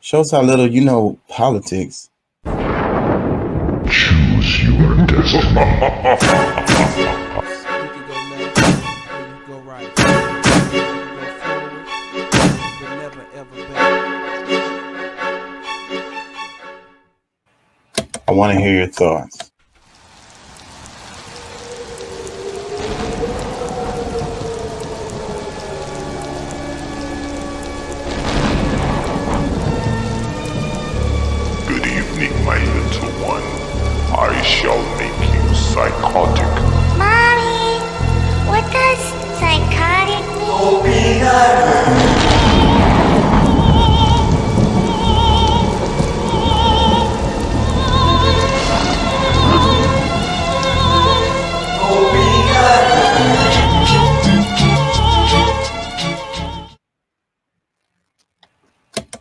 Shows how little you know politics. Choose your destiny. You can go left or you can go right. You can go forward, but never ever back. I want to hear your thoughts. Good evening, my little one. I shall make you psychotic. Mommy, what does psychotic mean?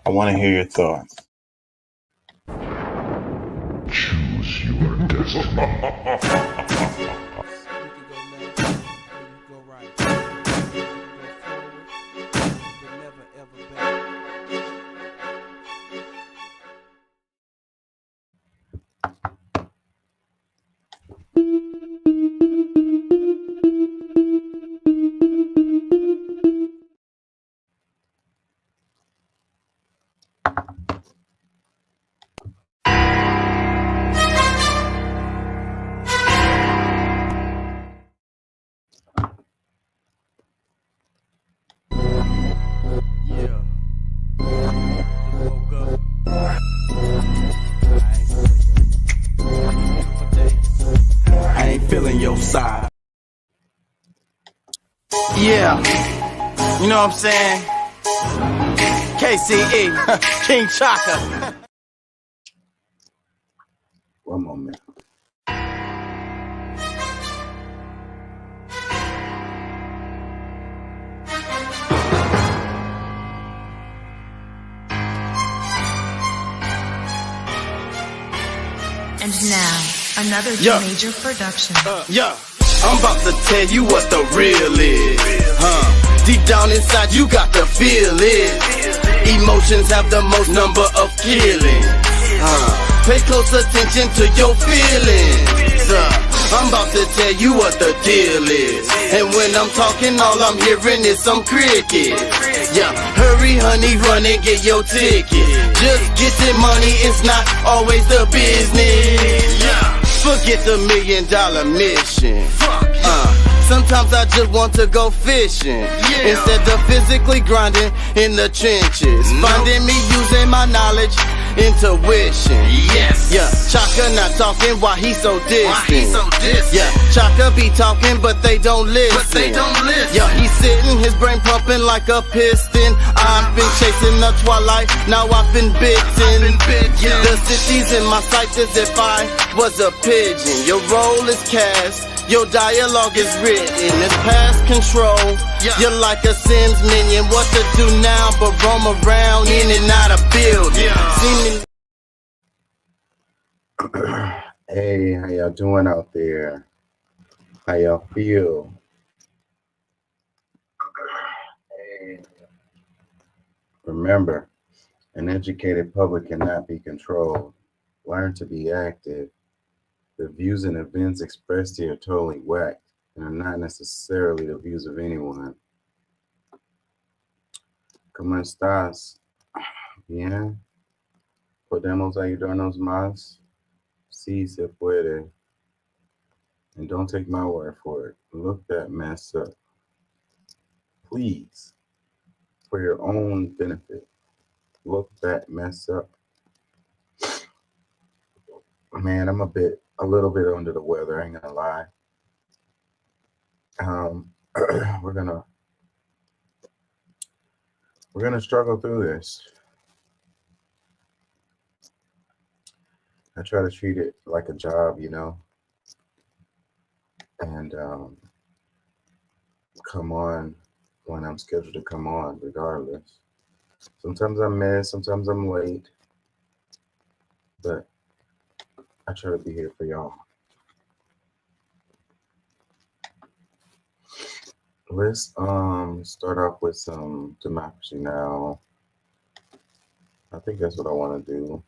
I want to hear your thoughts. Choose your destiny. You can go left or you can go right. You can go forward, but never ever back. Yeah. You woke up. I ain't feeling your side. Yeah. You know what I'm saying? KCE, King Chaka. One moment. And now, another Yeah. major production. Yeah, I'm about to tell you what the real is. Deep down inside, you got to feel it. Emotions have the most number of killings. Pay close attention to your feelings. I'm about to tell you what the deal is. And when I'm talking, all I'm hearing is some crickets. Yeah, hurry, honey, run and get your ticket. Just get the money, it's not always the business. Yeah, forget the $1 million mission. Sometimes I just want to go fishing instead of physically grinding in the trenches. Finding me using my knowledge, intuition. Yes. Yeah. Chaka not talking while he so distant. Yeah. Chaka be talking but they don't listen. Yeah. He's sitting, his brain pumping like a piston. I've been chasing the twilight, now I've been bitten. The city's in my sights as if I was a pigeon. Your role is cast. Your dialogue is written, it's past control. You're like a Sims minion, what to do now but roam around in and out of building. Hey, how y'all doing out there? How y'all feel? Hey. Remember, an educated public cannot be controlled. Learn to be active. The views and events expressed here are totally whacked and are not necessarily the views of anyone. ¿Cómo estás? Bien. ¿Podemos ayudarnos más? Sí se puede. And don't take my word for it. Look that mess up. Please, for your own benefit, look that mess up. Man, I'm a little bit under the weather, I ain't gonna lie. We're gonna struggle through this. I try to treat it like a job, you know, and come on when I'm scheduled to come on, regardless. Sometimes I miss, sometimes I'm late, but I try to be here for y'all. Let's start off with some Democracy Now! I think that's what I want to do.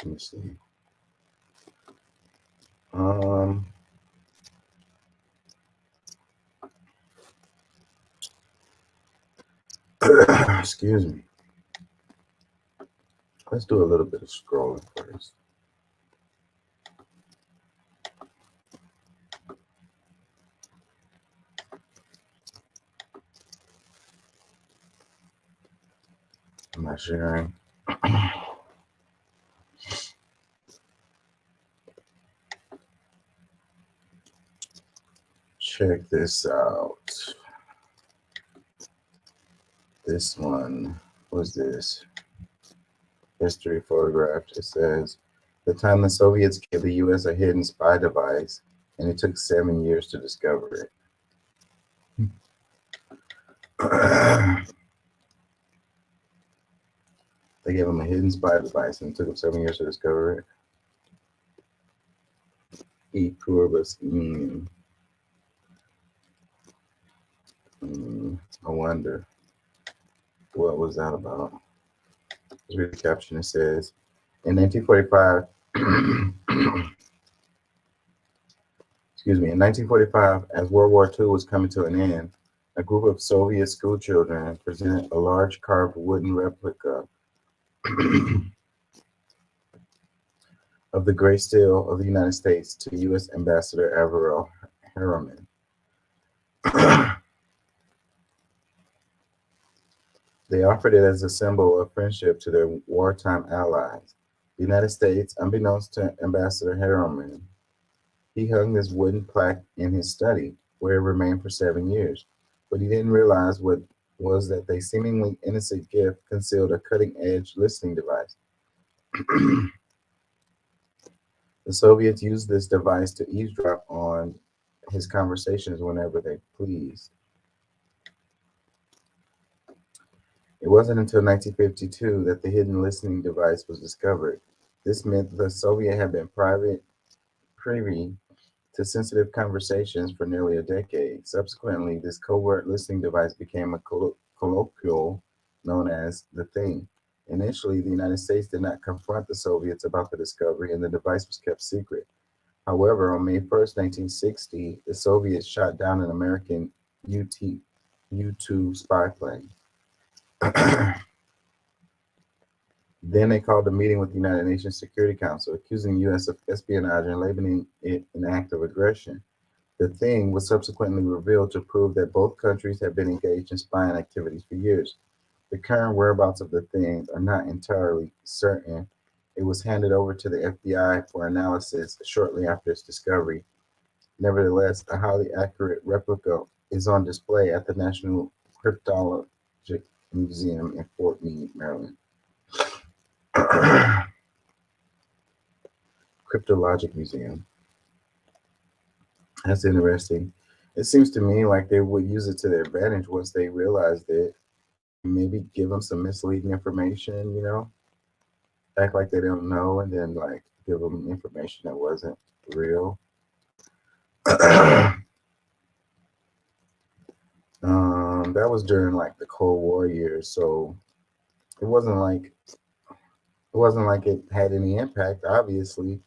Let me see. Excuse me. Let's do a little bit of scrolling first. Am I sharing? Check this out. This one was this history photographed. It says the time the Soviets gave the US a hidden spy device, and it took 7 years to discover it. They gave them a hidden spy device, and it took them 7 years to discover it. E pluribus unum. I wonder what was that about. Let's read the caption. It says, in 1945, in 1945, as World War II was coming to an end, a group of Soviet school children presented a large carved wooden replica of the gray steel of the United States to U.S. Ambassador Averell Harriman. They offered it as a symbol of friendship to their wartime allies. The United States, unbeknownst to Ambassador Harriman, he hung this wooden plaque in his study, where it remained for 7 years. But he didn't realize what was that the seemingly innocent gift concealed a cutting-edge listening device. The Soviets used this device to eavesdrop on his conversations whenever they pleased. It wasn't until 1952 that the hidden listening device was discovered. This meant the Soviet had been privy to sensitive conversations for nearly a decade. Subsequently, this covert listening device became a colloquial known as the Thing. Initially, the United States did not confront the Soviets about the discovery, and the device was kept secret. However, on May 1st, 1960, the Soviets shot down an American U-2 spy plane. Then they called a meeting with the United Nations Security Council, accusing the U.S. of espionage and labeling it an act of aggression. The Thing was subsequently revealed to prove that both countries had been engaged in spying activities for years. The current whereabouts of the Thing are not entirely certain. It was handed over to the FBI for analysis shortly after its discovery. Nevertheless, a highly accurate replica is on display at the National Cryptologic Museum in Fort Meade, Maryland. Cryptologic Museum. That's interesting. It seems to me like they would use it to their advantage once they realized it. Maybe give them some misleading information, you know, act like they don't know, and then like give them information that wasn't real. That was during like the Cold War years, so it wasn't like it had any impact, obviously.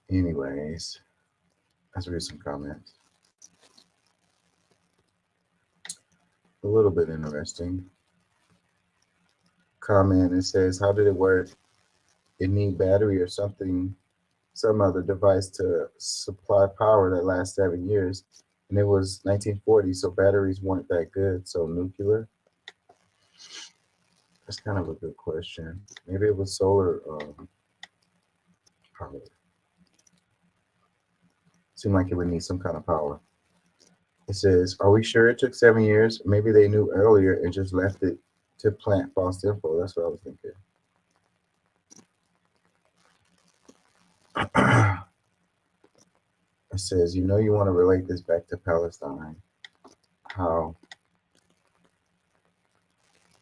Anyways, let's read some comments. A little bit interesting. Comment, it says, how did it work? It need battery or something, some other device to supply power that lasts 7 years. And it was 1940, so batteries weren't that good. So nuclear? That's kind of a good question. Maybe it was solar power. Seemed like it would need some kind of power. It says, are we sure it took 7 years? Maybe they knew earlier and just left it to plant false info. That's what I was thinking. It says, you know, you want to relate this back to Palestine. How?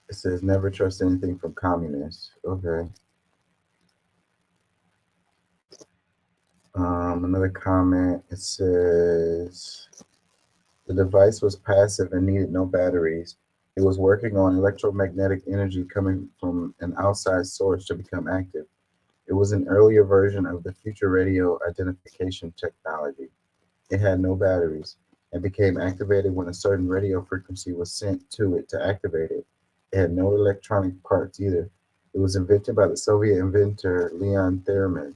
It says, never trust anything from communists. Okay. Another comment, it says, the device was passive and needed no batteries. It was working on electromagnetic energy coming from an outside source to become active. It was an earlier version of the future radio identification technology. It had no batteries and became activated when a certain radio frequency was sent to it to activate it. It had no electronic parts either. It was invented by the Soviet inventor Leon Theremin,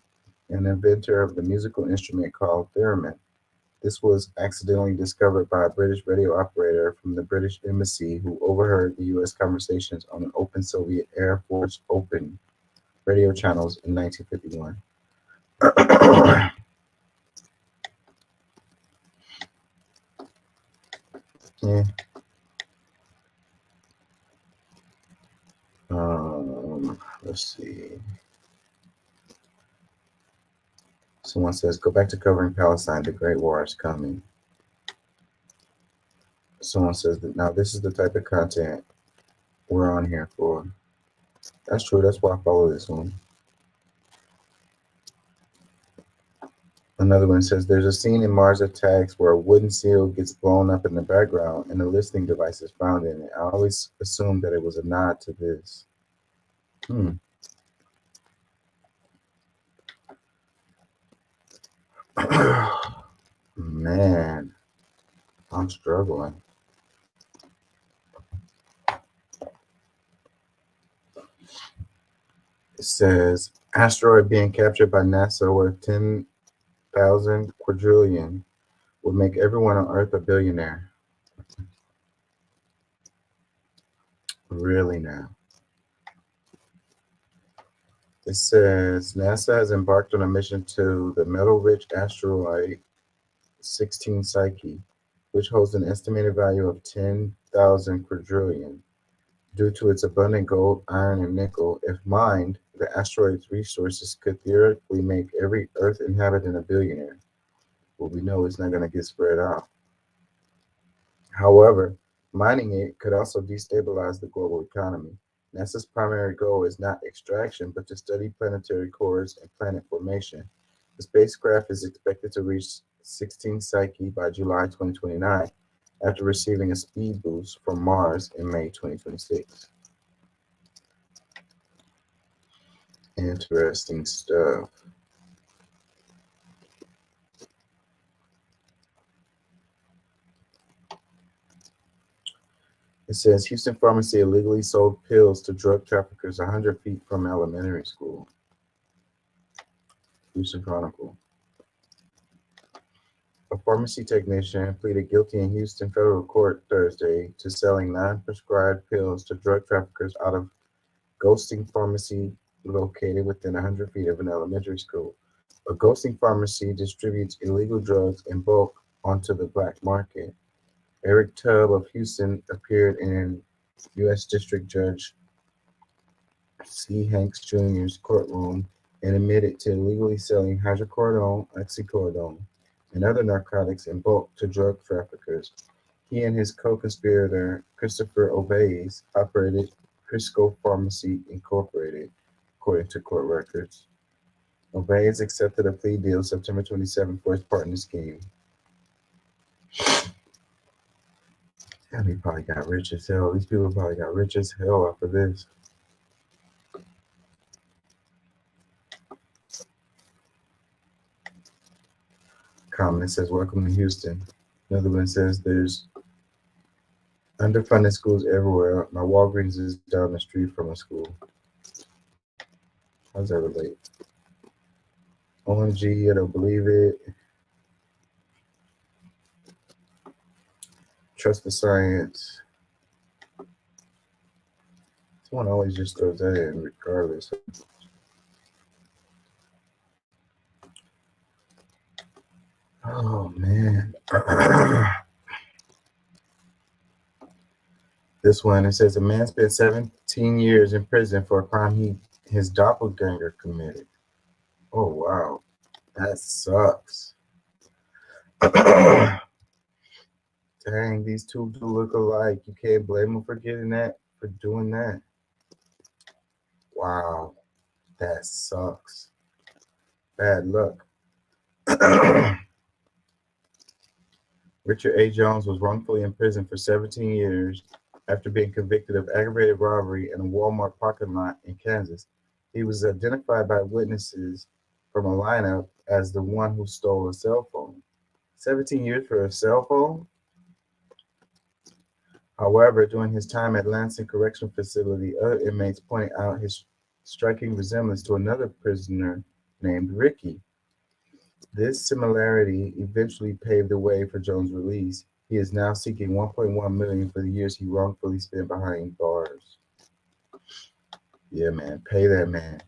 an inventor of the musical instrument called theremin. This was accidentally discovered by a British radio operator from the British Embassy who overheard the US conversations on an open Soviet Air Force Open radio channels in 1951. Yeah. Let's see. Someone says, go back to covering Palestine. The Great War is coming. Someone says that now this is the type of content we're on here for. That's true. That's why I follow this one. Another one says, there's a scene in Mars Attacks where a wooden seal gets blown up in the background and a listening device is found in it. I always assumed that it was a nod to this. Man, I'm struggling. It says, asteroid being captured by NASA worth 10,000 quadrillion would make everyone on Earth a billionaire. Really now. It says, NASA has embarked on a mission to the metal-rich asteroid 16 Psyche, which holds an estimated value of 10,000 quadrillion. Due to its abundant gold, iron, and nickel, if mined, the asteroid's resources could theoretically make every Earth inhabitant a billionaire. But we know it's not going to get spread out. However, mining it could also destabilize the global economy. NASA's primary goal is not extraction, but to study planetary cores and planet formation. The spacecraft is expected to reach 16 Psyche by July 2029. After receiving a speed boost from Mars in May 2026. Interesting stuff. It says Houston pharmacy illegally sold pills to drug traffickers 100 feet from elementary school. Houston Chronicle. A pharmacy technician pleaded guilty in Houston federal court Thursday to selling non-prescribed pills to drug traffickers out of Ghosting Pharmacy located within 100 feet of an elementary school. A Ghosting Pharmacy distributes illegal drugs in bulk onto the black market. Eric Tubb of Houston appeared in U.S. District Judge C. Hanks Jr.'s courtroom and admitted to illegally selling hydrocodone, oxycodone, and other narcotics in bulk to drug traffickers. He and his co-conspirator, Christopher Obeys, operated Crisco Pharmacy Incorporated, according to court records. Obeys accepted a plea deal September 27 for his part in the scheme. Damn, he probably got rich as hell. These people probably got rich as hell off of this. Comment says, welcome to Houston. Another one says, there's underfunded schools everywhere. My Walgreens is down the street from a school. How does that relate? OMG, I don't believe it. Trust the science. Someone always just throws that in regardless. Oh, man. This one, it says a man spent 17 years in prison for a crime his doppelganger committed. Oh, wow. That sucks. Dang, these two do look alike. You can't blame them for doing that. Wow. That sucks. Bad luck. Richard A. Jones was wrongfully imprisoned for 17 years After being convicted of aggravated robbery in a Walmart parking lot in Kansas, he was identified by witnesses from a lineup as the one who stole a cell phone. 17 years for a cell phone? However, during his time at Lansing Correctional Facility, other inmates pointed out his striking resemblance to another prisoner named Ricky. This similarity eventually paved the way for Jones' release. He is now seeking $1.1 million for the years he wrongfully spent behind bars. Yeah, man, pay that man.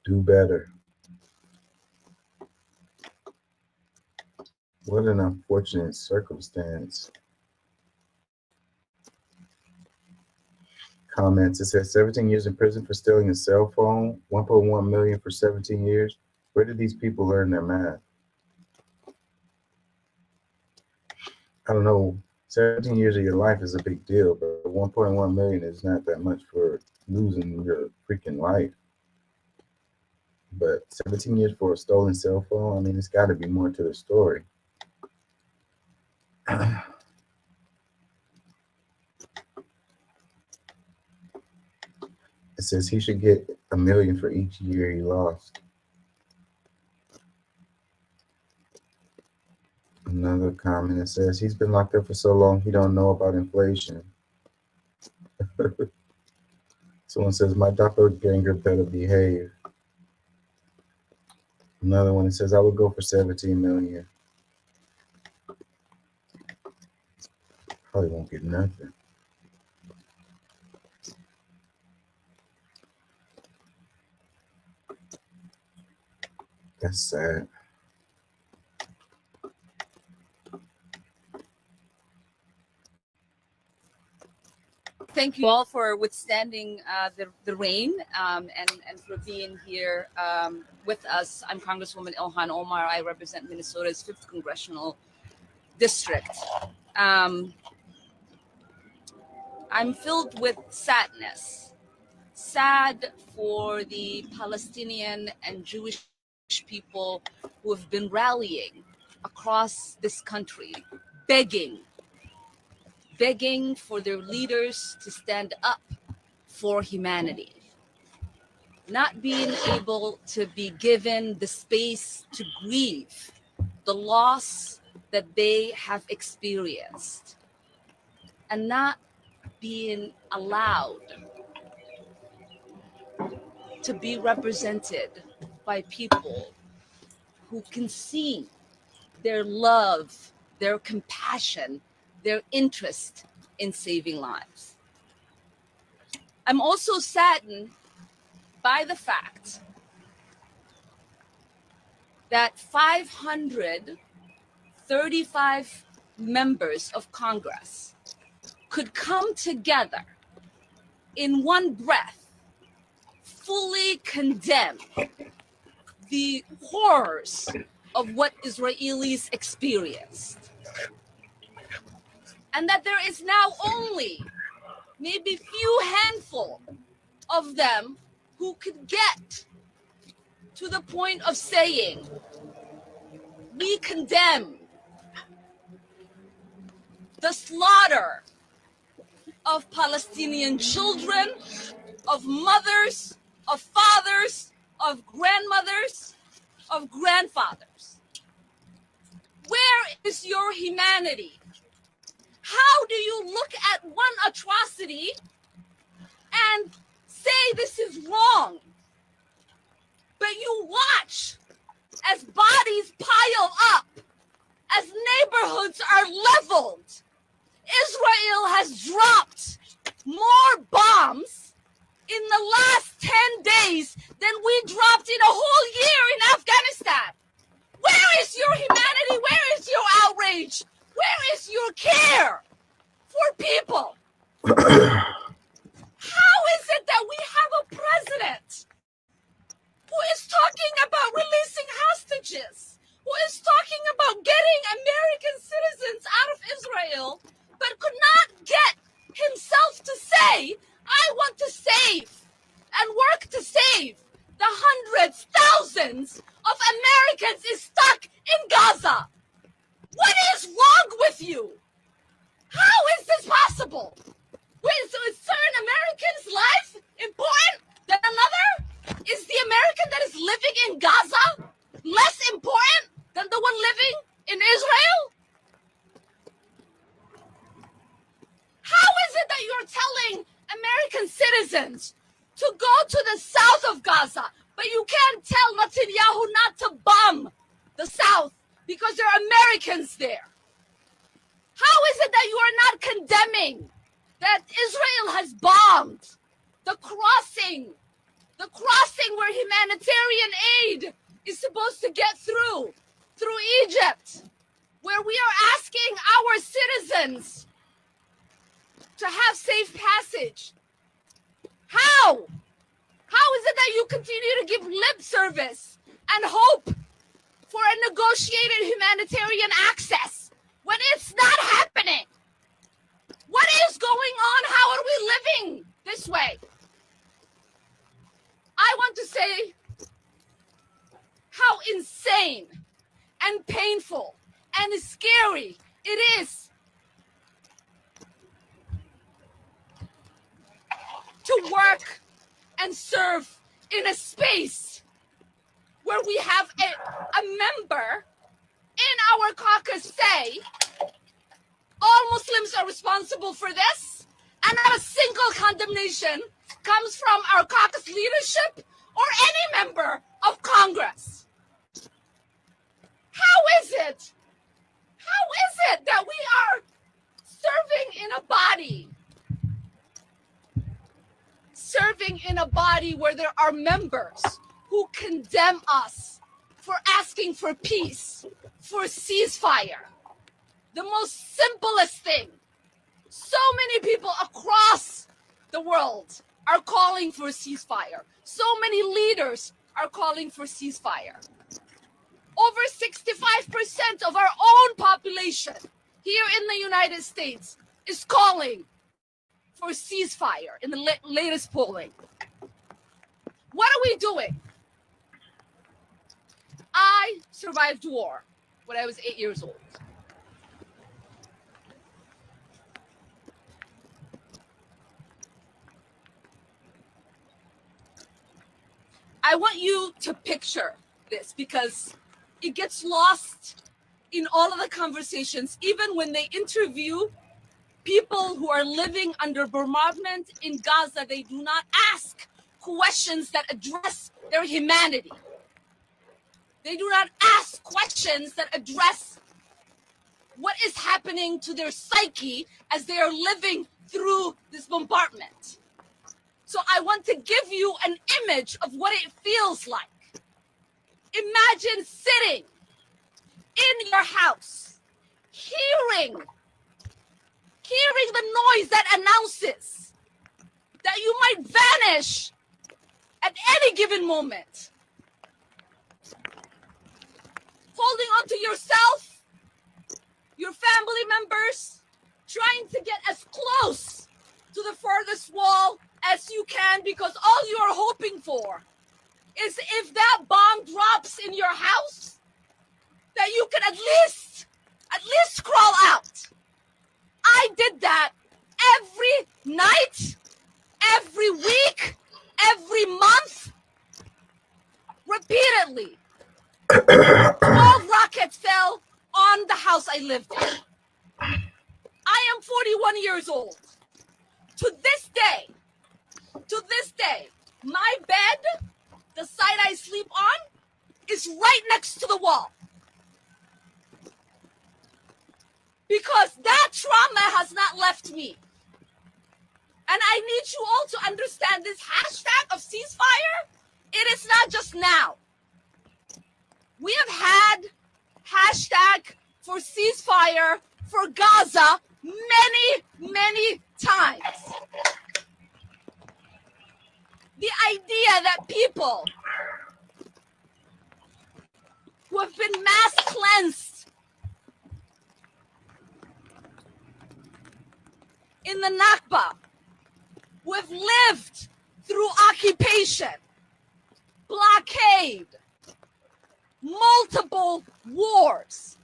Do better. What an unfortunate circumstance. Comments. It says 17 years in prison for stealing a cell phone, 1.1 million for 17 years. Where did these people learn their math? I don't know. 17 years of your life is a big deal, but 1.1 million is not that much for losing your freaking life. But 17 years for a stolen cell phone, I mean, it's got to be more to the story. It says he should get $1 million for each year he lost. Another comment that says he's been locked up for so long he don't know about inflation. Someone says my doppelganger better behave. Another one that says I would go for 17 million. Probably won't get nothing. That's sad. Thank you all for withstanding the rain and for being here with us. I'm Congresswoman Ilhan Omar. I represent Minnesota's 5th Congressional District. I'm filled with sadness. Sad for the Palestinian and Jewish people who have been rallying across this country, begging for their leaders to stand up for humanity, not being able to be given the space to grieve the loss that they have experienced, and not being allowed to be represented by people who can see their love, their compassion, their interest in saving lives. I'm also saddened by the fact that 535 members of Congress could come together in one breath, fully condemn the horrors of what Israelis experienced. And that there is now only maybe few handful of them who could get to the point of saying, we condemn the slaughter of Palestinian children, of mothers, of fathers, of grandmothers, of grandfathers. Where is your humanity? How do you look at one atrocity and say this is wrong? But you watch as bodies pile up, as neighborhoods are leveled. Israel has dropped more bombs in the last 10 days than we dropped in a whole year in Afghanistan. Where is your humanity? Where is your outrage? Where is your care for people? How is it that we have a president who is talking about releasing hostages, who is talking about getting American citizens out of Israel, but could not get himself to say, I want to save and work to save the hundreds, thousands of Americans is stuck in Gaza? What is wrong with you? How is this living in Gaza less important than the one living in Israel? How is it that you're telling American citizens to go to the south of Gaza, but you can't tell Netanyahu not to bomb the south because there are Americans there? How is it that you are not condemning that Israel has bombed the crossing where humanitarian aid is supposed to get through Egypt, where we are asking our citizens to have safe passage? How is it that you continue to give lip service and hope for a negotiated humanitarian access when it's not happening? What is going on? How are we living this way? I want to say how insane and painful and scary it is to work and serve in a space where we have a member in our caucus say all Muslims are responsible for this, and not a single condemnation comes from our caucus leadership or any member of Congress. How is it that we are serving in a body where there are members who condemn us for asking for peace, for ceasefire? The most simplest thing. So many people across the world are calling for ceasefire. So many leaders are calling for ceasefire. Over 65% of our own population here in the United States is calling for ceasefire in the latest polling. What are we doing? I survived war when I was 8 years old. I want you to picture this because it gets lost in all of the conversations, even when they interview people who are living under bombardment in Gaza. They do not ask questions that address their humanity. They do not ask questions that address what is happening to their psyche as they are living through this bombardment. So I want to give you an image of what it feels like. Imagine sitting in your house, hearing the noise that announces that you might vanish at any given moment. Holding on to yourself, your family members, trying to get as close to the furthest wall as you can, because all you are hoping for is if that bomb drops in your house, that you can at least crawl out. I did that every night, every week, every month, repeatedly. 12 rockets fell on the house I lived in. I am 41 years old. To this day, my bed, the side I sleep on, is right next to the wall. Because that trauma has not left me. And I need you all to understand this hashtag of ceasefire, it is not just now. We have had hashtag for ceasefire for Gaza many times. The idea that people who have been mass cleansed in the Nakba, who have lived through occupation, blockade, multiple wars,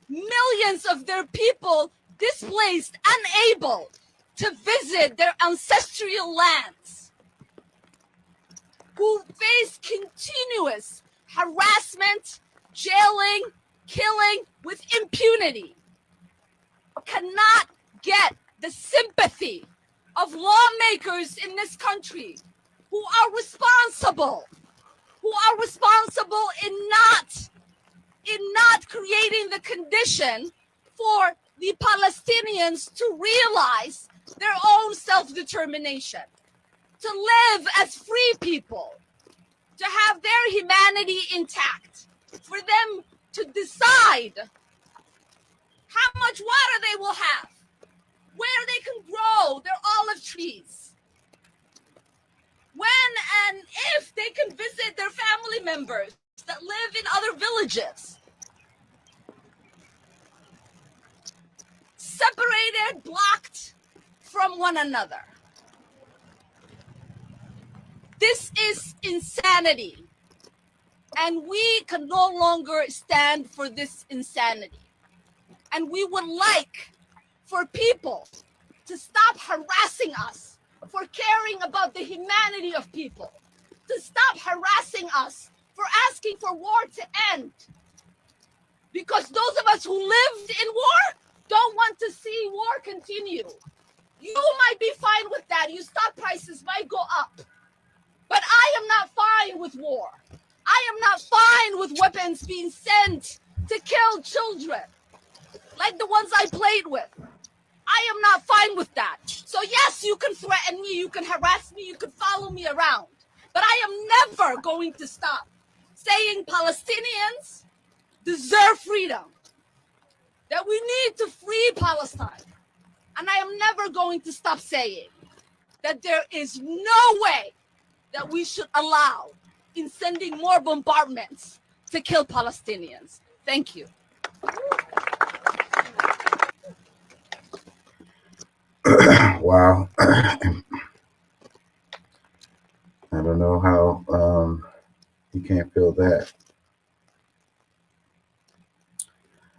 millions of their people displaced, unable to visit their ancestral lands. who face continuous harassment, jailing, killing with impunity cannot get the sympathy of lawmakers in this country who are responsible in not creating the condition for the Palestinians to realize their own self-determination, to live as free people, to have their humanity intact, for them to decide how much water they will have, where they can grow their olive trees, when and if they can visit their family members that live in other villages. Separated, blocked from one another. This is insanity, and we can no longer stand for this insanity. And we would like for people to stop harassing us for caring about the humanity of people, to stop harassing us for asking for war to end. Because those of us who lived in war don't want to see war continue. You might be fine with that. Your stock prices might go up. But I am not fine with war. I am not fine with weapons being sent to kill children, like the ones I played with. I am not fine with that. So yes, you can threaten me, you can harass me, you can follow me around. But I am never going to stop saying Palestinians deserve freedom, that we need to free Palestine. And I am never going to stop saying that there is no way that we should allow in sending more bombardments to kill Palestinians. Thank you. Wow. I don't know how you can't feel that.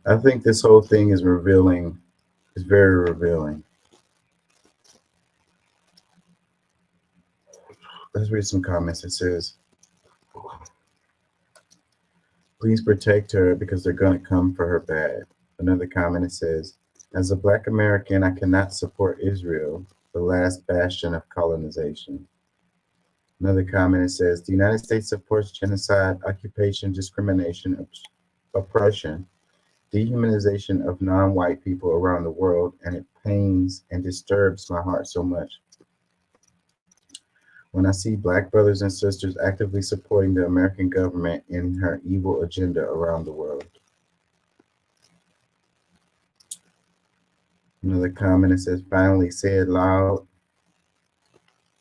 I think this whole thing is revealing, is very revealing. Let's read some comments. It says, please protect her because they're going to come for her bad. Another comment, it says, as a Black American, I cannot support Israel, the last bastion of colonization. Another comment, it says, the United States supports genocide, occupation, discrimination, oppression, dehumanization of non-white people around the world, and it pains and disturbs my heart so much when I see Black brothers and sisters actively supporting the American government in her evil agenda around the world. Another comment, it says, finally say it loud.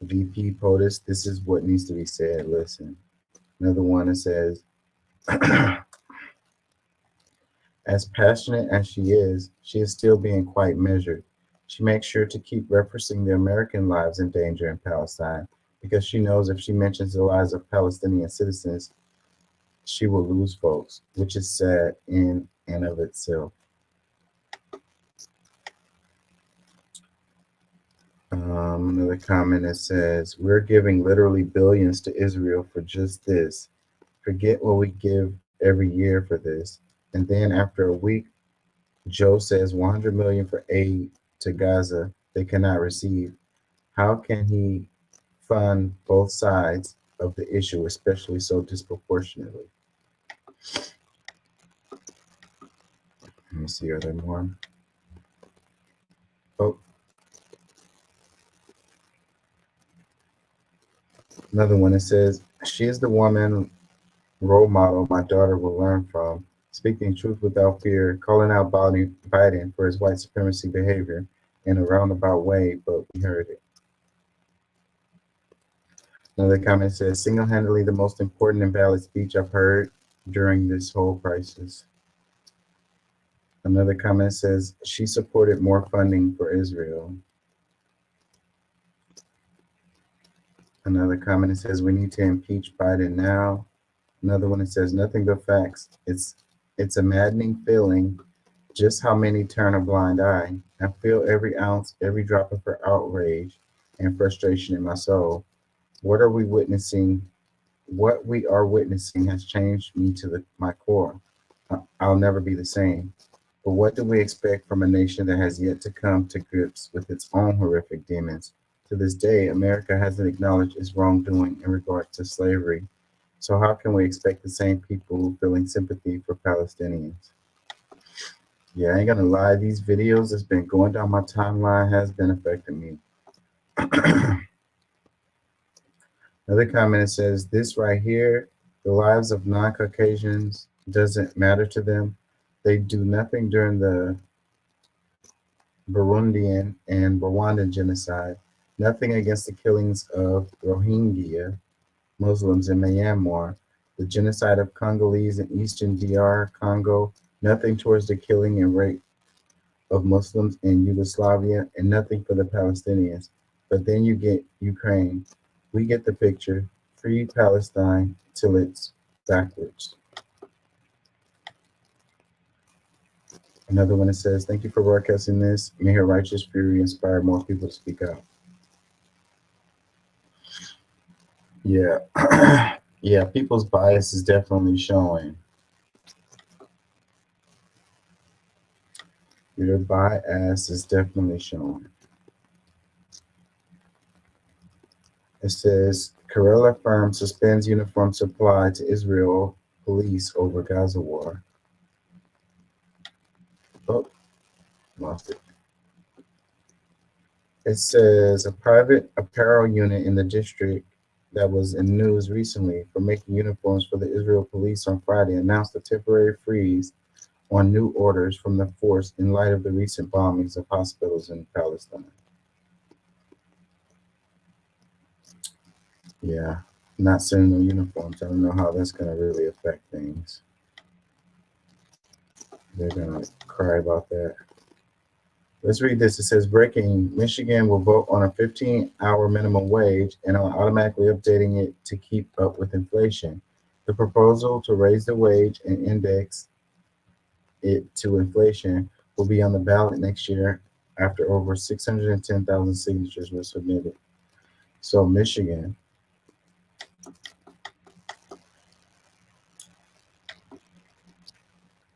VP POTUS, this is what needs to be said, listen. Another one, it says, as passionate as she is still being quite measured. She makes sure to keep referencing the American lives in danger in Palestine because she knows if she mentions the lives of Palestinian citizens, she will lose folks, which is sad in and of itself. Another comment that says, we're giving literally billions to Israel for just this. Forget what we give every year for this. And then after a week, Joe says 100 million for aid to Gaza they cannot receive. How can he fund both sides of the issue, especially so disproportionately? Let me see, are there more? Oh. Another one, it says, she is the woman role model my daughter will learn from, speaking truth without fear, calling out Biden for his white supremacy behavior in a roundabout way, but we heard it. Another comment says, single-handedly the most important and valid speech I've heard during this whole crisis. Another comment says, she supported more funding for Israel. Another comment, it says, we need to impeach Biden now. Another one, it says, nothing but facts. It's a maddening feeling just how many turn a blind eye. I feel every ounce, every drop of her outrage and frustration in my soul. What are we witnessing what we are witnessing has changed me to my core. I'll never be the same. But what do we expect from a nation that has yet to come to grips with its own horrific demons? To this day, America hasn't acknowledged its wrongdoing in regard to slavery. So how can we expect the same people feeling sympathy for Palestinians? Yeah, I ain't gonna lie, these videos that's been going down my timeline has been affecting me. Another comment says, this right here, the lives of non-Caucasians doesn't matter to them. They do nothing during the Burundian and Rwandan genocide, nothing against the killings of Rohingya Muslims in Myanmar, the genocide of Congolese in eastern DR Congo, nothing towards the killing and rape of Muslims in Yugoslavia, and nothing for the Palestinians. But then you get Ukraine. We get the picture. Free Palestine till it's backwards. Another one that says, thank you for broadcasting this. May her righteous fury inspire more people to speak out. Yeah. Yeah, people's bias is definitely showing. Your bias is definitely showing. It says, Karela firm suspends uniform supply to Israel police over Gaza war. Oh, lost it. It says a private apparel unit in the district that was in news recently for making uniforms for the Israel police on Friday announced a temporary freeze on new orders from the force in light of the recent bombings of hospitals in Palestine. Yeah, not sending no uniforms. I don't know how that's going to really affect things. They're going to cry about that. Let's read this. It says, breaking, Michigan will vote on a 15-hour minimum wage and on automatically updating it to keep up with inflation. The proposal to raise the wage and index it to inflation will be on the ballot next year after over 610,000 signatures were submitted. So Michigan,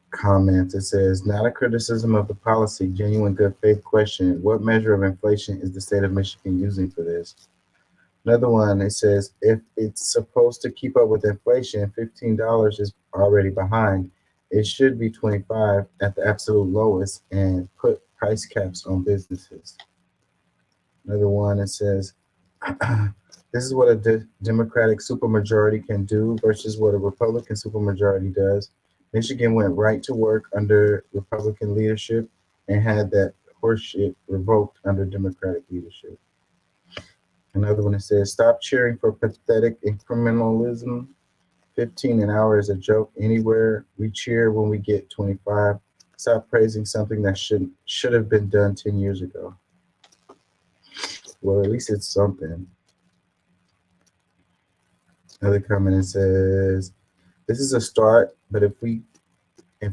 comment, it says, not a criticism of the policy, genuine good faith question. What measure of inflation is the state of Michigan using for this? Another one, it says, if it's supposed to keep up with inflation, $15 is already behind. It should be 25 at the absolute lowest and put price caps on businesses. Another one, it says, this is what a Democratic supermajority can do versus what a Republican supermajority does. Michigan went right to work under Republican leadership and had that horseshit revoked under Democratic leadership. Another one that says, stop cheering for pathetic incrementalism. 15 an hour is a joke anywhere. We cheer when we get 25. Stop praising something that should have been done 10 years ago. Well, at least it's something. Another comment that says, this is a start, but if we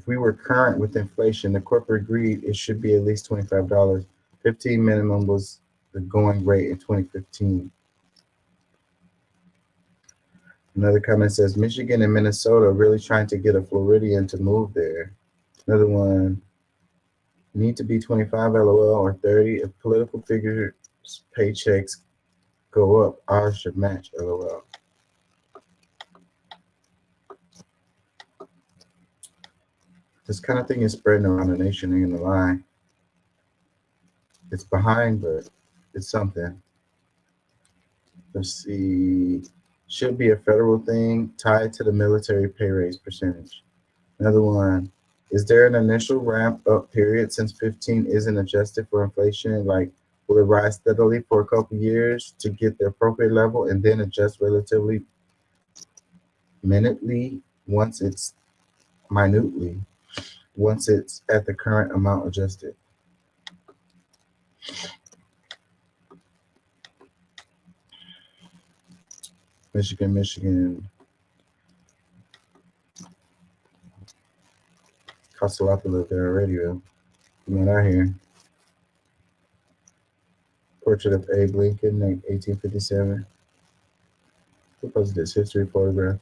were current with inflation, the corporate greed, it should be at least $25. 15 minimum was the going rate in 2015. Another comment says, Michigan and Minnesota are really trying to get a Floridian to move there. Another one, need to be 25 LOL or 30. If political figures' paychecks go up, ours should match LOL. This kind of thing is spreading around the nation, ain't gonna lie. It's behind, but it's something. Let's see. Should be a federal thing tied to the military pay raise percentage. Another one. Is there an initial ramp up period since 15 isn't adjusted for inflation? Like, will it rise steadily for a couple years to get the appropriate level and then adjust relatively minutely once it's at the current amount adjusted? Michigan. Costs a lot to live there already, though. From what I hear. Portrait of Abe Lincoln, 1857. Suppose this history photograph.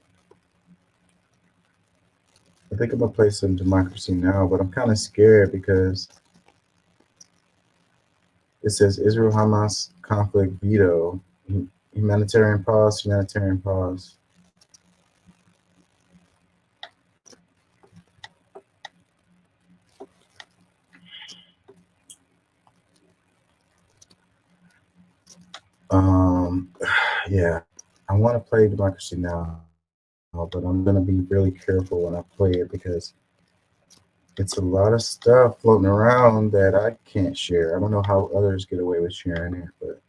I think I'm gonna play some Democracy Now, but I'm kind of scared because it says Israel Hamas conflict veto, humanitarian pause, humanitarian pause. Yeah, I want to play Democracy Now, but I'm gonna be really careful when I play it because it's a lot of stuff floating around that I can't share. I don't know how others get away with sharing it, but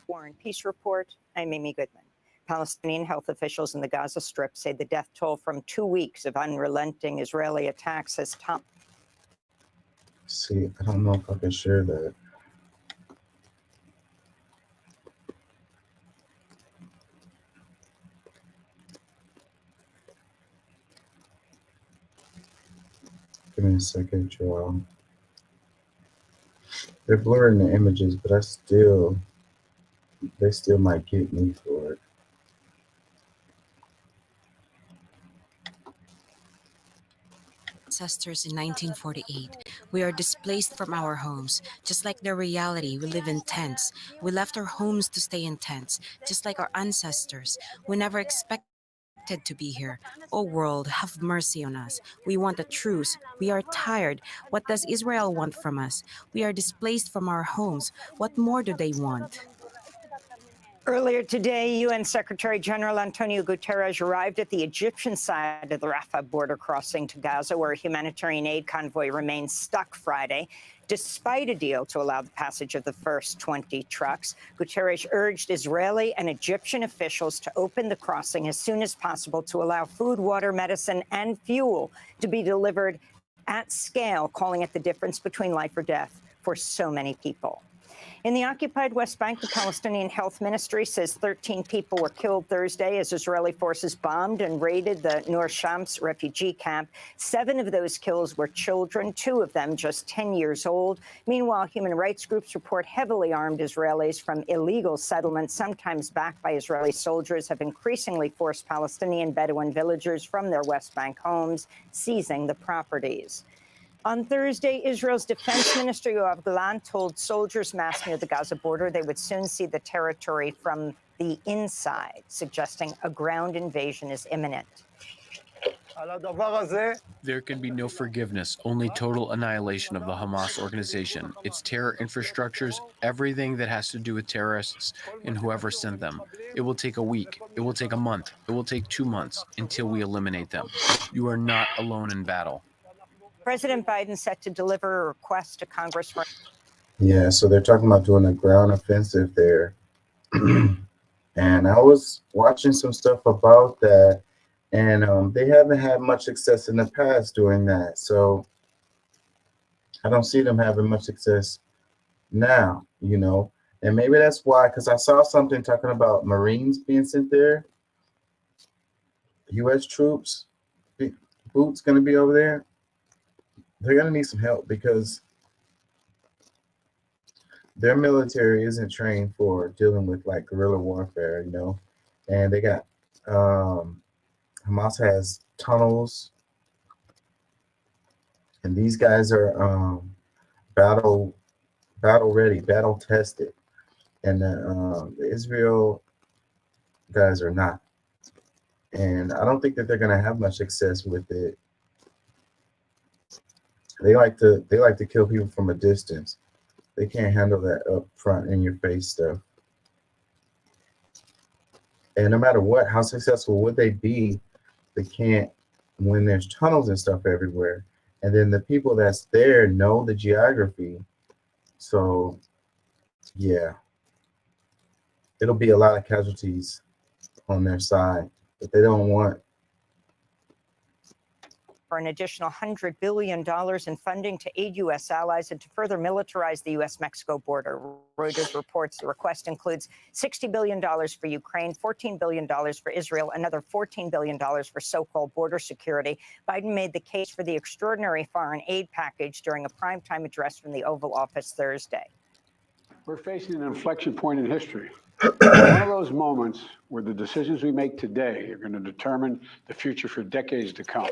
War and Peace Report. I'm Amy Goodman. Palestinian health officials in the Gaza Strip say the death toll from 2 weeks of unrelenting Israeli attacks has topped. see, I don't know if I can share that. Give me a second, Joel. They're blurring the images, but they still might get me for it. Ancestors in 1948. We are displaced from our homes. Just like their reality, we live in tents. We left our homes to stay in tents. Just like our ancestors. We never expected to be here. Oh world, have mercy on us. We want a truce. We are tired. What does Israel want from us? We are displaced from our homes. What more do they want? Earlier today, UN Secretary General Antonio Guterres arrived at the Egyptian side of the Rafah border crossing to Gaza, where a humanitarian aid convoy remains stuck Friday. Despite a deal to allow the passage of the first 20 trucks, Guterres urged Israeli and Egyptian officials to open the crossing as soon as possible to allow food, water, medicine, and fuel to be delivered at scale, calling it the difference between life or death for so many people. In the occupied West Bank, the Palestinian Health Ministry says 13 people were killed Thursday as Israeli forces bombed and raided the Nur Shams refugee camp. 7 of those kills were children, 2 of them just 10 years old. Meanwhile, human rights groups report heavily armed Israelis from illegal settlements, sometimes backed by Israeli soldiers, have increasingly forced Palestinian Bedouin villagers from their West Bank homes, seizing the properties. On Thursday, Israel's defense minister Yoav Gallant told soldiers massed near the Gaza border they would soon see the territory from the inside, suggesting a ground invasion is imminent. There can be no forgiveness, only total annihilation of the Hamas organization, its terror infrastructures, everything that has to do with terrorists and whoever sent them. It will take a week, it will take a month, it will take 2 months until we eliminate them. You are not alone in battle. President Biden set to deliver a request to Congress for... Yeah, so they're talking about doing a ground offensive there. And I was watching some stuff about that, and they haven't had much success in the past doing that. So I don't see them having much success now, you know. And maybe that's why, because I saw something talking about Marines being sent there. U.S. troops, boots going to be over there. They're going to need some help because their military isn't trained for dealing with like guerrilla warfare, you know. And they got Hamas has tunnels, and these guys are battle ready, battle tested, and the Israel guys are not. And I don't think that they're going to have much success with it. They like to kill people from a distance. They can't handle that up front in your face stuff. And no matter what, how successful would they be, they can't when there's tunnels and stuff everywhere. And then the people that's there know the geography. So yeah, it'll be a lot of casualties on their side, but they don't want for an additional $100 billion in funding to aid U.S. allies and to further militarize the U.S.-Mexico border. Reuters reports the request includes $60 billion for Ukraine, $14 billion for Israel, another $14 billion for so-called border security. Biden made the case for the extraordinary foreign aid package during a primetime address from the Oval Office Thursday. We're facing an inflection point in history. One of those moments where the decisions we make today are going to determine the future for decades to come.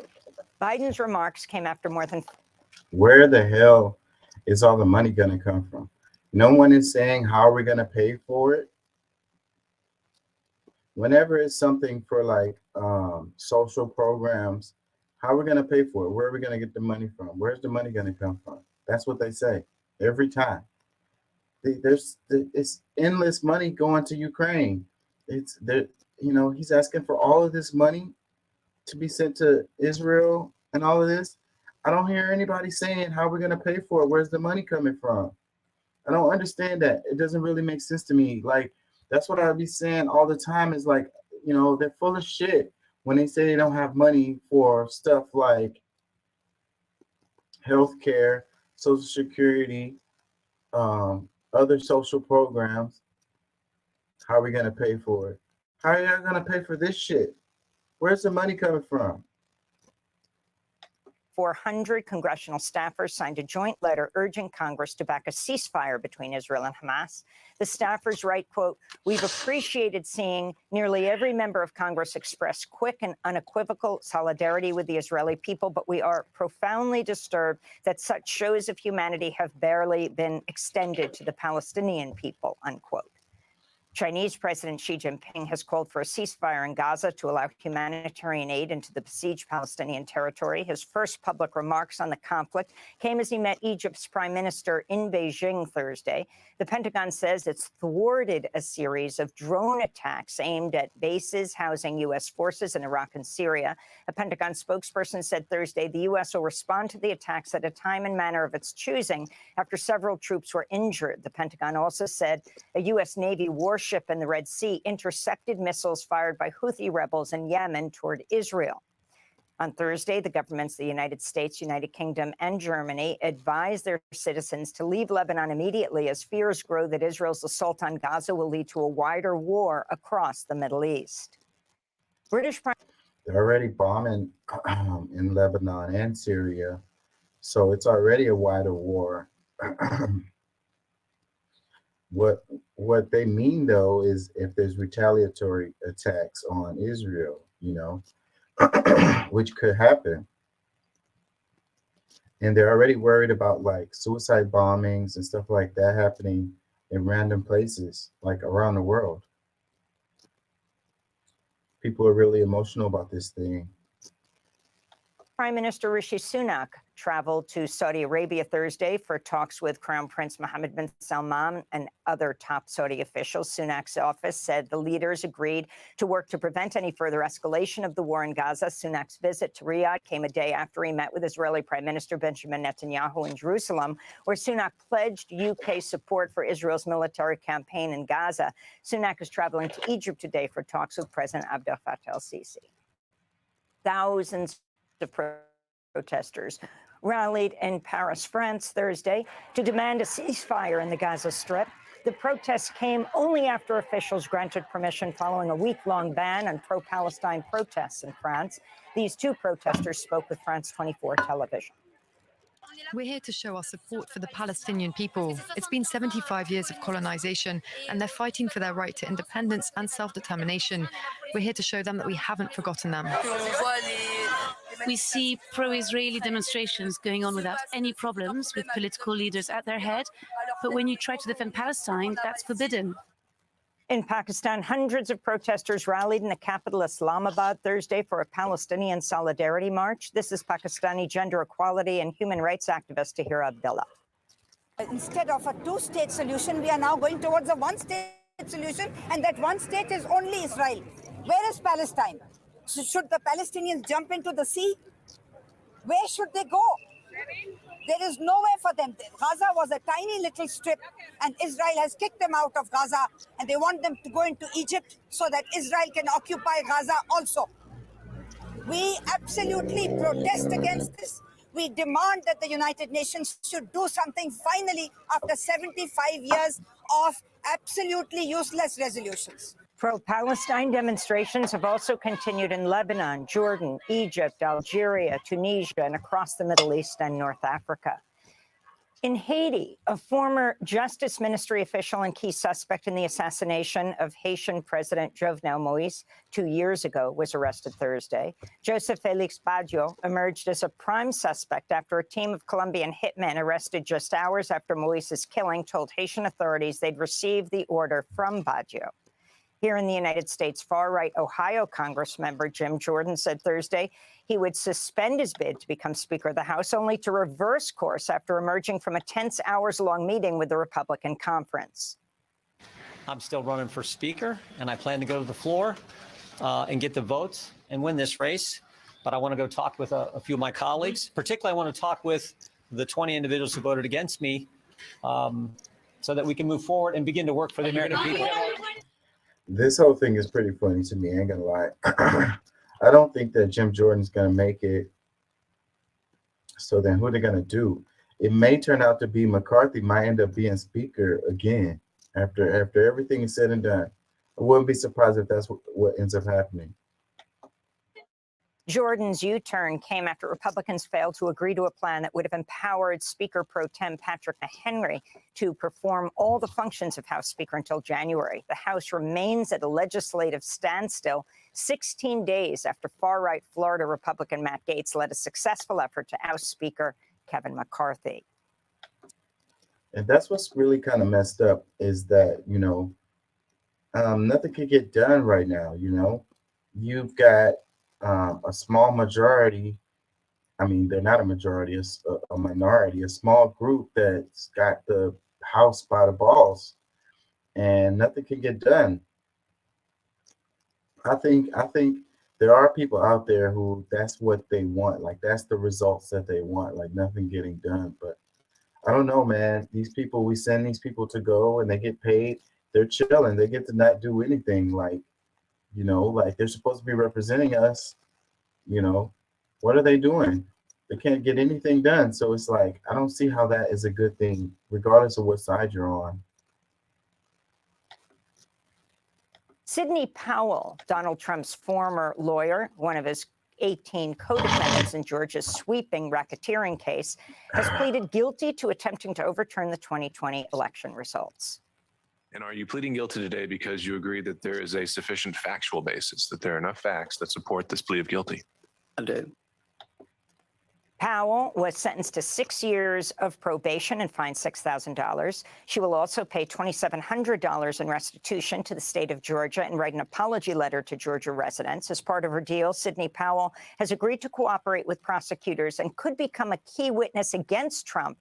Biden's remarks came after more than... Where the hell is all the money going to come from? No one is saying how are we going to pay for it. Whenever it's something for like social programs, how are we going to pay for it? Where are we going to get the money from? Where's the money going to come from? That's what they say every time. It's endless money going to Ukraine. It's there, you know, he's asking for all of this money to be sent to Israel and all of this. I don't hear anybody saying how we're going to pay for it. Where's the money coming from? I don't understand that. It doesn't really make sense to me. Like, that's what I'll be saying all the time is like, you know, they're full of shit when they say they don't have money for stuff like healthcare, Social Security, other social programs. How are we going to pay for it? How are you going to pay for this shit? Where's the money coming from? 400 congressional staffers signed a joint letter urging Congress to back a ceasefire between Israel and Hamas. The staffers write, quote, "We've appreciated seeing nearly every member of Congress express quick and unequivocal solidarity with the Israeli people, but we are profoundly disturbed that such shows of humanity have barely been extended to the Palestinian people," unquote. Chinese President Xi Jinping has called for a ceasefire in Gaza to allow humanitarian aid into the besieged Palestinian territory. His first public remarks on the conflict came as he met Egypt's prime minister in Beijing Thursday. The Pentagon says it's thwarted a series of drone attacks aimed at bases housing U.S. forces in Iraq and Syria. A Pentagon spokesperson said Thursday the U.S. will respond to the attacks at a time and manner of its choosing after several troops were injured. The Pentagon also said a U.S. Navy warship in the Red Sea intercepted missiles fired by Houthi rebels in Yemen toward Israel. On Thursday, the governments of the United States, United Kingdom, and Germany advised their citizens to leave Lebanon immediately as fears grow that Israel's assault on Gaza will lead to a wider war across the Middle East. They're already bombing in Lebanon and Syria, so it's already a wider war. What they mean, though, is if there's retaliatory attacks on Israel, you know, which could happen. And they're already worried about like suicide bombings and stuff like that happening in random places, like around the world. People are really emotional about this thing. Prime Minister Rishi Sunak traveled to Saudi Arabia Thursday for talks with Crown Prince Mohammed bin Salman and other top Saudi officials. Sunak's office said the leaders agreed to work to prevent any further escalation of the war in Gaza. Sunak's visit to Riyadh came a day after he met with Israeli Prime Minister Benjamin Netanyahu in Jerusalem, where Sunak pledged UK support for Israel's military campaign in Gaza. Sunak is traveling to Egypt today for talks with President Abdel Fattah el-Sisi. Thousands of protesters rallied in Paris, France, Thursday to demand a ceasefire in the Gaza Strip. The protests came only after officials granted permission following a week-long ban on pro-Palestine protests in France. These two protesters spoke with France 24 television. We're here to show our support for the Palestinian people. It's been 75 years of colonization, and they're fighting for their right to independence and self-determination. We're here to show them that we haven't forgotten them. We see pro-Israeli demonstrations going on without any problems, with political leaders at their head. But when you try to defend Palestine, that's forbidden. In Pakistan, hundreds of protesters rallied in the capital Islamabad Thursday for a Palestinian solidarity march. This is Pakistani gender equality and human rights activist Tahir Abdullah. Instead of a two-state solution, we are now going towards a one-state solution, and that one state is only Israel. Where is Palestine? So should the Palestinians jump into the sea? Where should they go? There is nowhere for them. Gaza was a tiny little strip, and Israel has kicked them out of Gaza, and they want them to go into Egypt so that Israel can occupy Gaza also. We absolutely protest against this. We demand that the United Nations should do something finally after 75 years of absolutely useless resolutions. Pro-Palestine demonstrations have also continued in Lebanon, Jordan, Egypt, Algeria, Tunisia, and across the Middle East and North Africa. In Haiti, a former Justice Ministry official and key suspect in the assassination of Haitian President Jovenel Moïse 2 years ago was arrested Thursday. Joseph Felix Baggio emerged as a prime suspect after a team of Colombian hitmen arrested just hours after Moïse's killing told Haitian authorities they'd received the order from Baggio. Here in the United States, far-right Ohio Congress member Jim Jordan said Thursday he would suspend his bid to become Speaker of the House, only to reverse course after emerging from a tense hours-long meeting with the Republican conference. I'm still running for Speaker, and I plan to go to the floor and get the votes and win this race. But I want to go talk with a few of my colleagues. Particularly, I want to talk with the 20 individuals who voted against me so that we can move forward and begin to work for the American people. This whole thing is pretty funny to me, I ain't gonna lie. I don't think that Jim Jordan's gonna make it. So then who are they gonna do? It may turn out to be McCarthy might end up being Speaker again after everything is said and done. I wouldn't be surprised if that's what ends up happening. Jordan's U-turn came after Republicans failed to agree to a plan that would have empowered Speaker pro tem Patrick McHenry to perform all the functions of House Speaker until January. The House remains at a legislative standstill 16 days after far-right Florida Republican Matt Gaetz led a successful effort to oust Speaker Kevin McCarthy. And that's what's really kind of messed up is that, nothing can get done right now, You've got a small majority, I mean, they're not a majority, a minority, a small group that's got the House by the balls, and nothing can get done. I think there are people out there who that's what they want, like that's the results that they want, like nothing getting done. But I don't know, man. These people, we send these people to go and they get paid, they're chilling, they get to not do anything, like they're supposed to be representing us, what are they doing? They can't get anything done. So it's like, I don't see how that is a good thing, regardless of what side you're on. Sidney Powell, Donald Trump's former lawyer, one of his 18 co-defendants in Georgia's sweeping racketeering case, has pleaded guilty to attempting to overturn the 2020 election results. And are you pleading guilty today because you agree that there is a sufficient factual basis, that there are enough facts that support this plea of guilty? I do. Powell was sentenced to 6 years of probation and fined $6,000. She will also pay $2,700 in restitution to the state of Georgia and write an apology letter to Georgia residents. As part of her deal, Sidney Powell has agreed to cooperate with prosecutors and could become a key witness against Trump.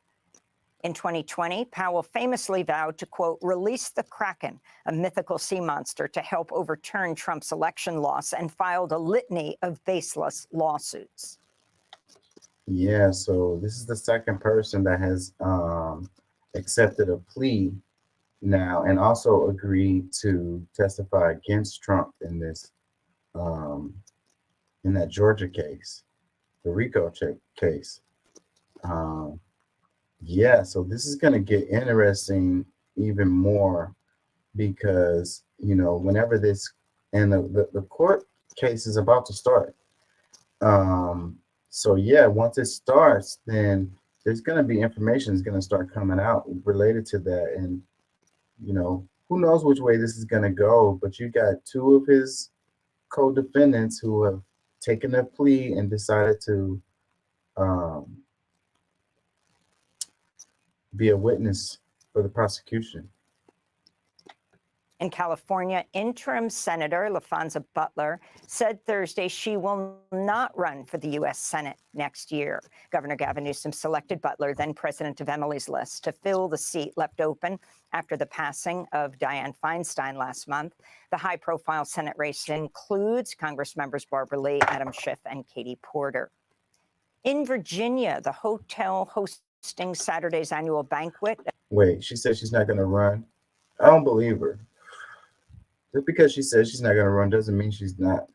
In 2020, Powell famously vowed to, quote, release the Kraken, a mythical sea monster, to help overturn Trump's election loss, and filed a litany of baseless lawsuits. Yeah, so this is the second person that has accepted a plea now and also agreed to testify against Trump in this, in that Georgia case, the RICO case. Yeah, so this is going to get interesting even more because, whenever this, and the court case is about to start. So yeah, once it starts, then there's going to be information is going to start coming out related to that. And, who knows which way this is going to go, but you got two of his co-defendants who have taken a plea and decided to be a witness for the prosecution. In California, interim Senator LaFonza Butler said Thursday she will not run for the U.S. Senate next year. Governor Gavin Newsom selected Butler, then president of Emily's List, to fill the seat left open after the passing of Dianne Feinstein last month. The high-profile Senate race includes Congress members Barbara Lee, Adam Schiff, and Katie Porter. In Virginia, the hotel hosting Saturday's annual banquet. Wait, she said she's not going to run? I don't believe her. Just because she says she's not going to run doesn't mean she's not.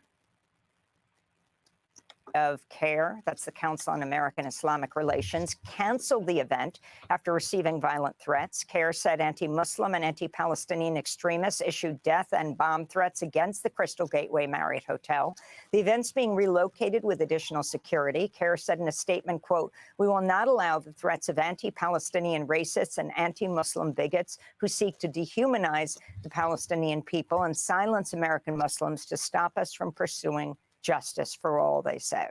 of CAIR, that's the Council on American Islamic Relations, canceled the event after receiving violent threats. CAIR said anti-Muslim and anti-Palestinian extremists issued death and bomb threats against the Crystal Gateway Marriott Hotel. The event's being relocated with additional security. CAIR said in a statement, quote, "We will not allow the threats of anti-Palestinian racists and anti-Muslim bigots who seek to dehumanize the Palestinian people and silence American Muslims to stop us from pursuing justice for all," they said.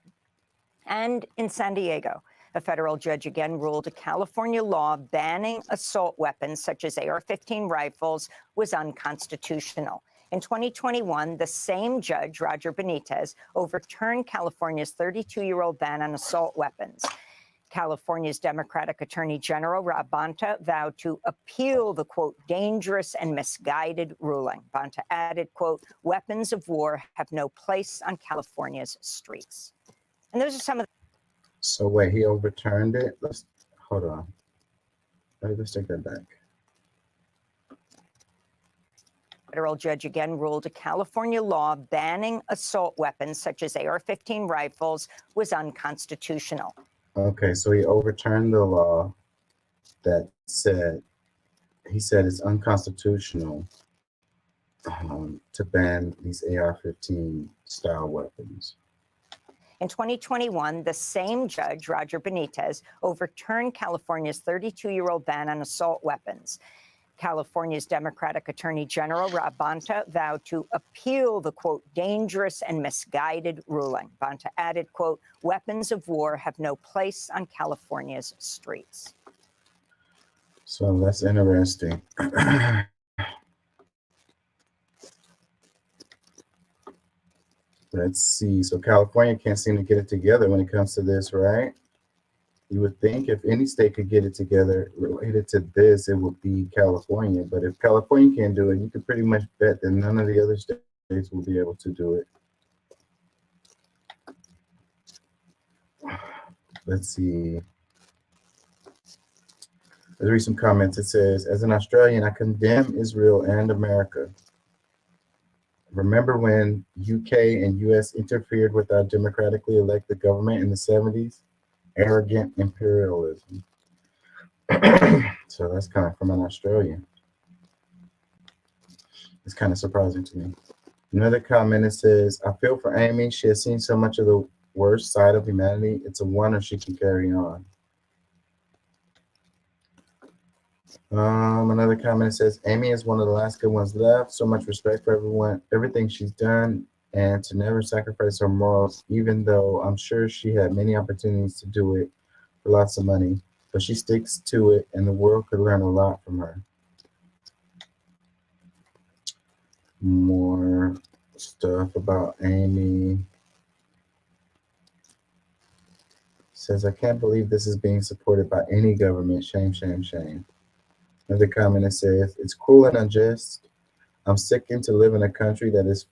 And in San Diego, a federal judge again ruled a California law banning assault weapons such as AR-15 rifles was unconstitutional. In 2021, the same judge, Roger Benitez, overturned California's 32-year-old ban on assault weapons. California's Democratic Attorney General Rob Bonta vowed to appeal the, quote, "dangerous and misguided" ruling. Bonta added, quote, "weapons of war have no place on California's streets." And those are some of the— So wait, he overturned it? Hold on. Let's take that back. Federal judge again ruled a California law banning assault weapons such as AR-15 rifles was unconstitutional. Okay, so he overturned the law that said, he said it's unconstitutional to ban these AR-15 style weapons. In 2021, the same judge, Roger Benitez, overturned California's 32-year-old ban on assault weapons. California's Democratic Attorney General Rob Bonta vowed to appeal the, quote, "dangerous and misguided" ruling. Bonta added, quote, "weapons of war have no place on California's streets." So that's interesting. Let's see. So California can't seem to get it together when it comes to this, right? You would think if any state could get it together related to this, it would be California. But if California can't do it, you could pretty much bet that none of the other states will be able to do it. Let's see. Let's read some comments. It says, "As an Australian, I condemn Israel and America. Remember when UK and US interfered with our democratically elected government in the 70s? Arrogant imperialism." So that's coming from an Australian. It's kind of surprising to me. Another comment, it says, "I feel for Amy. She has seen so much of the worst side of humanity. It's a wonder she can carry on." Another comment says, "Amy is one of the last good ones left. So much respect for everyone, everything she's done, and to never sacrifice her morals, even though I'm sure she had many opportunities to do it for lots of money. But she sticks to it, and the world could learn a lot from her." More stuff about Amy. Says, "I can't believe this is being supported by any government. Shame, shame, shame." Another comment that says, "It's cruel and unjust. I'm sickened to live in a country that is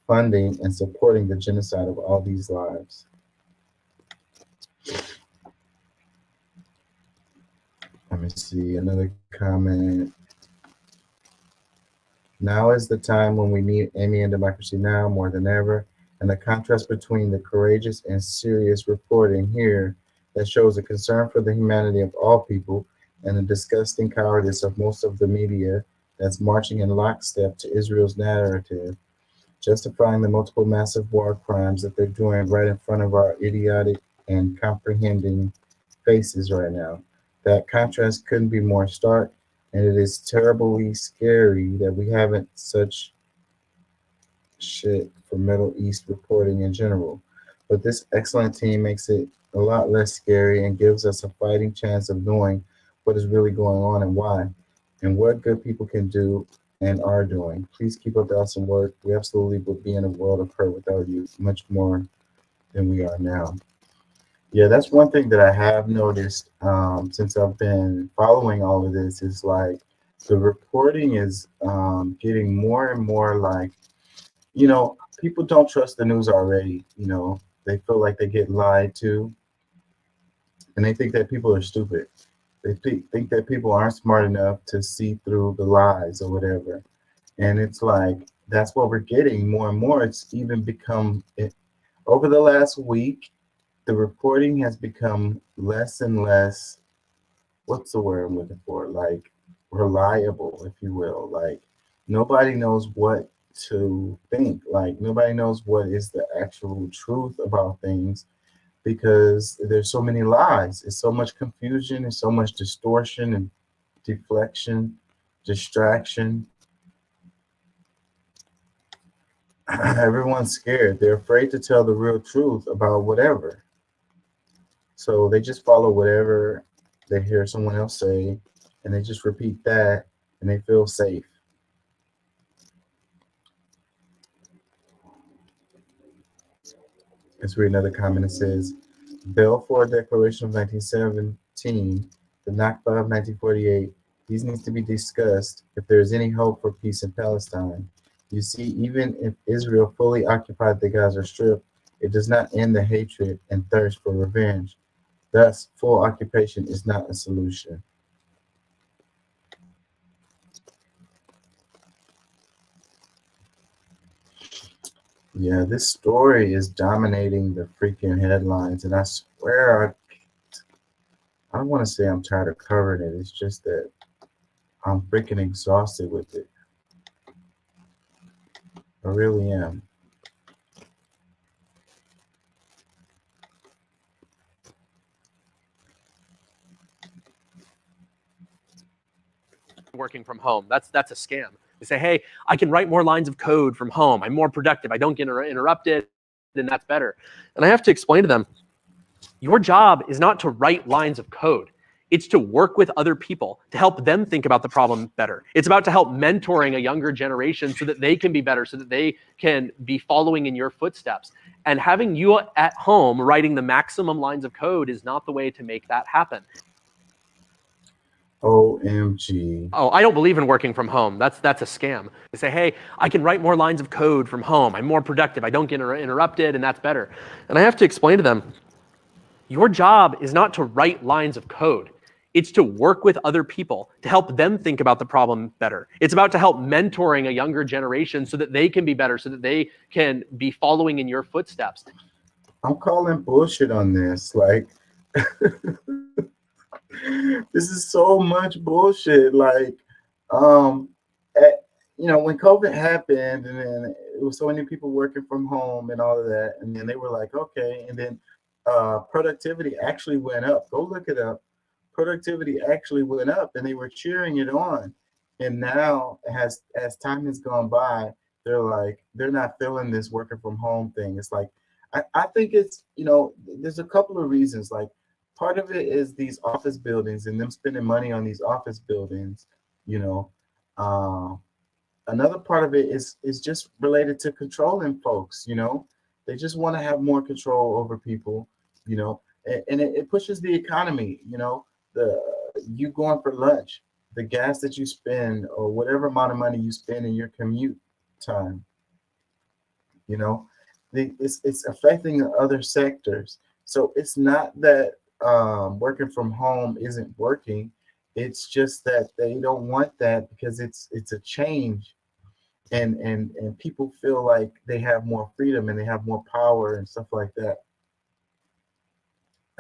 funding and supporting the genocide of all these lives." Let me see another comment. "Now is the time when we need Amy and democracy now more than ever. And the contrast between the courageous and serious reporting here that shows a concern for the humanity of all people and the disgusting cowardice of most of the media that's marching in lockstep to Israel's narrative, justifying the multiple massive war crimes that they're doing right in front of our idiotic and comprehending faces right now. That contrast couldn't be more stark, and it is terribly scary that we haven't such shit for Middle East reporting in general. But this excellent team makes it a lot less scary and gives us a fighting chance of knowing what is really going on and why, and what good people can do and are doing. Please keep up the awesome work. We absolutely would be in a world of hurt without you, much more than we are now." Yeah, that's one thing that I have noticed since I've been following all of this is like the reporting is getting more and more like, you know, people don't trust the news already. You know, they feel like they get lied to, and they think that people are stupid. They think that people aren't smart enough to see through the lies or whatever. And it's like, that's what we're getting more and more. It's even become, over the last week, the reporting has become less and less, what's the word I'm looking for? Like reliable, if you will. Like nobody knows what to think. Like nobody knows what is the actual truth about things because there's so many lies. It's so much confusion and so much distortion and deflection, distraction. Everyone's scared. They're afraid to tell the real truth about whatever. So they just follow whatever they hear someone else say, and they just repeat that, and they feel safe. Let's read another comment. It says, Balfour Declaration of 1917, the Nakba of 1948, these need to be discussed if there is any hope for peace in Palestine. You see, even if Israel fully occupied the Gaza Strip, it does not end the hatred and thirst for revenge. Thus, full occupation is not a solution. Yeah, this story is dominating the freaking headlines, and I swear I don't want to say I'm tired of covering it. It's just that I'm freaking exhausted with it. I really am. Working from home. That's a scam. They say, hey, I can write more lines of code from home. I'm more productive. I don't get interrupted, and that's better. And I have to explain to them, your job is not to write lines of code. It's to work with other people to help them think about the problem better. It's about to help mentoring a younger generation so that they can be better, so that they can be following in your footsteps. And having you at home writing the maximum lines of code is not the way to make that happen. OMG. Oh, I don't believe in working from home. That's a scam. They say, hey, I can write more lines of code from home. I'm more productive. I don't get interrupted, and that's better. And I have to explain to them, your job is not to write lines of code. It's to work with other people to help them think about the problem better. It's about to help mentoring a younger generation so that they can be better, so that they can be following in your footsteps. I'm calling bullshit on this. Like, this is so much bullshit. Like, when COVID happened, and then it was so many people working from home and all of that, and then they were like, okay, and then productivity actually went up. Go look it up. Productivity actually went up, and they were cheering it on. And now, as time has gone by, they're not feeling this working from home thing. It's like, I think it's, there's a couple of reasons. Like, part of it is these office buildings and them spending money on these office buildings. Another part of it is just related to controlling folks. They just want to have more control over people. And it pushes the economy. You going for lunch, the gas that you spend, or whatever amount of money you spend in your commute time. It's affecting other sectors. So it's not that working from home isn't working. It's just that they don't want that because it's a change, and people feel like they have more freedom and they have more power and stuff like that.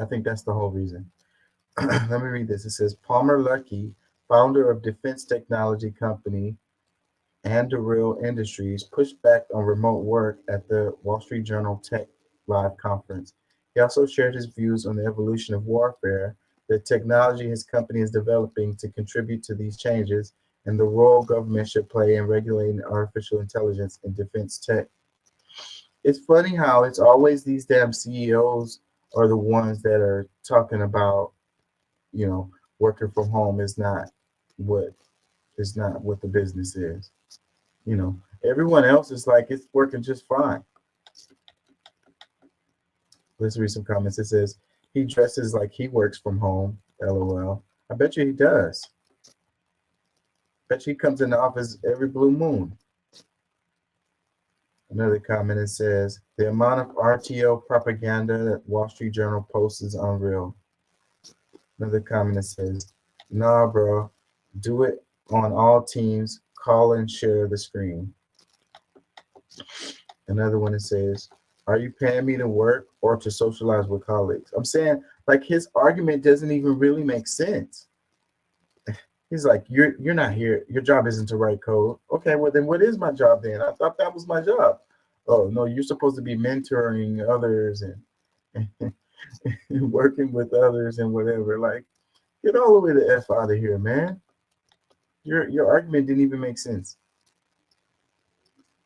I think that's the whole reason. Let me read this. It says, Palmer Luckey, founder of defense technology company Anduril Industries, pushed back on remote work at the Wall Street Journal Tech Live conference. He also shared his views on the evolution of warfare, the technology his company is developing to contribute to these changes, and the role government should play in regulating artificial intelligence in defense tech. It's funny how it's always these damn CEOs are the ones that are talking about, working from home is not what the business is. Everyone else is like, it's working just fine. Let's read some comments. It says, he dresses like he works from home, LOL. I bet you he does. Bet you he comes in the office every blue moon. Another comment, it says, the amount of RTO propaganda that Wall Street Journal posts is unreal. Another comment, it says, nah, bro, do it on all teams. Call and share the screen. Another one, it says, Are you paying me to work or to socialize with colleagues? I'm saying, like, his argument doesn't even really make sense. He's like, you're not here. Your job isn't to write code. Okay, well then what is my job then? I thought that was my job. Oh no, you're supposed to be mentoring others and working with others and whatever. Like, get all the way the F out of here, man. Your argument didn't even make sense.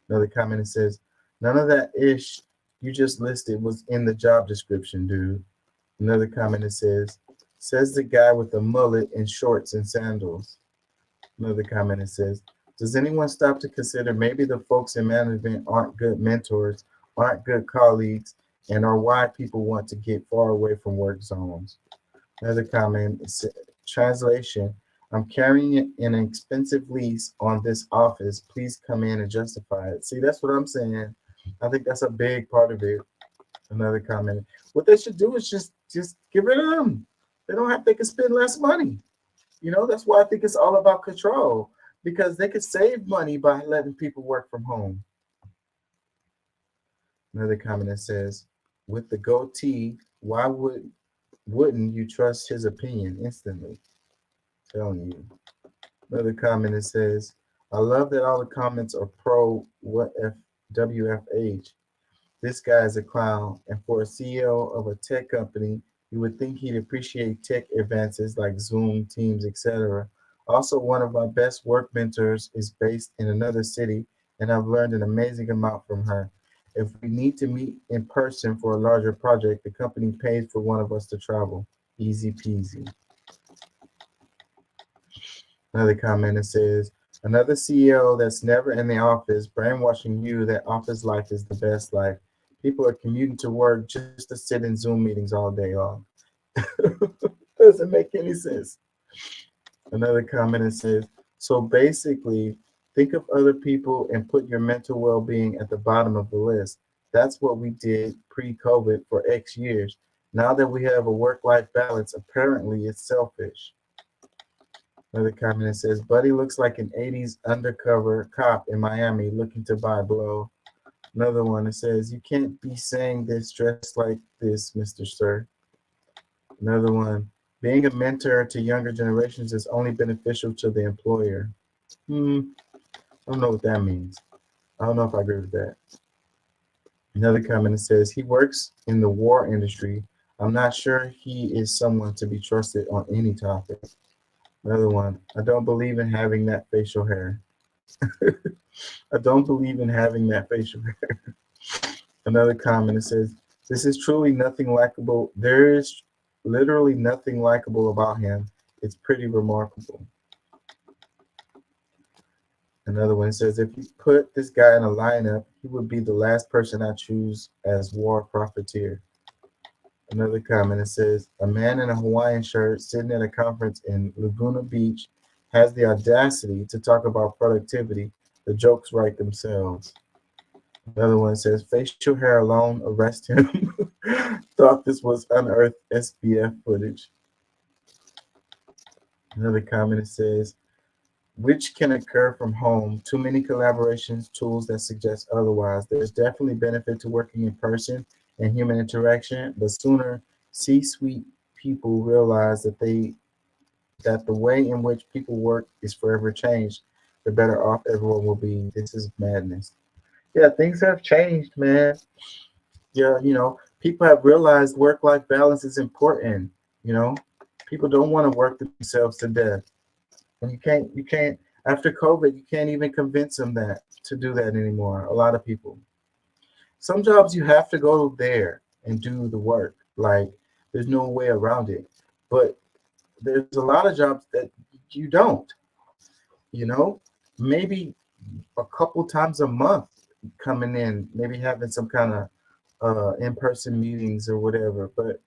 Another comment that says, none of that ish you just listed was in the job description, dude. Another comment that says the guy with the mullet in shorts and sandals. Another comment that says, does anyone stop to consider maybe the folks in management aren't good mentors, aren't good colleagues, and are why people want to get far away from work zones? Another comment is, translation, I'm carrying an expensive lease on this office. Please come in and justify it. See, that's what I'm saying. I think that's a big part of it. Another comment. What they should do is just get rid of them. They can spend less money. You know, that's why I think it's all about control, because they could save money by letting people work from home. Another comment that says, with the goatee, why wouldn't you trust his opinion instantly? Telling you. Another comment that says, I love that all the comments are pro WFH. This guy is a clown, and for a CEO of a tech company, you would think he'd appreciate tech advances like Zoom, Teams, etc. Also, one of my best work mentors is based in another city, and I've learned an amazing amount from her. If we need to meet in person for a larger project, the company pays for one of us to travel. Easy peasy. Another comment that says, another CEO that's never in the office, brainwashing you that office life is the best life. People are commuting to work just to sit in Zoom meetings all day long. Doesn't make any sense. Another comment that says, so basically, think of other people and put your mental well-being at the bottom of the list. That's what we did pre-COVID for X years. Now that we have a work-life balance, apparently it's selfish. Another comment that says, Buddy looks like an 80s undercover cop in Miami looking to buy blow. Another one that says, you can't be saying this dressed like this, Mr. Sir. Another one, being a mentor to younger generations is only beneficial to the employer. I don't know what that means. I don't know if I agree with that. Another comment that says, he works in the war industry. I'm not sure he is someone to be trusted on any topic. Another one, I don't believe in having that facial hair. I don't believe in having that facial hair. Another comment that says, this is truly nothing likable. There is literally nothing likable about him. It's pretty remarkable. Another one says, if you put this guy in a lineup, he would be the last person I choose as war profiteer. Another comment that says, a man in a Hawaiian shirt sitting at a conference in Laguna Beach has the audacity to talk about productivity. The jokes write themselves. Another one says, facial hair alone, arrest him. Thought this was unearthed SBF footage. Another comment that says, which can occur from home. Too many collaborations, tools that suggest otherwise. There's definitely benefit to working in person and human interaction, but sooner C-suite people realize that the way in which people work is forever changed, the better off everyone will be. This is madness. Yeah, things have changed, man. Yeah, you know, people have realized work-life balance is important. You know, people don't want to work themselves to death. And you can't, after COVID, you can't even convince them to do that anymore. A lot of people. Some jobs you have to go there and do the work. Like, there's no way around it. But there's a lot of jobs that you don't. You know, maybe a couple times a month coming in, maybe having some kind of in-person meetings or whatever. But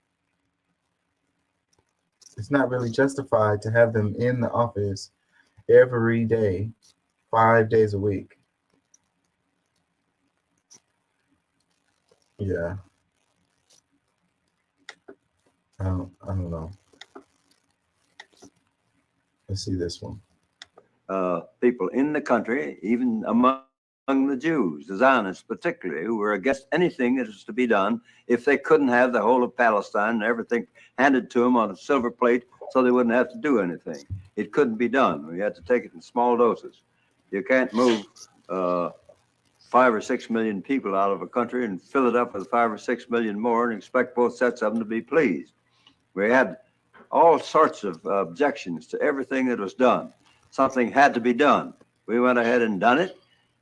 it's not really justified to have them in the office every day, 5 days a week. Yeah. I don't know. Let's see this one. People in the country, even among among the Jews, the Zionists particularly, who were against anything that was to be done if they couldn't have the whole of Palestine and everything handed to them on a silver plate so they wouldn't have to do anything. It couldn't be done. We had to take it in small doses. You can't move 5 or 6 million people out of a country and fill it up with 5 or 6 million more and expect both sets of them to be pleased. We had all sorts of objections to everything that was done. Something had to be done. We went ahead and done it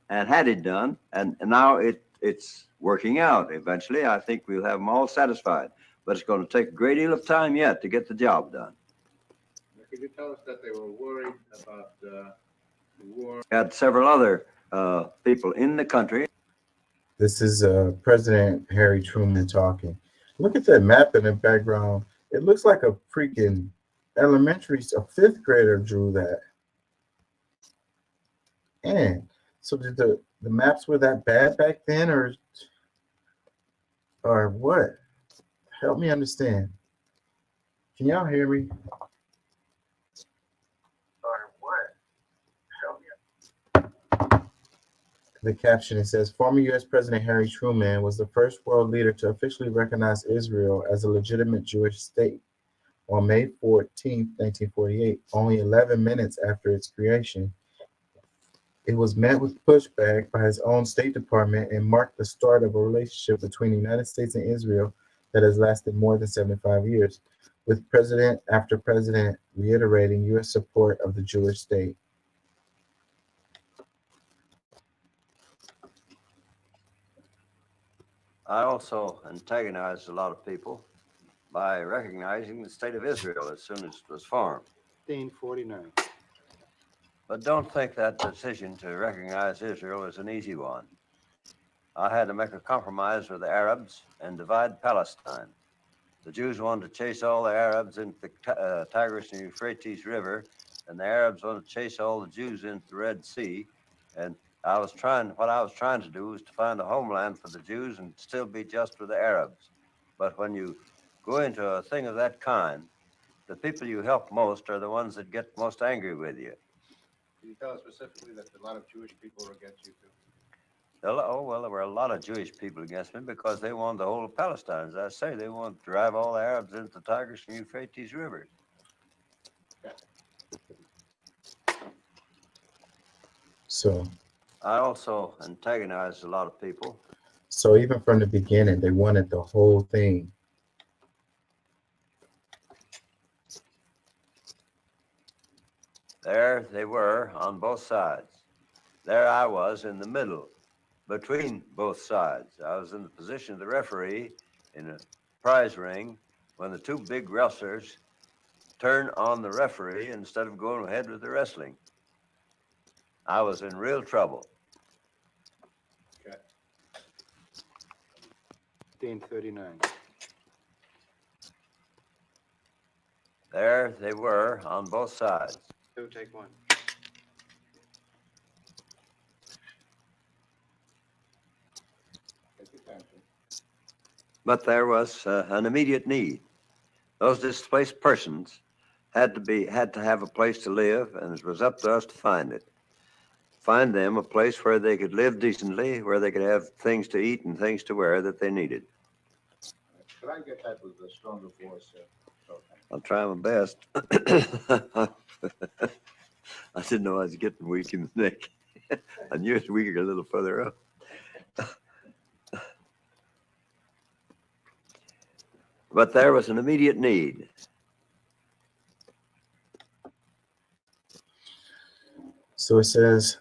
and had it done, and now it's working out. Eventually, I think we'll have them all satisfied, but it's going to take a great deal of time yet to get the job done. Could you tell us that they were worried about the war? We had several other people in the country. This is President Harry Truman talking. Look at that map in the background. It looks like a freaking elementary, a fifth grader drew that. And so did the maps were that bad back then, or what? Help me understand. Can y'all hear me? Or what? Help me. The caption, it says, former U.S. President Harry Truman was the first world leader to officially recognize Israel as a legitimate Jewish state on May 14, 1948, only 11 minutes after its creation. It was met with pushback by his own State Department and marked the start of a relationship between the United States and Israel that has lasted more than 75 years, with president after president reiterating U.S. support of the Jewish state. I also antagonized a lot of people by recognizing the state of Israel as soon as it was formed. 1949. But don't think that decision to recognize Israel is an easy one. I had to make a compromise with the Arabs and divide Palestine. The Jews wanted to chase all the Arabs into the Tigris and Euphrates River, and the Arabs wanted to chase all the Jews into the Red Sea. And what I was trying to do was to find a homeland for the Jews and still be just with the Arabs. But when you go into a thing of that kind, the people you help most are the ones that get most angry with you. Can you tell us specifically that a lot of Jewish people were against you too? Oh, well, there were a lot of Jewish people against me because they wanted the whole of Palestine. As I say, they wanted to drive all the Arabs into the Tigris and Euphrates rivers. So I also antagonized a lot of people. So even from the beginning, they wanted the whole thing. There they were on both sides. There I was in the middle, between both sides. I was in the position of the referee in a prize ring when the two big wrestlers turned on the referee instead of going ahead with the wrestling. I was in real trouble. Okay. 1939. There they were on both sides. Take one. But there was an immediate need. Those displaced persons had to have a place to live, and it was up to us to find it. Find them a place where they could live decently, where they could have things to eat and things to wear that they needed. Could I get that with a stronger voice? I'll try my best. I didn't know I was getting weak in the neck. I knew it was weaker a little further up. But there was an immediate need. So it says,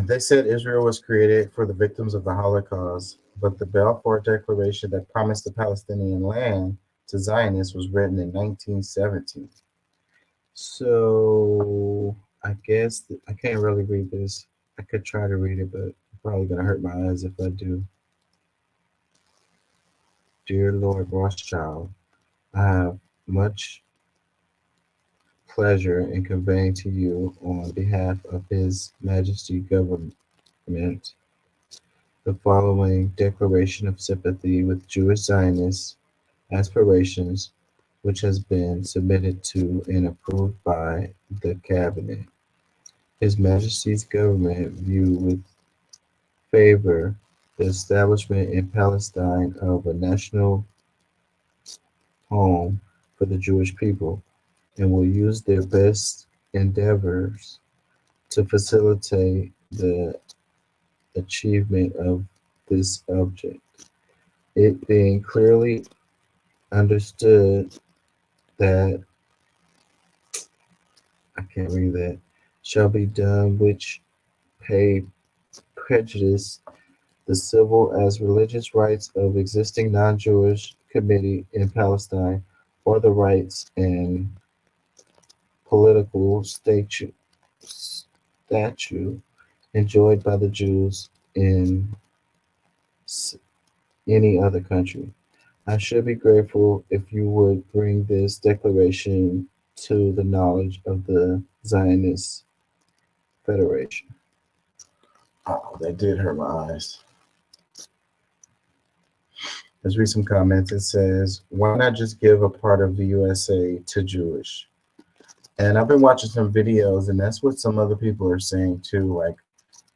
they said Israel was created for the victims of the Holocaust, but the Balfour Declaration that promised the Palestinian land to Zionists was written in 1917. So I guess I can't really read this. I could try to read it, but I'm probably going to hurt my eyes if I do. Dear Lord Rothschild, I have much pleasure in conveying to you on behalf of His Majesty government the following declaration of sympathy with Jewish Zionist aspirations, which has been submitted to and approved by the Cabinet. His Majesty's government view with favor the establishment in Palestine of a national home for the Jewish people and will use their best endeavors to facilitate the achievement of this object. It being clearly understood that, I can't read that, shall be done which pay prejudice the civil as religious rights of existing non-Jewish community in Palestine or the rights and political statute enjoyed by the Jews in any other country. I should be grateful if you would bring this declaration to the knowledge of the Zionist Federation. Oh, that did hurt my eyes. Let's read some comments. It says, why not just give a part of the USA to Jewish? And I've been watching some videos, and that's what some other people are saying too, like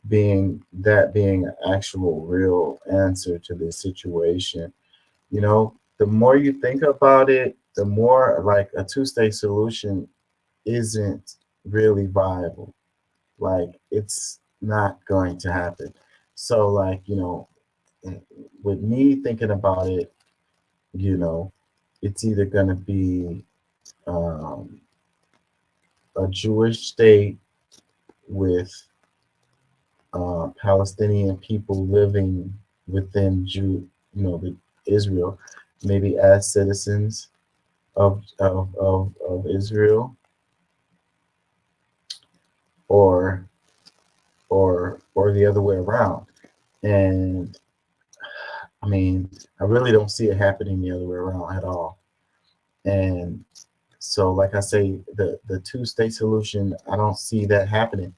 being an actual real answer to this situation. You know, the more you think about it, the more like a two-state solution isn't really viable. Like, it's not going to happen. So, like, you know, with me thinking about it, you know, it's either going to be a Jewish state with Palestinian people living within the Israel, maybe as citizens of Israel, or the other way around. And I mean, I really don't see it happening the other way around at all. And so, like I say, the two-state solution, I don't see that happening.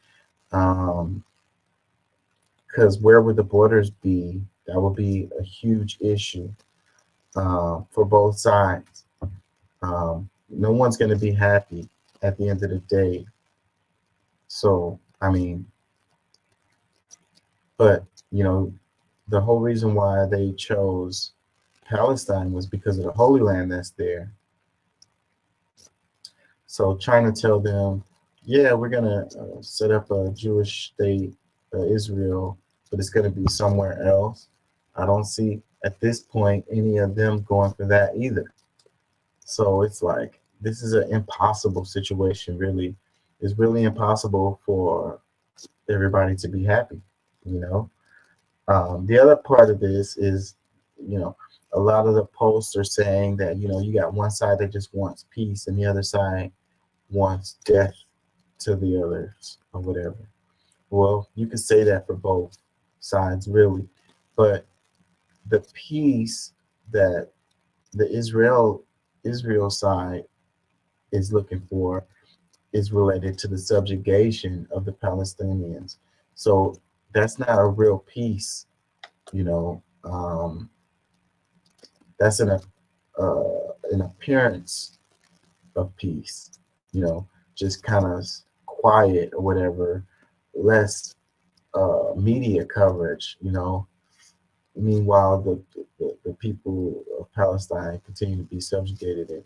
Because where would the borders be? That would be a huge issue for both sides. No one's going to be happy at the end of the day. So, I mean, but, you know, the whole reason why they chose Palestine was because of the Holy Land that's there. So trying to tell them, yeah, we're going to set up a Jewish state, Israel, but it's going to be somewhere else. I don't see at this point any of them going for that either. So it's like, this is an impossible situation, really. It's really impossible for everybody to be happy, you know. The other part of this is, you know, a lot of the posts are saying that, you know, you got one side that just wants peace and the other side wants death to the others or whatever. Well, you could say that for both sides, really. But the peace that the Israel side is looking for is related to the subjugation of the Palestinians. So that's not a real peace, you know. That's an appearance of peace, you know, just kind of quiet or whatever, less media coverage, you know. Meanwhile, the people of Palestine continue to be subjugated and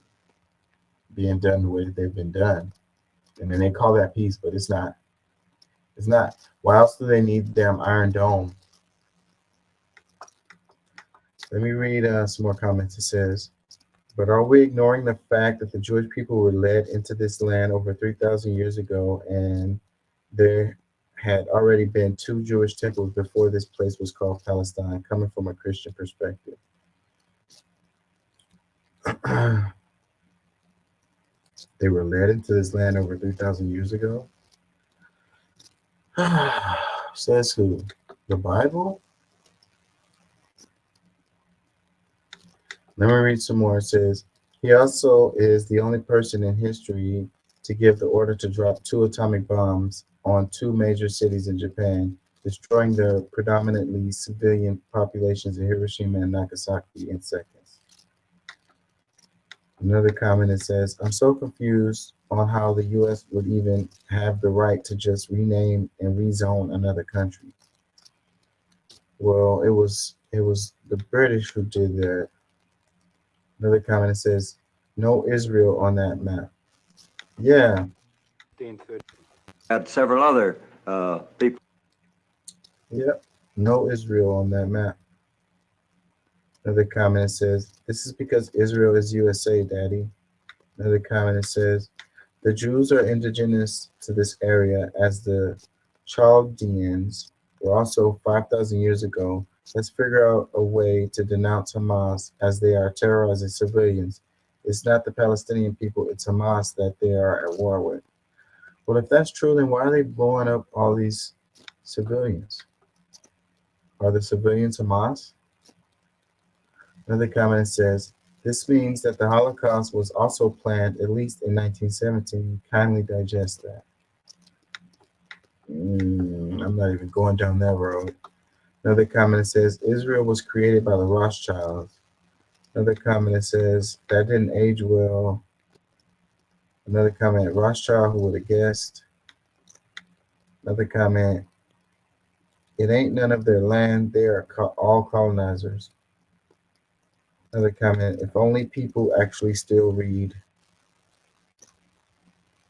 being done the way that they've been done. And then they call that peace, but it's not. It's not. Why else do they need the damn Iron Dome? Let me read some more comments. It says, but are we ignoring the fact that the Jewish people were led into this land over 3,000 years ago, and there had already been 2 Jewish temples before this place was called Palestine, coming from a Christian perspective? They were led into this land over 3,000 years ago? Says who? The Bible? Let me read some more. It says, he also is the only person in history to give the order to drop 2 atomic bombs on 2 major cities in Japan, destroying the predominantly civilian populations in Hiroshima and Nagasaki in seconds. Another comment, it says, I'm so confused on how the U.S. would even have the right to just rename and rezone another country. Well, it was the British who did that. Another comment that says, no Israel on that map. Yeah. Got several other people. Yep. No Israel on that map. Another comment that says, this is because Israel is USA, Daddy. Another comment that says, the Jews are indigenous to this area as the Chaldeans were also 5,000 years ago. Let's figure out a way to denounce Hamas as they are terrorizing civilians. It's not the Palestinian people, it's Hamas that they are at war with. Well, if that's true, then why are they blowing up all these civilians? Are the civilians Hamas? Another comment says, this means that the Holocaust was also planned at least in 1917. Kindly digest that. I'm not even going down that road. Another comment says, Israel was created by the Rothschilds. Another comment says, that didn't age well. Another comment, Rothschild, who would have guessed? Another comment, it ain't none of their land. They are all colonizers. Another comment, if only people actually still read.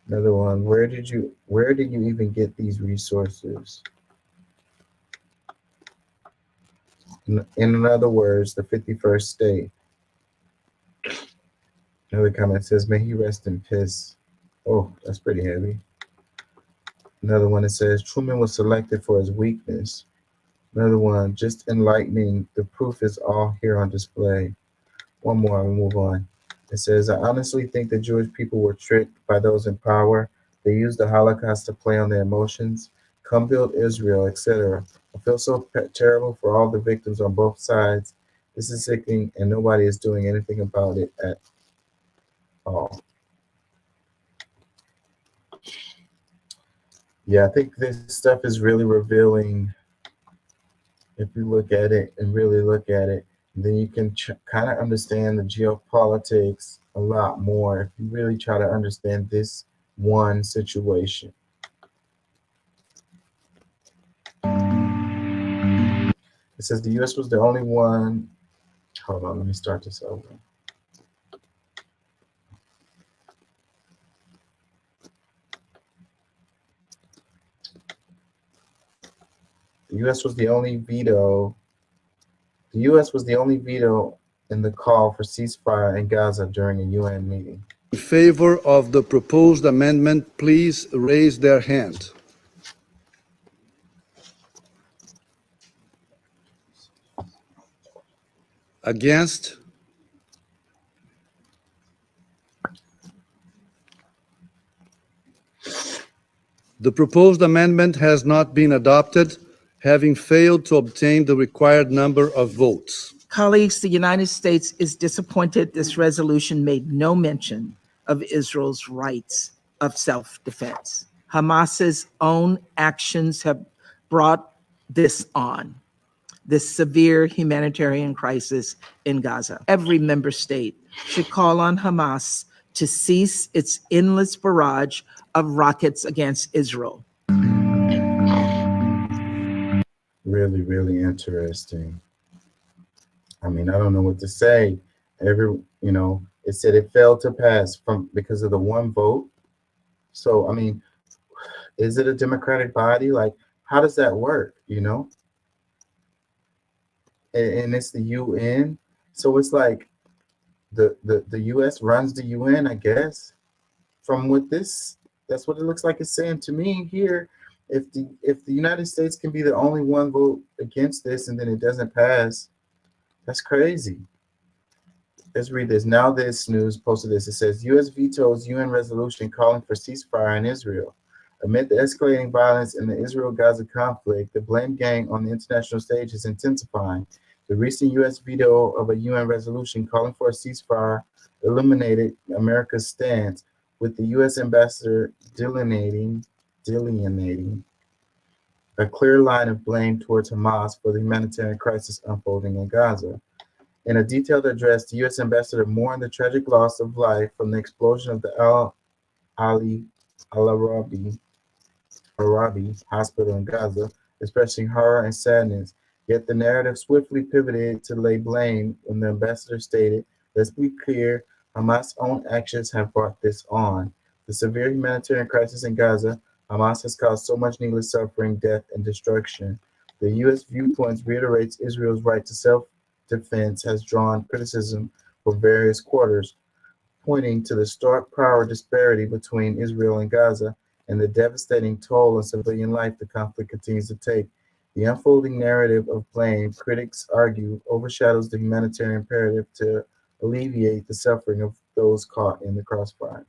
Another one, where did you even get these resources? In other words, the 51st state. Another comment says, may he rest in peace. Oh, that's pretty heavy. Another one that says, Truman was selected for his weakness. Another one, just enlightening. The proof is all here on display. One more, we'll move on. It says, I honestly think the Jewish people were tricked by those in power. They used the Holocaust to play on their emotions. Come build Israel, etc. I feel so terrible for all the victims on both sides. This is sickening, and nobody is doing anything about it at all. Yeah, I think this stuff is really revealing. If you look at it and really look at it, then you can kind of understand the geopolitics a lot more if you really try to understand this one situation. It says the U.S. was the only one. Hold on, let me start this over. The U.S. was the only veto. The U.S. was the only veto in the call for ceasefire in Gaza during a UN meeting. In favor of the proposed amendment, please raise their hand. Against? The proposed amendment has not been adopted, having failed to obtain the required number of votes. Colleagues, the United States is disappointed this resolution made no mention of Israel's rights of self-defense. Hamas's own actions have brought this on, this severe humanitarian crisis in Gaza. Every member state should call on Hamas to cease its endless barrage of rockets against Israel. Really, really interesting. I mean, I don't know what to say. It said it failed to pass because of the one vote. So, I mean, is it a democratic body? Like, how does that work, And it's the UN. So it's like the US runs the UN, I guess. From what that's what it looks like it's saying to me here. If the United States can be the only one vote against this and then it doesn't pass, that's crazy. Let's read this. Now This News posted this. It says, U.S. vetoes UN resolution calling for ceasefire in Israel. Amid the escalating violence in the Israel-Gaza conflict, the blame game on the international stage is intensifying. The recent U.S. veto of a UN resolution calling for a ceasefire illuminated America's stance, with the U.S. ambassador delineating a clear line of blame towards Hamas for the humanitarian crisis unfolding in Gaza. In a detailed address, the U.S. ambassador mourned the tragic loss of life from the explosion of the Al-Arabi hospital in Gaza, expressing horror and sadness. Yet the narrative swiftly pivoted to lay blame when the ambassador stated, let's be clear, Hamas' own actions have brought this on. The severe humanitarian crisis in Gaza, Hamas has caused so much needless suffering, death, and destruction. The U.S. viewpoints reiterates Israel's right to self-defense has drawn criticism from various quarters, pointing to the stark power disparity between Israel and Gaza and the devastating toll on civilian life the conflict continues to take. The unfolding narrative of blame, critics argue, overshadows the humanitarian imperative to alleviate the suffering of those caught in the crossfire.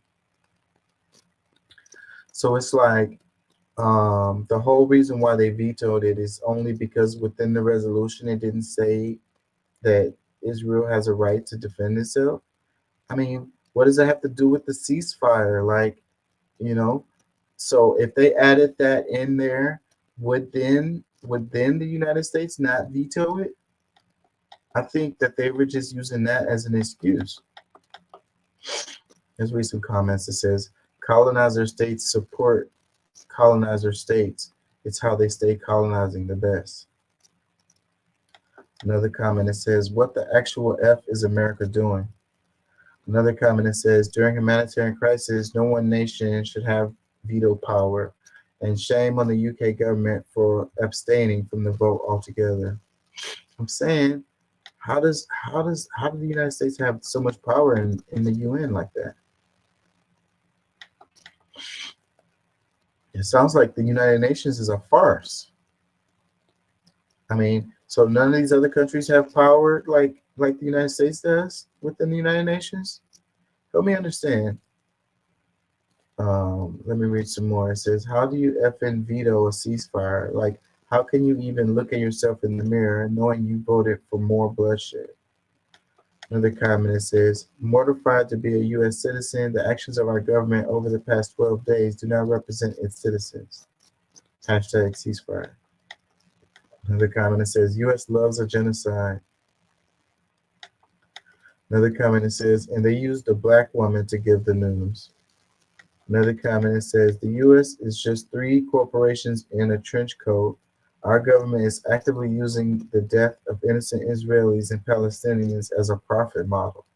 So it's like the whole reason why they vetoed it is only because within the resolution it didn't say that Israel has a right to defend itself. I mean, what does that have to do with the ceasefire? Like, you know, so if they added that in there, would then the United States not veto it? I think that they were just using that as an excuse. Let's read some comments. It says, colonizer states support colonizer states. It's how they stay colonizing the best. Another comment that says, what the actual F is America doing? Another comment that says, during humanitarian crisis, no one nation should have veto power, and shame on the UK government for abstaining from the vote altogether. I'm saying, how do the United States have so much power in the UN like that? It sounds like the United Nations is a farce. I mean, so none of these other countries have power like the United States does within the United Nations? Help me understand. Let me read some more. It says, how do you effing veto a ceasefire? Like, how can you even look at yourself in the mirror knowing you voted for more bloodshed? Another comment that says, mortified to be a U.S. citizen, the actions of our government over the past 12 days do not represent its citizens. Hashtag ceasefire. Another comment that says, U.S. loves a genocide. Another comment that says, and they used a black woman to give the news. Another comment that says, the U.S. is just 3 corporations in a trench coat. Our government is actively using the death of innocent Israelis and Palestinians as a profit model.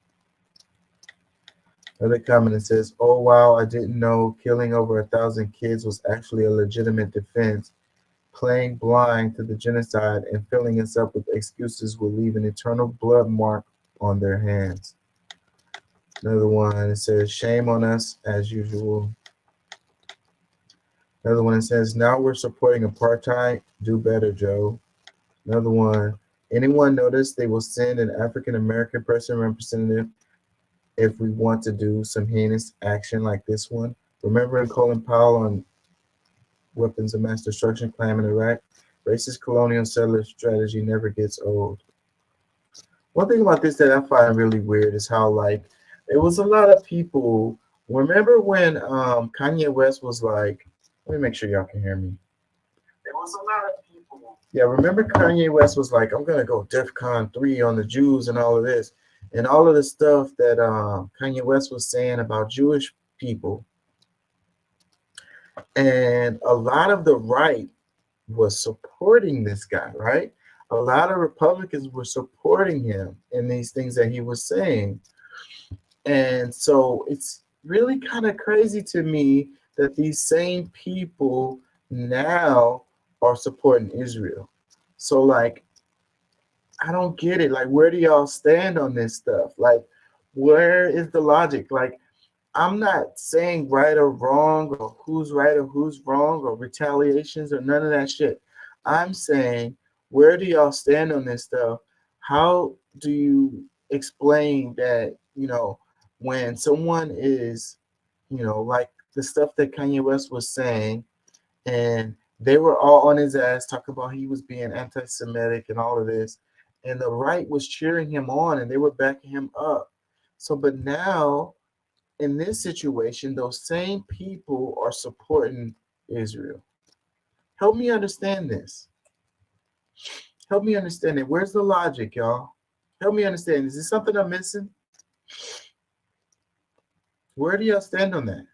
Another comment that says, oh, wow, I didn't know killing over 1,000 kids was actually a legitimate defense. Playing blind to the genocide and filling us up with excuses will leave an eternal blood mark on their hands. Another one, it says, shame on us as usual. Another one, it says, now we're supporting apartheid. Do better, Joe. Another one, anyone notice they will send an African-American person representative if we want to do some heinous action like this one? Remember Colin Powell on weapons of mass destruction claim in Iraq? Racist colonial settler strategy never gets old. One thing about this that I find really weird is how, like, it was a lot of people. Remember when Kanye West was like, let me make sure y'all can hear me. There was a lot of people. Yeah, remember Kanye West was like, I'm gonna go DEFCON 3 on the Jews and all of this, and all of the stuff that Kanye West was saying about Jewish people. And a lot of the right was supporting this guy, right? A lot of Republicans were supporting him in these things that he was saying. And so it's really kind of crazy to me that these same people now are supporting Israel. So, like, I don't get it. Like, where do y'all stand on this stuff? Like, where is the logic? Like, I'm not saying right or wrong or who's right or who's wrong or retaliations or none of that shit. I'm saying, where do y'all stand on this stuff? How do you explain that, you know, when someone is, you know, like the stuff that Kanye West was saying, and they were all on his ass talking about he was being anti-Semitic and all of this, and the right was cheering him on and they were backing him up. So, but now in this situation, those same people are supporting Israel. Help me understand this. Help me understand it. Where's the logic, y'all? Help me understand. Is this something I'm missing? Where do y'all stand on that?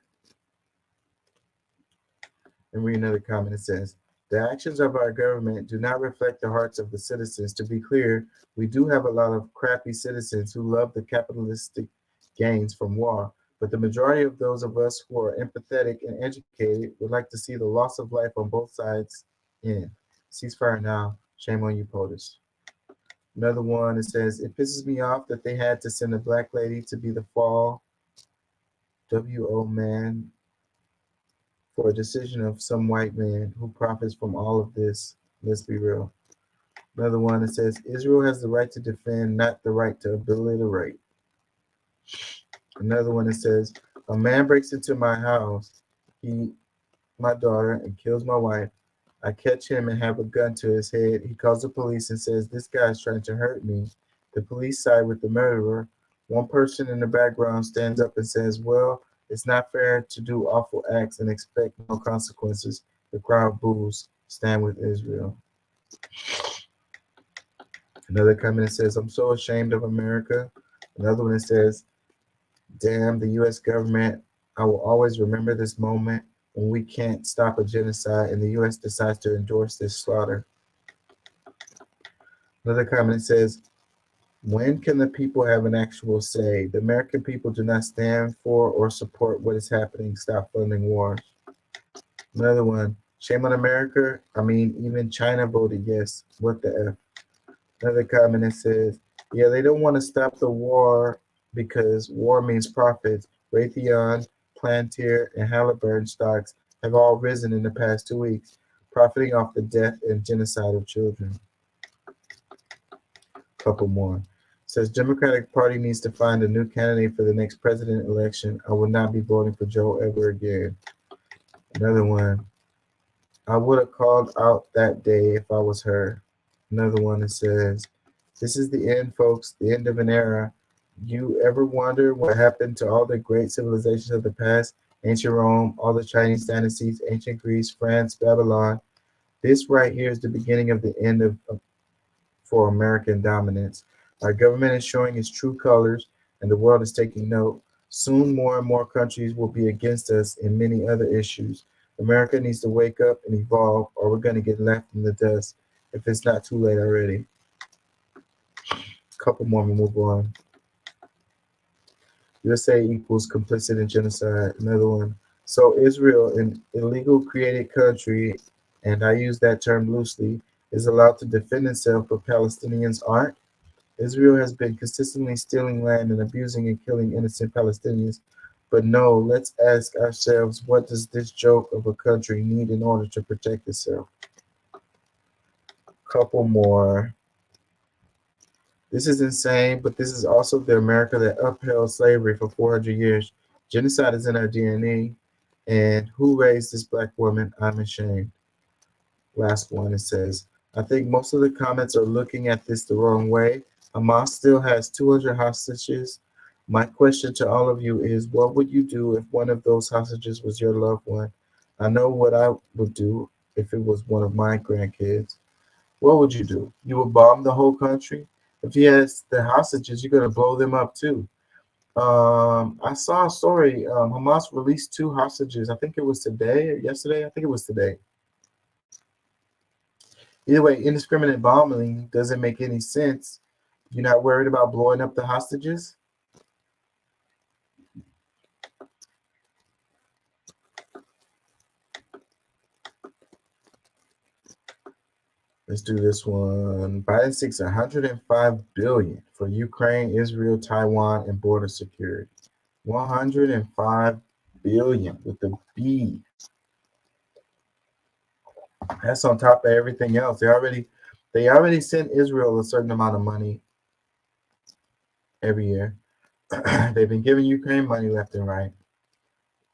And read another comment. It says, The actions of our government do not reflect the hearts of the citizens. To be clear, we do have a lot of crappy citizens who love the capitalistic gains from war, but the majority of those of us who are empathetic and educated would like to see the loss of life on both sides end. Ceasefire now. Shame on you, POTUS. Another one, it says, it pisses me off that they had to send a black lady to be the fall WO man for a decision of some white man who profits from all of this. Let's be real. Another one that says Israel has the right to defend, not the right to obliterate. Another one that says a man breaks into my house, my daughter, and kills my wife. I catch him and have a gun to his head. He calls the police and says this guy is trying to hurt me. The police side with the murderer. One person in the background stands up and says, well, it's not fair to do awful acts and expect no consequences. The crowd boos. Stand with Israel. Another comment that says, I'm so ashamed of America. Another one that says, damn the U.S. government. I will always remember this moment when we can't stop a genocide and the U.S. decides to endorse this slaughter. Another comment that says, when can the people have an actual say? The American people do not stand for or support what is happening. Stop funding wars. Another one. Shame on America. I mean, even China voted yes. What the F? Another comment that says, yeah, they don't want to stop the war because war means profits. Raytheon, Plantier, and Halliburton stocks have all risen in the past 2 weeks, profiting off the death and genocide of children. Couple more. Says Democratic Party needs to find a new candidate for the next president election. I will not be voting for Joe ever again. Another one. I would have called out that day if I was her. Another one that says, this is the end, folks, the end of an era. You ever wonder what happened to all the great civilizations of the past? Ancient Rome, all the Chinese dynasties, ancient Greece, France, Babylon. This right here is the beginning of the end for American dominance. Our government is showing its true colors, and the world is taking note. Soon more and more countries will be against us in many other issues. America needs to wake up and evolve, or we're going to get left in the dust if it's not too late already. Couple more, we move on. USA equals complicit in genocide. Another one. So Israel, an illegal created country, and I use that term loosely, is allowed to defend itself, but Palestinians aren't. Israel has been consistently stealing land and abusing and killing innocent Palestinians. But no, let's ask ourselves, what does this joke of a country need in order to protect itself? Couple more. This is insane, but this is also the America that upheld slavery for 400 years. Genocide is in our DNA. And who raised this black woman? I'm ashamed. Last one, it says, I think most of the comments are looking at this the wrong way. Hamas still has 200 hostages. My question to all of you is, what would you do if one of those hostages was your loved one? I know what I would do if it was one of my grandkids. What would you do? You would bomb the whole country? If he has the hostages, you're going to blow them up too. I saw a story. Hamas released 2 hostages. I think it was today or yesterday. I think it was today. Either way, indiscriminate bombing doesn't make any sense. You're not worried about blowing up the hostages? Let's do this one. Biden seeks $105 billion for Ukraine, Israel, Taiwan, and border security. $105 billion with the B. That's on top of everything else. They already sent Israel a certain amount of money every year. They've been giving Ukraine money left and right.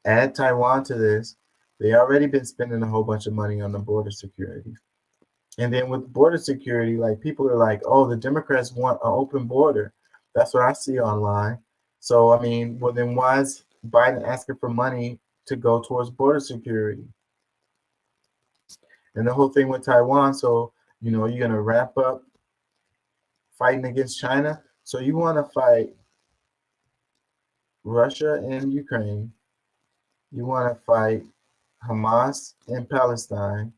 Add Taiwan to this. They already been spending a whole bunch of money on the border security. And then with border security, like people are like, oh, the Democrats want an open border. That's what I see online. So, I mean, well, then why is Biden asking for money to go towards border security? And the whole thing with Taiwan, so, you know, you're going to wrap up fighting against China. So you want to fight Russia and Ukraine. You want to fight Hamas and Palestine.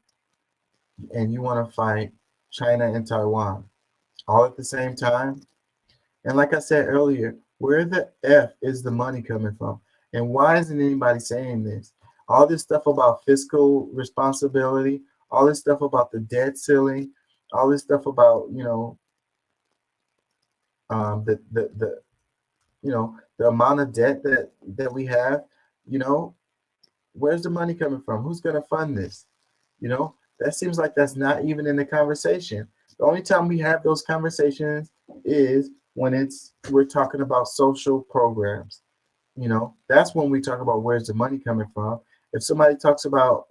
and you want to fight China and Taiwan all at the same time. And like I said earlier, where the F is the money coming from? And why isn't anybody saying this? All this stuff about fiscal responsibility, all this stuff about the debt ceiling, all this stuff about, the the amount of debt that we have, where's the money coming from? Who's going to fund this? That seems like that's not even in the conversation. The only time we have those conversations is when we're talking about social programs. That's when we talk about where's the money coming from. If somebody talks about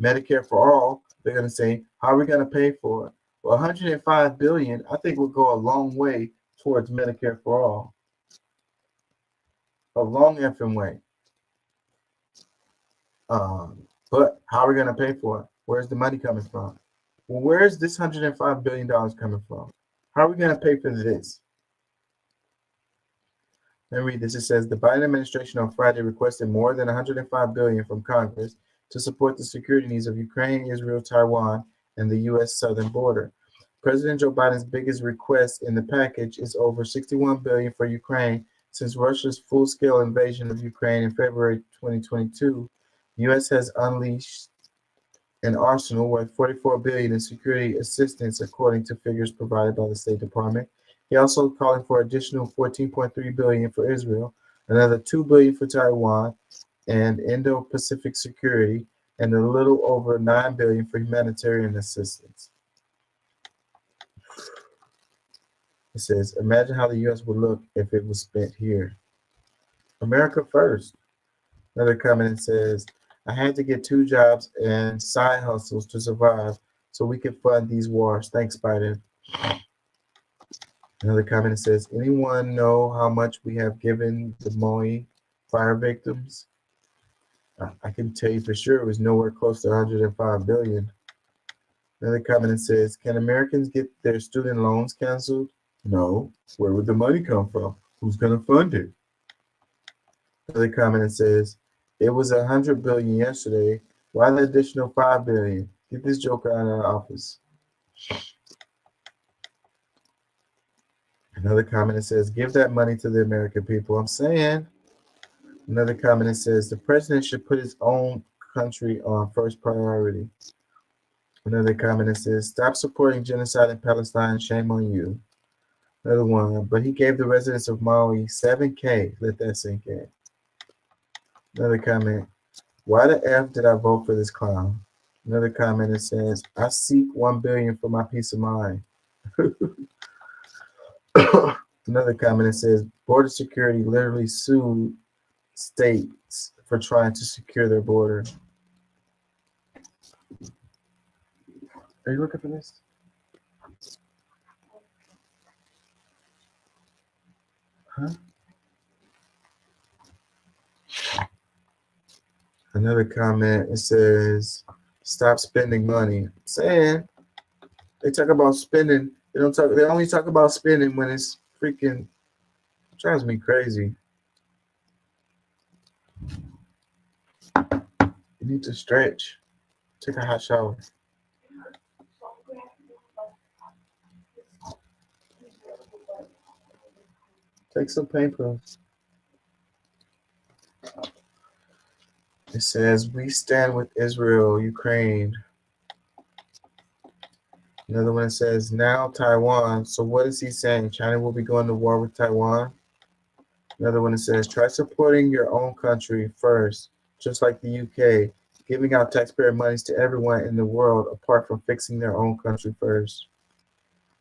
Medicare for all, they're going to say, how are we going to pay for it? Well, 105 billion, I think, will go a long way towards Medicare for all. A long effing way. But how are we going to pay for it? Where's the money coming from? Well, where's this $105 billion coming from? How are we going to pay for this? Let me read this. It says the Biden administration on Friday requested more than $105 billion from Congress to support the security needs of Ukraine, Israel, Taiwan, and the U.S. southern border. President Joe Biden's biggest request in the package is over $61 billion for Ukraine. Since Russia's full-scale invasion of Ukraine in February 2022, the U.S. has unleashed an arsenal worth $44 billion in security assistance, according to figures provided by the State Department. He also calling for additional $14.3 billion for Israel, another $2 billion for Taiwan and Indo-Pacific security, and a little over $9 billion for humanitarian assistance. It says, imagine how the U.S. would look if it was spent here. America first. Another comment says, I had to get 2 jobs and side hustles to survive so we can fund these wars. Thanks, Biden. Another comment says, anyone know how much we have given the Maui fire victims? I can tell you for sure it was nowhere close to 105 billion. Another comment says, can Americans get their student loans canceled? No. Where would the money come from? Who's going to fund it? Another comment says, it was 100 billion yesterday. Why the additional 5 billion? Get this joker out of our office. Another comment says, give that money to the American people. I'm saying. Another comment says, the president should put his own country on first priority. Another comment says, stop supporting genocide in Palestine. Shame on you. Another one, but he gave the residents of Maui $7K. Let that sink in. Another comment, why the F did I vote for this clown? Another comment that says, I seek $1 billion for my peace of mind. Another comment that says, border security literally sued states for trying to secure their border. Are you looking for this? Huh? Another comment, it says, stop spending money. I'm saying, they talk about spending. They only talk about spending when it's freaking, drives me crazy. You need to stretch. Take a hot shower. Take some pain pills. It says, we stand with Israel, Ukraine. Another one says, now Taiwan. So what is he saying? China will be going to war with Taiwan? Another one says, try supporting your own country first, just like the UK, giving out taxpayer monies to everyone in the world apart from fixing their own country first.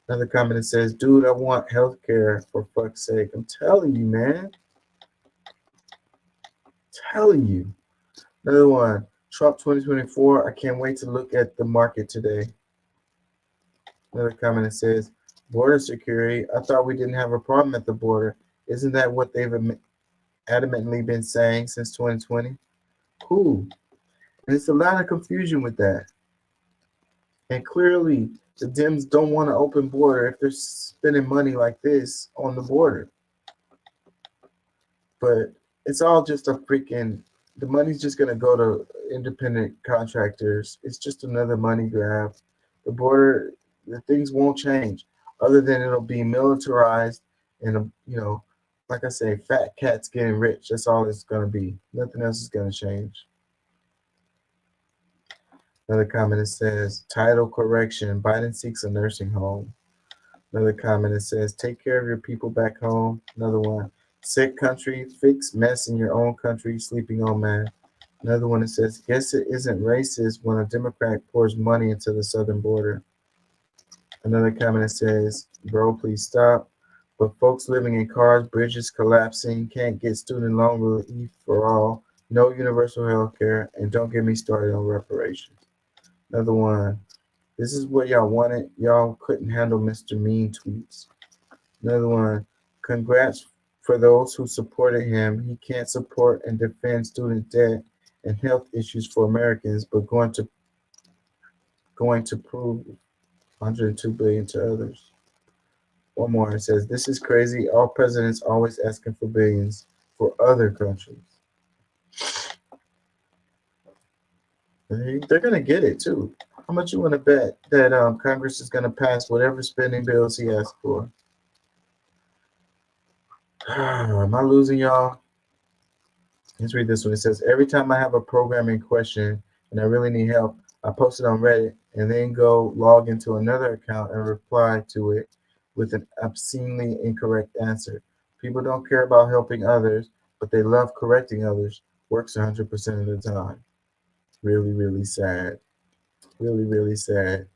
Another comment that says, dude, I want health care for fuck's sake. I'm telling you, man. Telling you. Another one, Trump 2024. I can't wait to look at the market today. Another comment that says, border security. I thought we didn't have a problem at the border. Isn't that what they've adamantly been saying since 2020? Cool. And it's a lot of confusion with that. And clearly, the Dems don't want to open border if they're spending money like this on the border. But it's all just a freaking the money's just going to go to independent contractors. It's just another money grab. The border, the things won't change, other than it'll be militarized and like I say, fat cats getting rich. That's all it's going to be. Nothing else is going to change. Another comment that says, title correction, Biden seeks a nursing home. Another comment that says, take care of your people back home. Another one, sick country, fix mess in your own country, sleeping on man. Another one that says, guess it isn't racist when a Democrat pours money into the southern border. Another comment that says, bro, please stop. But folks living in cars, bridges collapsing, can't get student loan relief for all, no universal health care, and don't get me started on reparations. Another one, this is what y'all wanted. Y'all couldn't handle Mr. Mean tweets. Another one, congrats for those who supported him. He can't support and defend student debt and health issues for Americans, but going to prove 102 billion to others. One more, it says, this is crazy. All presidents always asking for billions for other countries. They're going to get it too. How much you want to bet that Congress is going to pass whatever spending bills he asks for? Am I losing y'all? Let's read this one. It says, every time I have a programming question and I really need help, I post it on Reddit and then go log into another account and reply to it with an obscenely incorrect answer. People don't care about helping others, but they love correcting others. Works 100% of the time. Really, really sad. Really, really sad.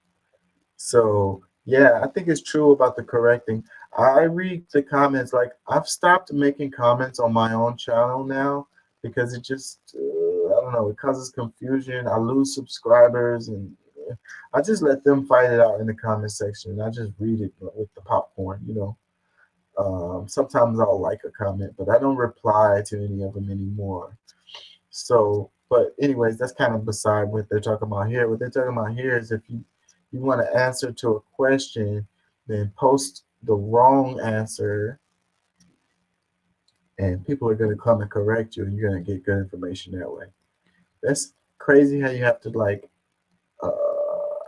So, yeah, I think it's true about the correcting. I read the comments, like I've stopped making comments on my own channel now because it just, I don't know, it causes confusion. I lose subscribers and I just let them fight it out in the comment section. I just read it with the popcorn, Sometimes I'll like a comment, but I don't reply to any of them anymore. So, but anyways, that's kind of beside what they're talking about here. What they're talking about here is if you want to answer to a question, then post the wrong answer and people are going to come and correct you and you're going to get good information that way. That's crazy how you have to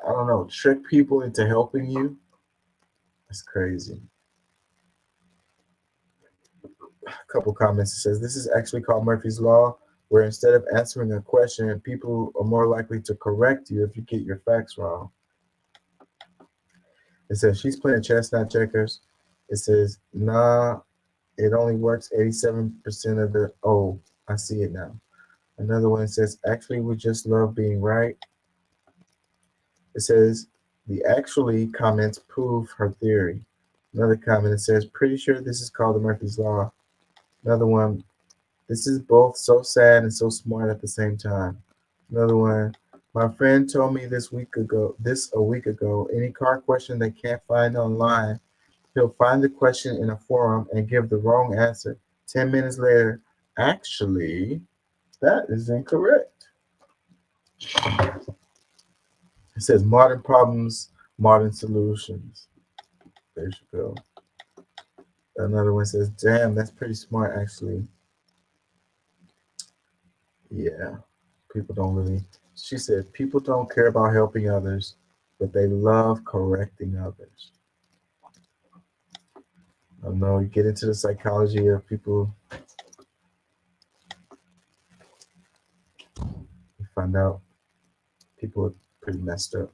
I don't know, trick people into helping you. That's crazy. A couple comments. It says, this is actually called Murphy's Law, where instead of answering a question, people are more likely to correct you if you get your facts wrong. It says, she's playing chess, not checkers. It says, nah, it only works 87% of the, oh, I see it now. Another one says, actually, we just love being right. It says, the actually comments prove her theory. Another comment, it says, pretty sure this is called the Murphy's Law. Another one, this is both so sad and so smart at the same time. Another one, my friend told me this a week ago, any car question they can't find online, he'll find the question in a forum and give the wrong answer. 10 minutes later, actually, that is incorrect. It says modern problems, modern solutions. There you go. Another one says, damn, that's pretty smart, actually. Yeah, people don't really. She said, people don't care about helping others, but they love correcting others. I don't know, you get into the psychology of people. You find out people are pretty messed up.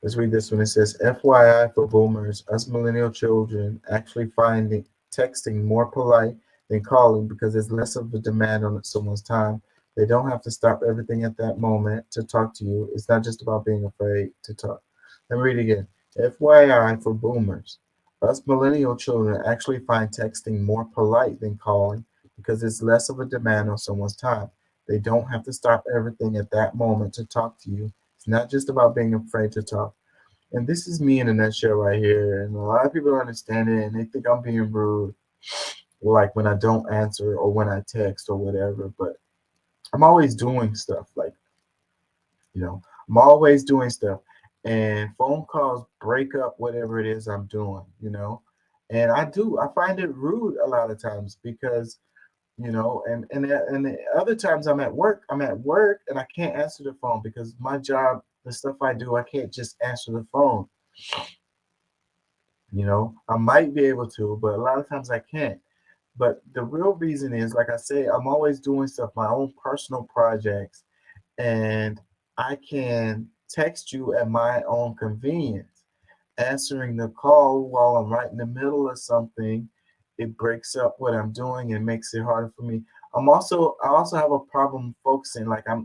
Let's read this one. It says, FYI for boomers, us millennial children actually find texting more polite than calling because there's less of a demand on someone's time. They don't have to stop everything at that moment to talk to you. It's not just about being afraid to talk. Let me read it again. FYI for boomers, us millennial children actually find texting more polite than calling because there's less of a demand on someone's time. They don't have to stop everything at that moment to talk to you. It's not just about being afraid to talk. And this is me in a nutshell right here. And a lot of people don't understand it and they think I'm being rude, like when I don't answer or when I text or whatever. But I'm always doing stuff, I'm always doing stuff. And phone calls break up whatever it is I'm doing, And I find it rude a lot of times because you know, and the other times I'm at work and I can't answer the phone because my job, the stuff I do, I can't just answer the phone. You know, I might be able to, but a lot of times I can't. But the real reason is, like I say, I'm always doing stuff, my own personal projects, and I can text you at my own convenience. Answering the call while I'm right in the middle of something, it breaks up what I'm doing and makes it harder for me. I also have a problem focusing, like I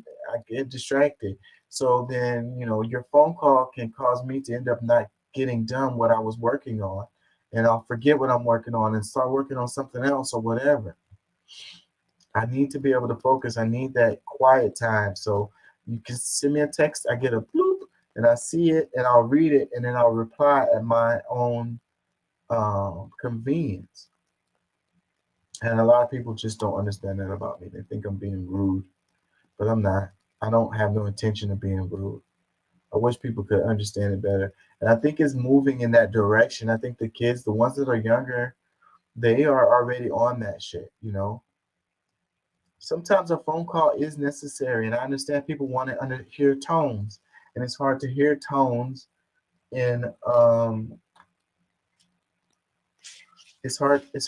get distracted. So then, you know, your phone call can cause me to end up not getting done what I was working on, and I'll forget what I'm working on and start working on something else or whatever. I need to be able to focus. I need that quiet time. So you can send me a text, I get a bloop, and I see it, and I'll read it, and then I'll reply at my own convenience. And a lot of people just don't understand that about me. They think I'm being rude, but I'm not. I don't have no intention of being rude. I wish people could understand it better. And I think it's moving in that direction. I think the kids, the ones that are younger, they are already on that shit, you know. Sometimes a phone call is necessary, and I understand people want to hear tones, and it's hard to hear tones in it's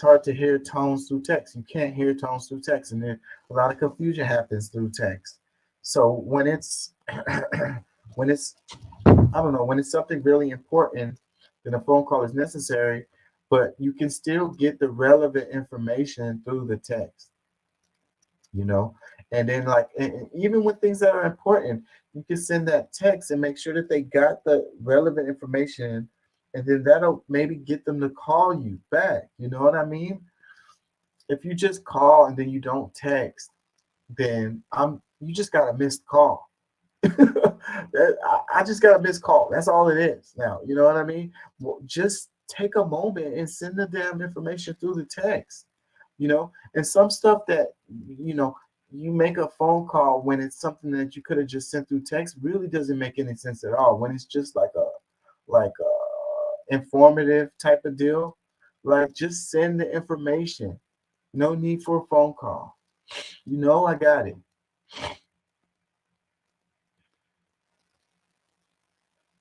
hard to hear tones through text. You can't hear tones through text, and then a lot of confusion happens through text. So when it's when it's I don't know, when it's something really important, then a phone call is necessary, but you can still get the relevant information through the text, you know. And then like and even with things that are important, you can send that text and make sure that they got the relevant information, and then that'll maybe get them to call you back. You know what I mean? If you just call and then you don't text, then you just got a missed call. I just got a missed call. That's all it is now. You know what I mean? Well, just take a moment and send the damn information through the text, you know. And some stuff that, you know, you make a phone call when it's something that you could have just sent through text really doesn't make any sense at all. When it's just like a informative type of deal, like just send the information. No need for a phone call. You know, I got it.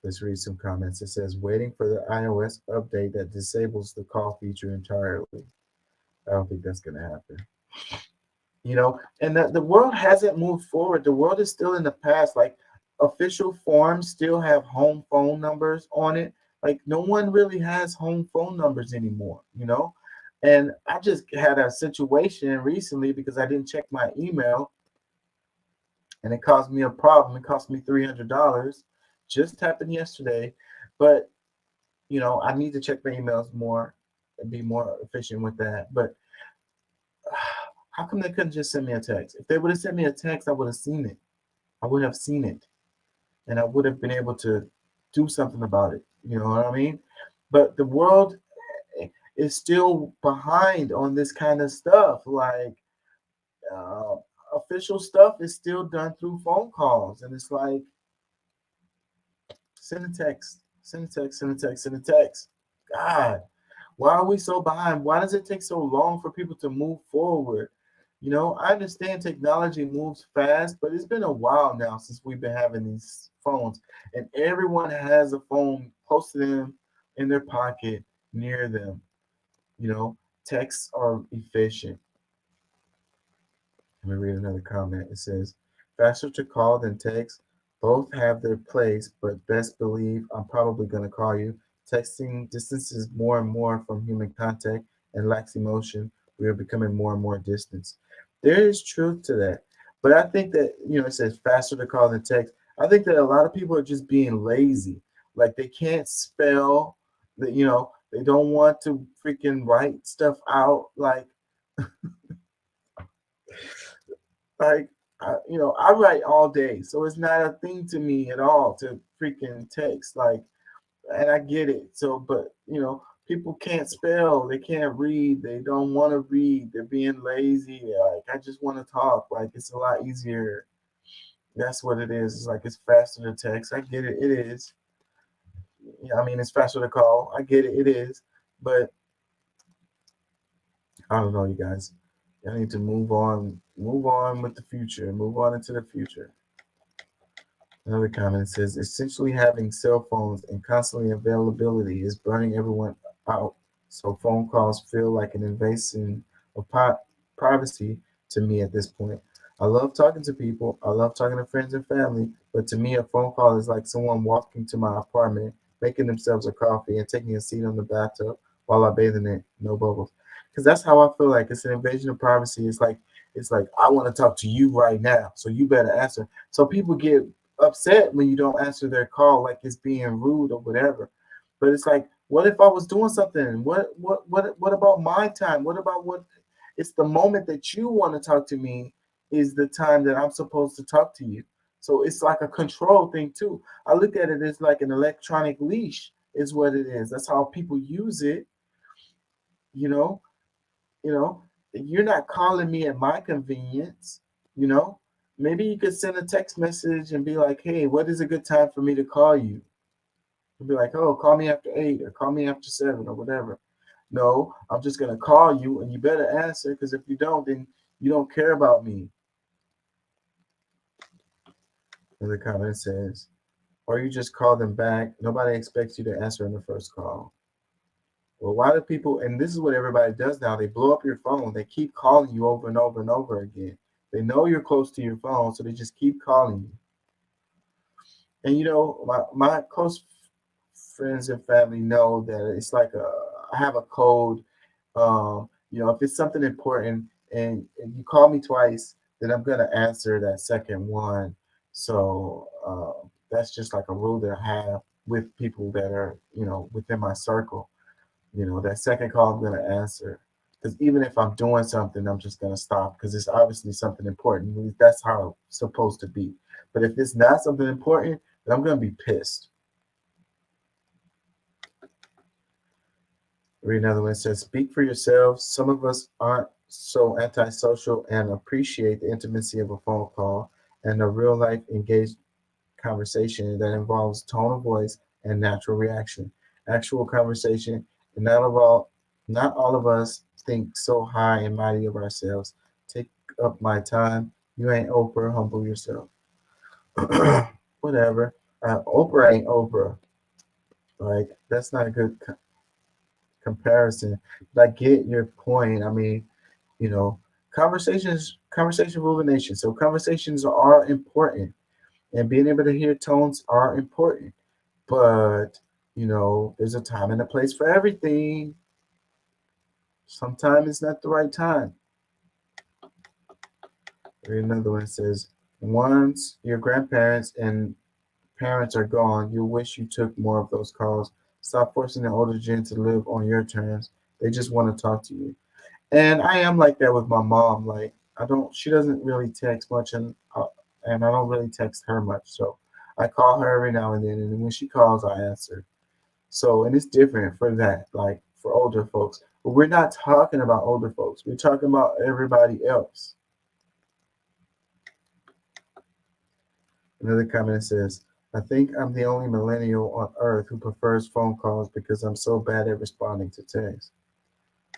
Let's read some comments. It says, waiting for the iOS update that disables the call feature entirely. I don't think that's going to happen. You know, and the world hasn't moved forward. The world is still in the past. Like, official forms still have home phone numbers on it. Like, no one really has home phone numbers anymore, you know? And I just had a situation recently because I didn't check my email, and it caused me a problem. It cost me $300. Just happened yesterday, but you know, I need to check my emails more and be more efficient with that. But how come they couldn't just send me a text? If they would have sent me a text, I would have seen it. I would have seen it, and I would have been able to do something about it. You know what I mean? But the world is still behind on this kind of stuff. Like official stuff is still done through phone calls, and it's like, send a text, send a text, send a text, send a text. God, why are we so behind? Why does it take so long for people to move forward? You know, I understand technology moves fast, but it's been a while now since we've been having these phones, and everyone has a phone close to them, in their pocket, near them. You know, texts are efficient. Let me read another comment. It says, faster to call than text. Both have their place, but best believe I'm probably going to call you. Texting distances more and more from human contact and lacks emotion. We are becoming more and more distant. There is truth to that. But I think that, you know, it says faster to call than text. I think that a lot of people are just being lazy. Like they can't spell, that, you know, they don't want to freaking write stuff out. Like, you know, I write all day, so it's not a thing to me at all to freaking text. Like, and I get it. So, but you know, people can't spell, they can't read, they don't want to read, they're being lazy. Like, I just want to talk. Like, it's a lot easier. That's what it is. It's like it's faster to text. I get it. It is. Yeah, I mean, it's faster to call. I get it. It is. But I don't know, you guys. Y'all need to move on with the future, move on into the future. Another comment says, essentially having cell phones and constantly availability is burning everyone out. So phone calls feel like an invasion of privacy to me at this point. I love talking to people. I love talking to friends and family. But to me, a phone call is like someone walking to my apartment, making themselves a coffee and taking a seat on the bathtub while I bathe in it. No bubbles. Because that's how I feel like it's an invasion of privacy. It's like I want to talk to you right now, so you better answer. So people get upset when you don't answer their call, like it's being rude or whatever. But it's like, what if I was doing something? What about my time? What about what? It's the moment that you want to talk to me is the time that I'm supposed to talk to you. So it's like a control thing too. I look at it as like an electronic leash is what it is. That's how people use it. You know, you're not calling me at my convenience, you know. Maybe you could send a text message and be like, hey, what is a good time for me to call you? You'll be like, oh, call me after 8 or call me after 7 or whatever. No, I'm just going to call you and you better answer, because if you don't, then you don't care about me. Another comment says, or you just call them back. Nobody expects you to answer in the first call. Well, why do people, and this is what everybody does now, they blow up your phone. They keep calling you over and over and over again. They know you're close to your phone, so they just keep calling you. And, you know, my close friends and family know that it's like I have a code. You know, if it's something important and you call me twice, then I'm going to answer that second one. So that's just like a rule that I have with people that are, you know, within my circle. You know, that second call I'm going to answer. Because even if I'm doing something, I'm just going to stop because it's obviously something important. That's how it's supposed to be. But if it's not something important, then I'm going to be pissed. Read another one. It says, speak for yourselves. Some of us aren't so antisocial and appreciate the intimacy of a phone call and a real life engaged conversation that involves tone of voice and natural reaction. Actual conversation, and not all of us think so high and mighty of ourselves. Take up my time. You ain't Oprah. Humble yourself. Whatever. Oprah ain't Oprah. Like, that's not a good comparison. But I get your point. I mean, you know, conversation rule the nation. So conversations are important, and being able to hear tones are important. But, you know, there's a time and a place for everything. Sometimes it's not the right time. Another one says, once your grandparents and parents are gone, you'll wish you took more of those calls. Stop forcing the older gen to live on your terms. They just want to talk to you. And I am like that with my mom. Like, she doesn't really text much, and I don't really text her much. So I call her every now and then, and when she calls, I answer. So, and it's different for that, like for older folks. But we're not talking about older folks. We're talking about everybody else. Another comment says, I think I'm the only millennial on earth who prefers phone calls because I'm so bad at responding to text.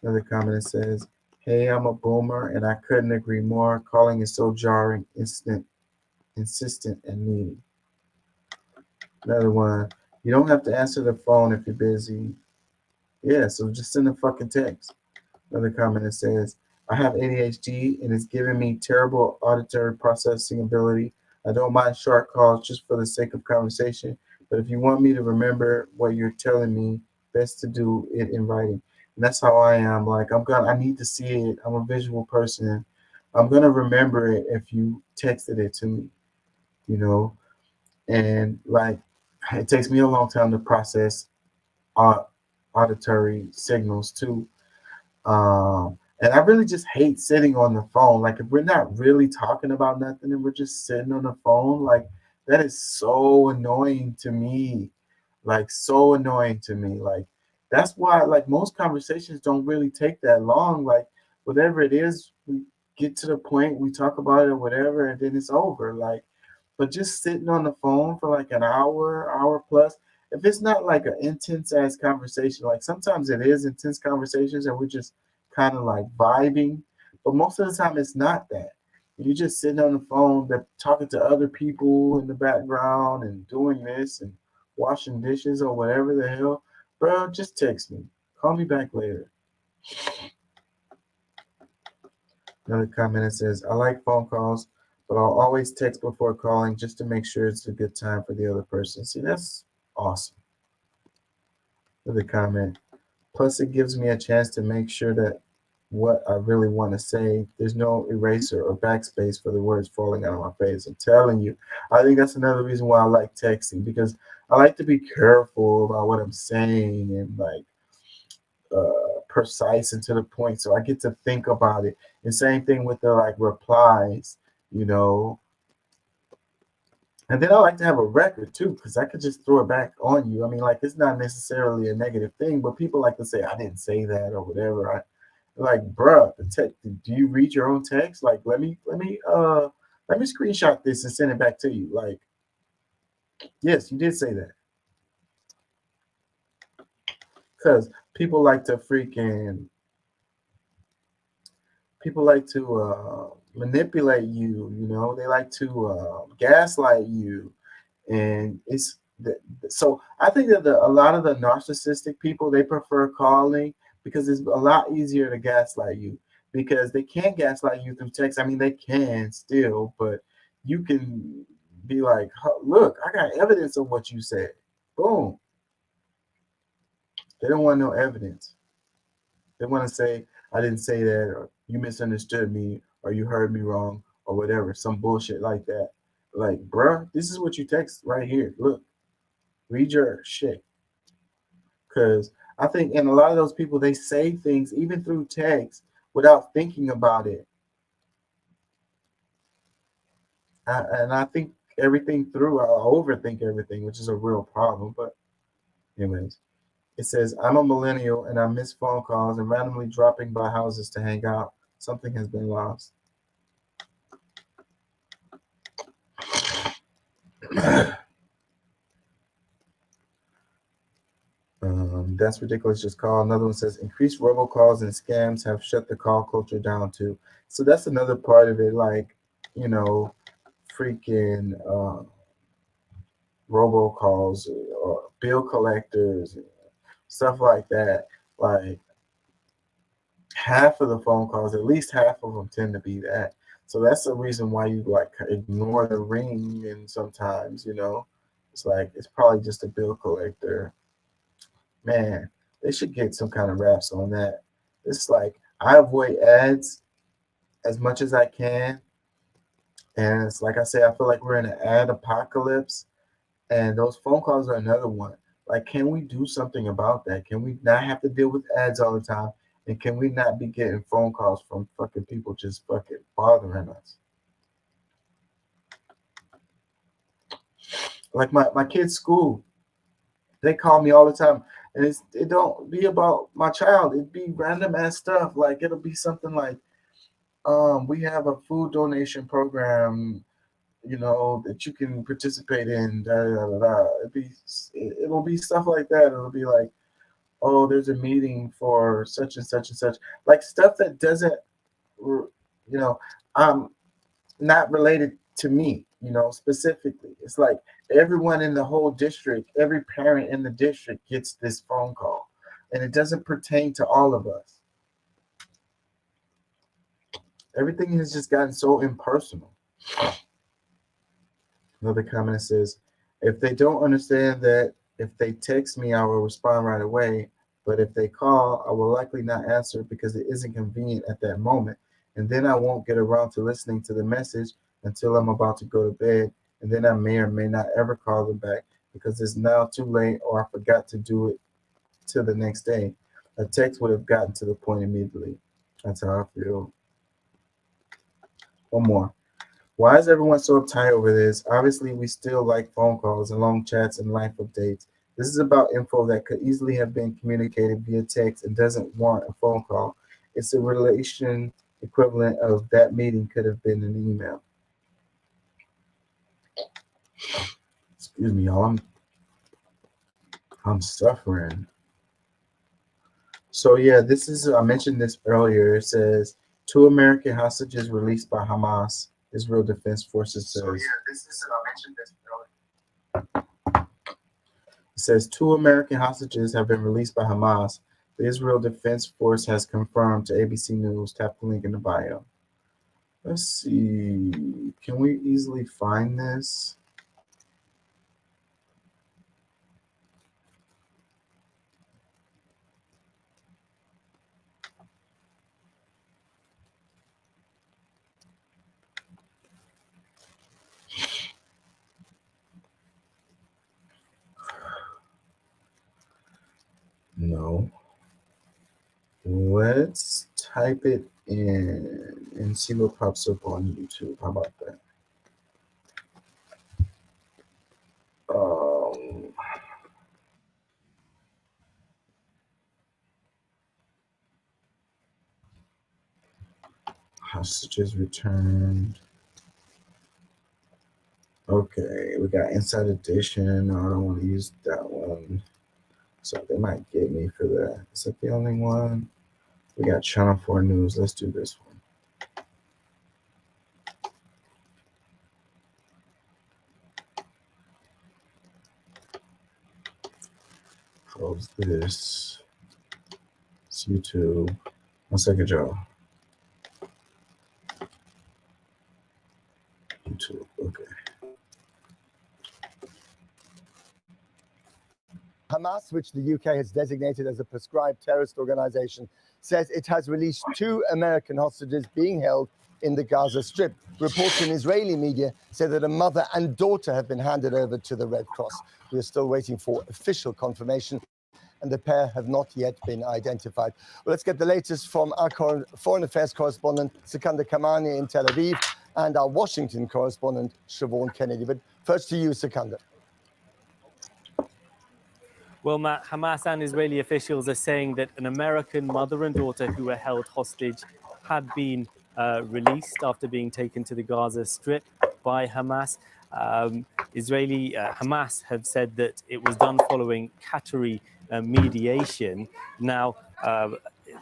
Another comment says, hey, I'm a boomer and I couldn't agree more. Calling is so jarring, insistent, and needy. Another one, you don't have to answer the phone if you're busy. Yeah, so just send a fucking text. Another comment that says, I have ADHD and it's giving me terrible auditory processing ability. I don't mind short calls just for the sake of conversation, but if you want me to remember what you're telling me, best to do it in writing. And that's how I am. Like, I need to see it. I'm a visual person. I'm gonna remember it if you texted it to me, you know. And like, it takes me a long time to process auditory signals too. And I really just hate sitting on the phone. Like, if we're not really talking about nothing and we're just sitting on the phone, like, that is so annoying to me. Like, so annoying to me. Like, that's why, like, most conversations don't really take that long. Like, whatever it is, we get to the point, we talk about it or whatever, and then it's over. Like, but just sitting on the phone for like an hour plus, if it's not like an intense ass conversation, like sometimes it is intense conversations and we're just kind of like vibing, But most of the time, it's not that. You're just sitting on the phone, talking to other people in the background and doing this and washing dishes or whatever the hell. Bro, just text me. Call me back later. Another comment that says, I like phone calls, but I'll always text before calling just to make sure it's a good time for the other person. See, that's awesome. Another comment. Plus, it gives me a chance to make sure that what I really want to say, there's no eraser or backspace for the words falling out of my face. I'm telling you, I think that's another reason why I like texting, because I like to be careful about what I'm saying and like precise and to the point, so I get to think about it. And same thing with the like replies, you know. And then I like to have a record too, because I could just throw it back on you. I mean, like, it's not necessarily a negative thing, but people like to say I didn't say that or whatever. Like, bruh, do you read your own text? Like, let me screenshot this and send it back to you. Like, yes, you did say that. Because people like to manipulate you, you know. They like to gaslight you, and so I think that a lot of the narcissistic people, they prefer calling, because it's a lot easier to gaslight you, because they can't gaslight you through text. I mean, they can still, but you can be like, look, I got evidence of what you said. Boom. They don't want no evidence. They want to say, I didn't say that, or you misunderstood me, or you heard me wrong, or whatever, some bullshit like that. Like, bruh, this is what you text right here. Look, read your shit. Because I think, and a lot of those people, they say things even through text without thinking about it. And I think everything through, I overthink everything, which is a real problem. But anyways, it says, I'm a millennial and I miss phone calls and randomly dropping by houses to hang out. Something has been lost. That's ridiculous. Just call. Another one says, increased robocalls and scams have shut the call culture down too. So that's another part of it. Like, you know, freaking robocalls or bill collectors, stuff like that. Like, half of the phone calls, at least half of them tend to be that. So that's the reason why you like ignore the ring, and sometimes, you know, it's like it's probably just a bill collector. Man, they should get some kind of raps on that. It's like, I avoid ads as much as I can. And it's like I say, I feel like we're in an ad apocalypse. And those phone calls are another one. Like, can we do something about that? Can we not have to deal with ads all the time? And can we not be getting phone calls from fucking people just fucking bothering us? Like my kids' school, they call me all the time. And it don't be about my child. It'd be random ass stuff. Like, it'll be something like, we have a food donation program, you know, that you can participate in. It'll be stuff like that. It'll be like, oh, there's a meeting for such and such and such. Like, stuff that doesn't, you know, not related to me, you know, specifically. It's like everyone in the whole district, every parent in the district gets this phone call, and it doesn't pertain to all of us. Everything has just gotten so impersonal. Another comment says, if they don't understand that if they text me, I will respond right away. But if they call, I will likely not answer because it isn't convenient at that moment. And then I won't get around to listening to the message until I'm about to go to bed. And then I may or may not ever call them back because it's now too late, or I forgot to do it till the next day. A text would have gotten to the point immediately. That's how I feel. One more. Why is everyone so uptight over this? Obviously, we still like phone calls and long chats and life updates. This is about info that could easily have been communicated via text and doesn't warrant a phone call. It's a relation equivalent of that meeting could have been an email. Excuse me, y'all. I'm suffering. So yeah, this is, I mentioned this earlier. It says, 2 American hostages released by Hamas. Israel Defense Forces says. It says 2 American hostages have been released by Hamas. The Israel Defense Force has confirmed to ABC News. Tap the link in the bio. Let's see. Can we easily find this? No. Let's type it in and see what pops up on YouTube. How about that? Hostages returned. Okay, we got Inside Edition. No, I don't want to use that one. So they might get me for that. Is that the only one? We got Channel 4 News. Let's do this one. Close this. It's YouTube. 1 second, y'all. YouTube. Okay. Hamas, which the UK has designated as a proscribed terrorist organization, says it has released 2 American hostages being held in the Gaza Strip. Reports in Israeli media say that a mother and daughter have been handed over to the Red Cross. We are still waiting for official confirmation, and the pair have not yet been identified. Well, let's get the latest from our foreign affairs correspondent, Sikander Kamani in Tel Aviv, and our Washington correspondent, Siobhan Kennedy. But first to you, Sikander. Well, Matt, Hamas and Israeli officials are saying that an American mother and daughter who were held hostage had been released after being taken to the Gaza Strip by Hamas. Hamas have said that it was done following Qatari mediation. Now,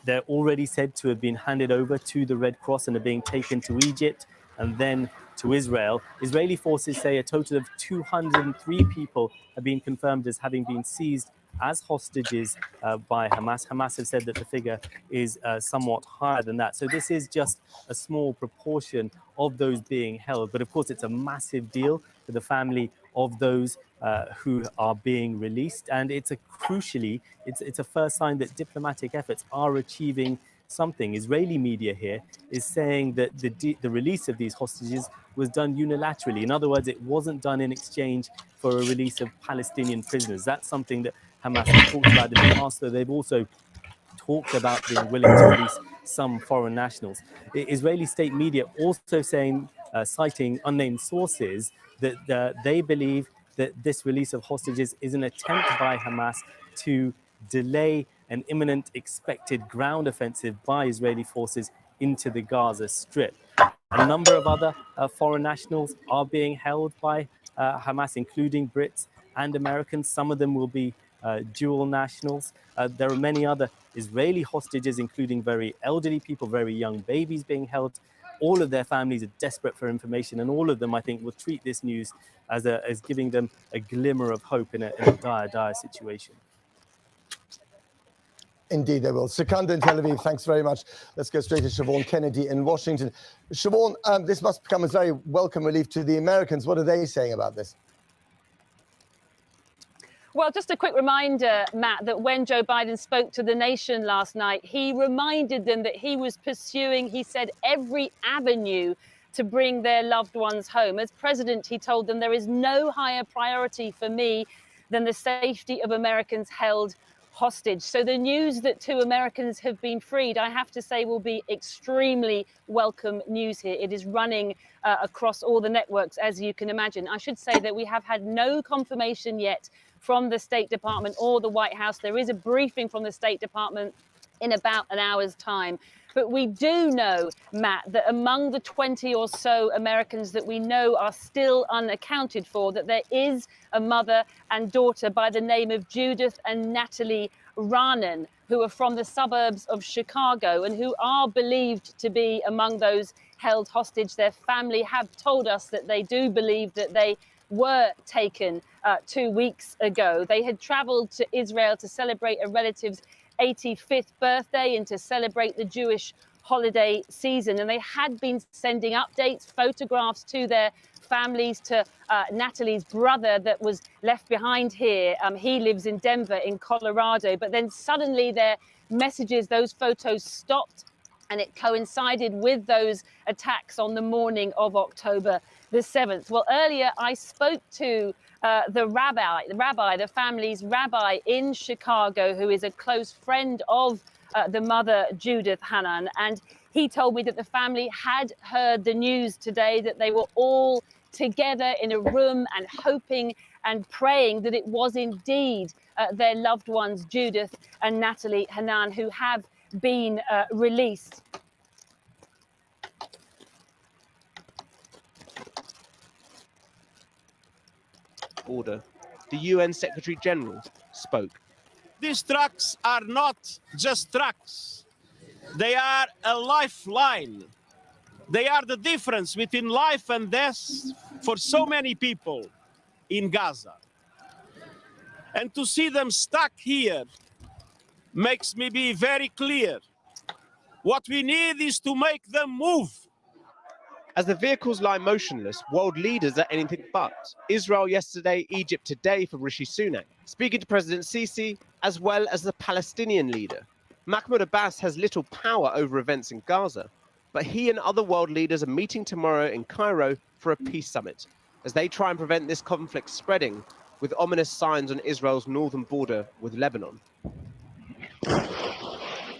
they're already said to have been handed over to the Red Cross and are being taken to Egypt and then to Israel. Israeli forces say a total of 203 people have been confirmed as having been seized as hostages by Hamas. Hamas have said that the figure is somewhat higher than that. So this is just a small proportion of those being held. But of course, it's a massive deal for the family of those who are being released. And it's a first sign that diplomatic efforts are achieving something. Israeli media here is saying that the release of these hostages was done unilaterally. In other words, it wasn't done in exchange for a release of Palestinian prisoners. That's something that Hamas has talked about in the past, though they've also talked about being willing to release some foreign nationals. Israeli state media also saying, citing unnamed sources, that they believe that this release of hostages is an attempt by Hamas to delay an imminent expected ground offensive by Israeli forces into the Gaza Strip. A number of other foreign nationals are being held by Hamas, including Brits and Americans. Some of them will be dual nationals. There are many other Israeli hostages, including very elderly people, very young babies being held. All of their families are desperate for information, and all of them, I think, will treat this news as giving them a glimmer of hope in a dire situation. Indeed, they will. Sikander in Tel Aviv, thanks very much. Let's go straight to Siobhan Kennedy in Washington. Siobhan, this must come as very welcome relief to the Americans. What are they saying about this? Well, just a quick reminder, Matt, that when Joe Biden spoke to the nation last night, he reminded them that he was pursuing, he said, every avenue to bring their loved ones home. As president, he told them there is no higher priority for me than the safety of Americans held hostage. So the news that 2 Americans have been freed, I have to say, will be extremely welcome news here. It is running across all the networks, as you can imagine. I should say that we have had no confirmation yet from the State Department or the White House. There is a briefing from the State Department in about an hour's time. But we do know, Matt, that among the 20 or so Americans that we know are still unaccounted for, that there is a mother and daughter by the name of Judith and Natalie Raanan. who are from the suburbs of Chicago and who are believed to be among those held hostage. Their family have told us that they do believe that they were taken 2 weeks ago. They had traveled to Israel to celebrate a relative's 85th birthday and to celebrate the Jewish holiday season. And they had been sending updates, photographs to their families, to Natalie's brother that was left behind here. He lives in Denver in Colorado. But then suddenly their messages, those photos stopped, and it coincided with those attacks on the morning of October the 7th. Well, earlier I spoke to the family's rabbi in Chicago, who is a close friend of the mother, Judith Hanan. And he told me that the family had heard the news today, that they were all together in a room and hoping and praying that it was indeed their loved ones, Judith and Natalie Hanan, who have been released. Order. The UN Secretary General spoke. These trucks are not just trucks. They are a lifeline. They are the difference between life and death for so many people in Gaza. And to see them stuck here makes me be very clear. What we need is to make them move. As the vehicles lie motionless, world leaders are anything but. Israel yesterday, Egypt today for Rishi Sunak. Speaking to President Sisi, as well as the Palestinian leader. Mahmoud Abbas has little power over events in Gaza, but he and other world leaders are meeting tomorrow in Cairo for a peace summit, as they try and prevent this conflict spreading, with ominous signs on Israel's northern border with Lebanon.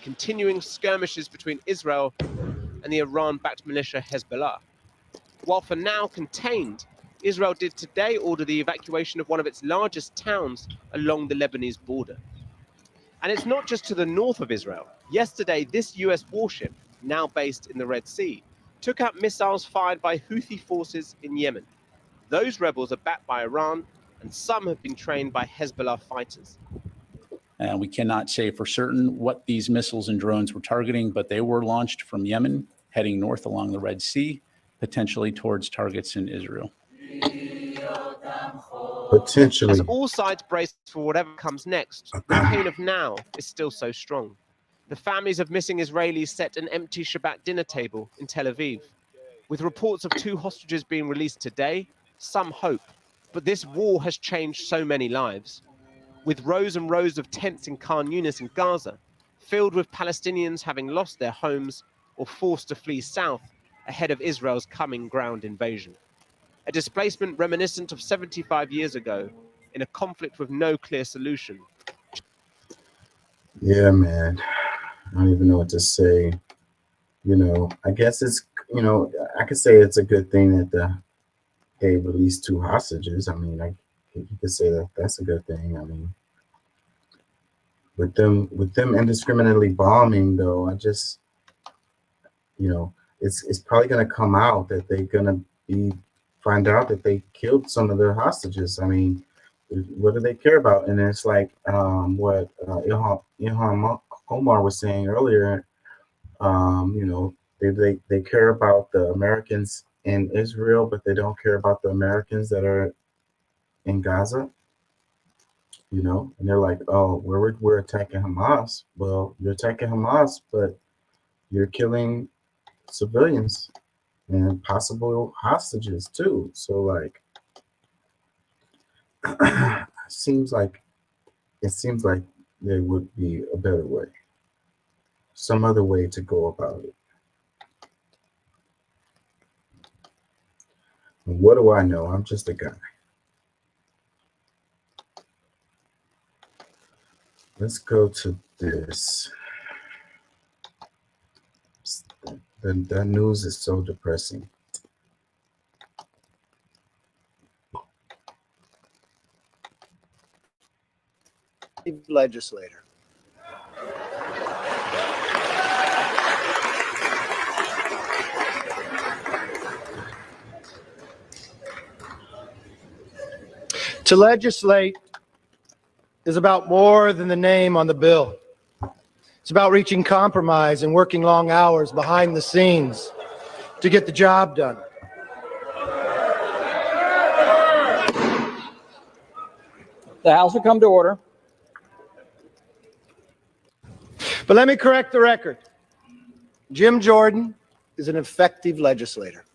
Continuing skirmishes between Israel and the Iran-backed militia Hezbollah. While for now contained, Israel did today order the evacuation of one of its largest towns along the Lebanese border. And it's not just to the north of Israel. Yesterday, this US warship, now based in the Red Sea, took out missiles fired by Houthi forces in Yemen. Those rebels are backed by Iran, and some have been trained by Hezbollah fighters. We cannot say for certain what these missiles and drones were targeting, but they were launched from Yemen, heading north along the Red Sea, potentially towards targets in Israel. Potentially. As all sides brace for whatever comes next, the pain of now is still so strong. The families of missing Israelis set an empty Shabbat dinner table in Tel Aviv. With reports of 2 hostages being released today, some hope. But this war has changed so many lives. With rows and rows of tents in Khan Yunis in Gaza, filled with Palestinians having lost their homes or forced to flee south ahead of Israel's coming ground invasion. A displacement reminiscent of 75 years ago in a conflict with no clear solution. Yeah, man. I don't even know what to say. You know, I guess it's, you know, I could say it's a good thing that they released 2 hostages. I mean, you could say that that's a good thing. I mean, with them indiscriminately bombing, though, I just, you know, it's probably going to come out that they're going to find out that they killed some of their hostages. I mean, what do they care about? And it's like what Ilhan Omar was saying earlier. You know, they care about the Americans in Israel, but they don't care about the Americans that are in Gaza. You know, and they're like, oh, we're attacking Hamas. Well, you're attacking Hamas, but you're killing civilians and possible hostages too. So like, it seems like there would be a better way, some other way to go about it. And what do I know? I'm just a guy. Let's go to this. That news is so depressing. Legislator. To legislate is about more than the name on the bill. It's about reaching compromise and working long hours behind the scenes to get the job done. The House will come to order. But let me correct the record. Jim Jordan is an effective legislator.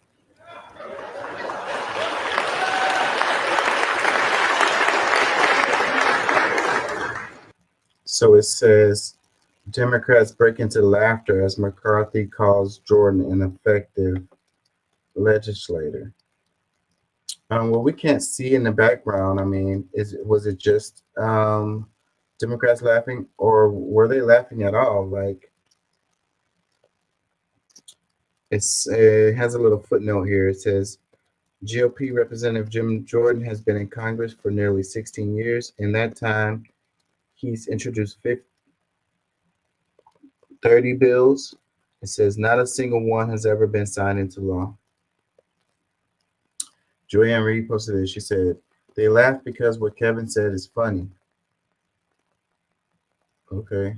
So it says Democrats break into laughter as McCarthy calls Jordan an effective legislator. Well, we can't see in the background. I mean, was it just Democrats laughing, or were they laughing at all? Like, it has a little footnote here. It says GOP Representative Jim Jordan has been in Congress for nearly 16 years. In that time, he's introduced 30 bills. It says not a single one has ever been signed into law. Joanne Reed posted it. She said, they laugh because what Kevin said is funny. Okay.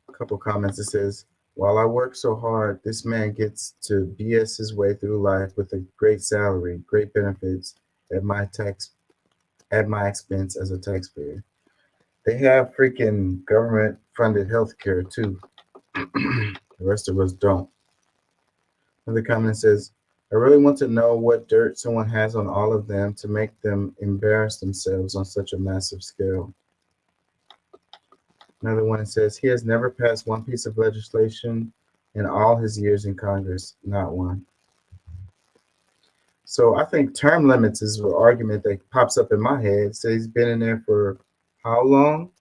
A couple comments. It says, while I work so hard, this man gets to BS his way through life with a great salary, great benefits at my expense as a taxpayer. They have freaking government funded health care too. The rest of us don't. Another comment says, I really want to know what dirt someone has on all of them to make them embarrass themselves on such a massive scale. Another one says, he has never passed one piece of legislation in all his years in Congress, not one. So I think term limits is an argument that pops up in my head. So he's been in there for how long?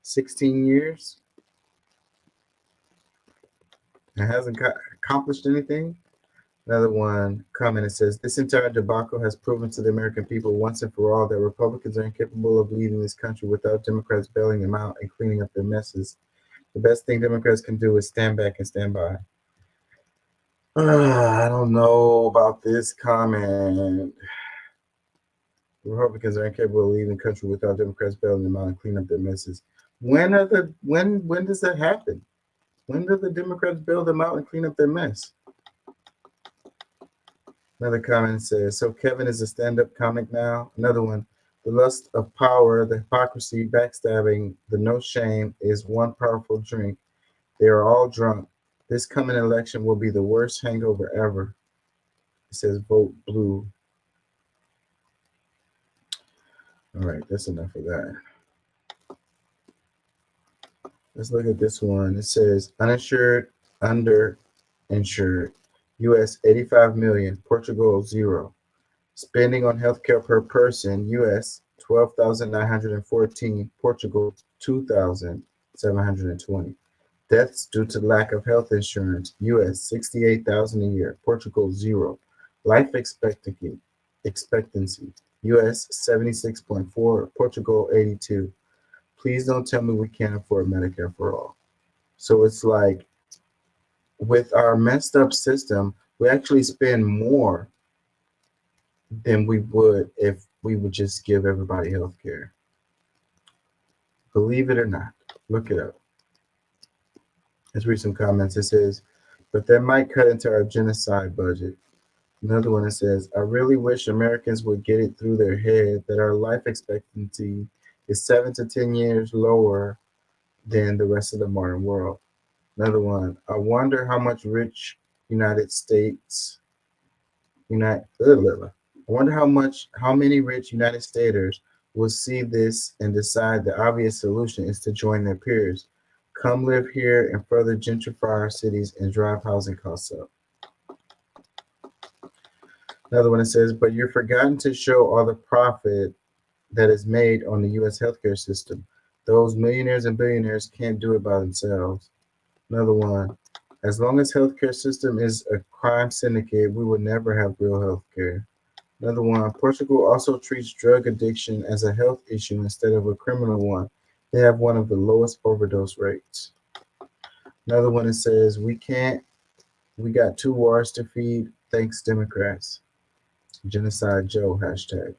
16 years? And hasn't accomplished anything? Another one comment, it says, this entire debacle has proven to the American people once and for all that Republicans are incapable of leading this country without Democrats bailing them out and cleaning up their messes. The best thing Democrats can do is stand back and stand by. I don't know about this comment. Republicans are incapable of leading the country without Democrats bailing them out and cleaning up their messes. When does that happen? When do the Democrats bail them out and clean up their mess? Another comment says, so Kevin is a stand-up comic now. Another one, the lust of power, the hypocrisy, backstabbing, the no shame is one powerful drink. They are all drunk. This coming election will be the worst hangover ever. It says vote blue. All right, that's enough of that. Let's look at this one. It says uninsured, underinsured. U.S. 85 million, Portugal 0. Spending on healthcare per person, U.S. 12,914, Portugal 2,720. Deaths due to lack of health insurance, U.S. 68,000 a year, Portugal 0. Life expectancy, U.S. 76.4, Portugal 82. Please don't tell me we can't afford Medicare for all. So it's like, with our messed up system, we actually spend more than we would if we would just give everybody health care. Believe it or not, look it up. Let's read some comments. It says, but that might cut into our genocide budget. Another one that says, I really wish Americans would get it through their head that our life expectancy is 7 to 10 years lower than the rest of the modern world. Another one, I wonder how much rich I wonder how many rich United Staters will see this and decide the obvious solution is to join their peers. Come live here and further gentrify our cities and drive housing costs up. Another one that says, but you're forgotten to show all the profit that is made on the U.S. healthcare system. Those millionaires and billionaires can't do it by themselves. Another one, as long as healthcare system is a crime syndicate, we will never have real healthcare. Another one, Portugal also treats drug addiction as a health issue instead of a criminal one. They have one of the lowest overdose rates. Another one that says, we got 2 wars to feed, thanks Democrats. Genocide Joe, hashtag.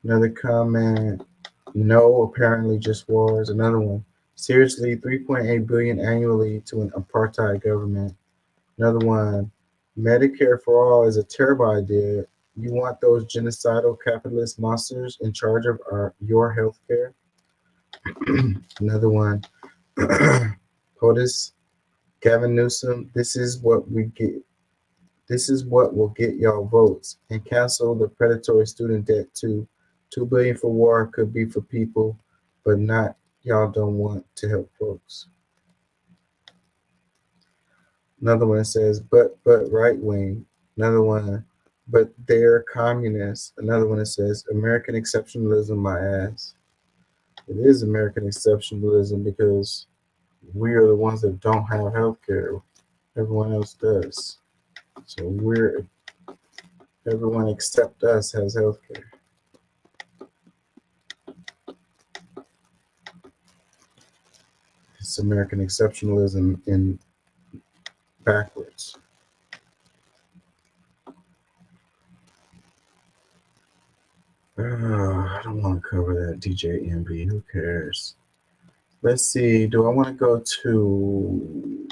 Another comment, no, apparently just wars. Another one, Seriously, 3.8 billion annually to an apartheid government. Another one, Medicare for all is a terrible idea. You want those genocidal capitalist monsters in charge of your health care? Another one, POTUS, Gavin Newsom, this is what we get. This is what will get y'all votes, and cancel the predatory student debt too. $2 billion for war could be for people, but not y'all don't want to help folks. Another one says, but right wing. Another one, but they're communists. Another one that says, American exceptionalism, my ass. It is American exceptionalism because we are the ones that don't have health care. Everyone else does. So everyone except us has health care. It's American exceptionalism in backwards. I don't want to cover that DJ Envy. Who cares? Let's see. Do I want to go to...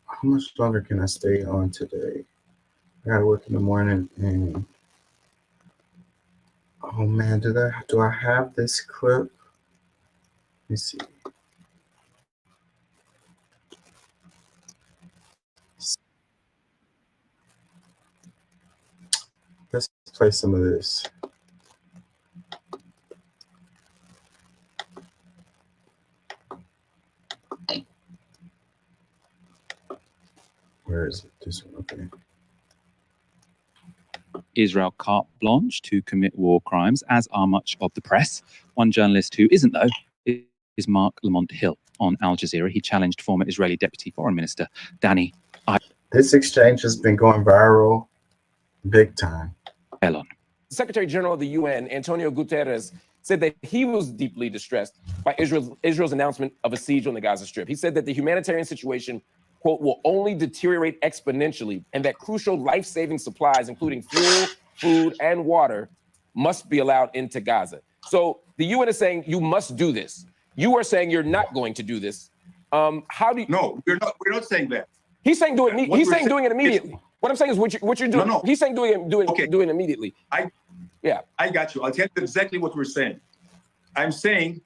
How much longer can I stay on today? I gotta work in the morning and... Oh man, do I have this clip? Let me see. Let's play some of this. Where is it? This one, okay. Israel carte blanche to commit war crimes, as are much of the press. One journalist who isn't, though, is Mark Lamont Hill on Al Jazeera. He challenged former Israeli Deputy Foreign Minister Danny This exchange has been going viral big time. Elon. Secretary General of the UN, Antonio Guterres, said that he was deeply distressed by Israel's announcement of a siege on the Gaza Strip. He said that the humanitarian situation, quote, will only deteriorate exponentially, and that crucial life-saving supplies, including fuel, food, and water, must be allowed into Gaza. So the UN is saying you must do this. You are saying you're not going to do this. How do you? No, we're not saying that. He's saying do it. He's saying doing it immediately. What I'm saying is what you're doing. No. He's saying doing it immediately. I got you. I'll tell you exactly what we're saying. I'm saying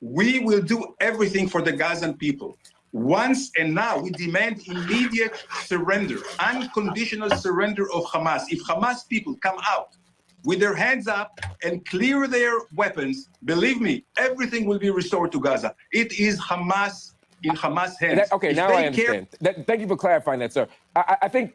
we will do everything for the Gazan people. Once and now, we demand immediate surrender, unconditional surrender of Hamas. If Hamas people come out with their hands up and clear their weapons, believe me, everything will be restored to Gaza. It is Hamas in Hamas hands. Now I understand. Thank you for clarifying that, sir. I think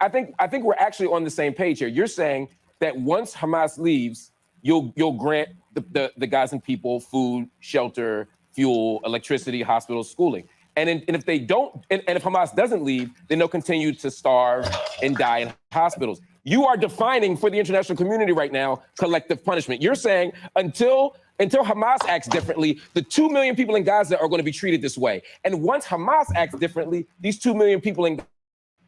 we're actually on the same page here. You're saying that once Hamas leaves, you'll grant the Gazan people food, shelter, fuel, electricity, hospitals, schooling. And if they don't, and if Hamas doesn't leave, then they'll continue to starve and die in hospitals. You are defining for the international community right now collective punishment. You're saying until Hamas acts differently, the 2 million people in Gaza are going to be treated this way. And once Hamas acts differently, these 2 million people in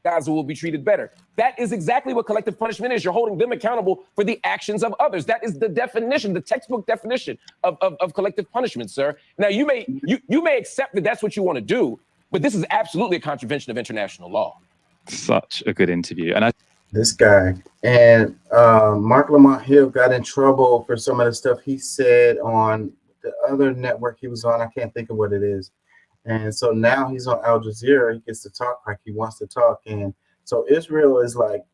Gaza will be treated better. That is exactly what collective punishment is. You're holding them accountable for the actions of others. That is the definition, the textbook definition of collective punishment, sir. Now, you may accept that that's what you want to do, but this is absolutely a contravention of international law. Such a good interview. And This guy and Mark Lamont Hill got in trouble for some of the stuff he said on the other network he was on. I can't think of what it is. And so now he's on Al Jazeera. He gets to talk like he wants to talk. And so Israel is like,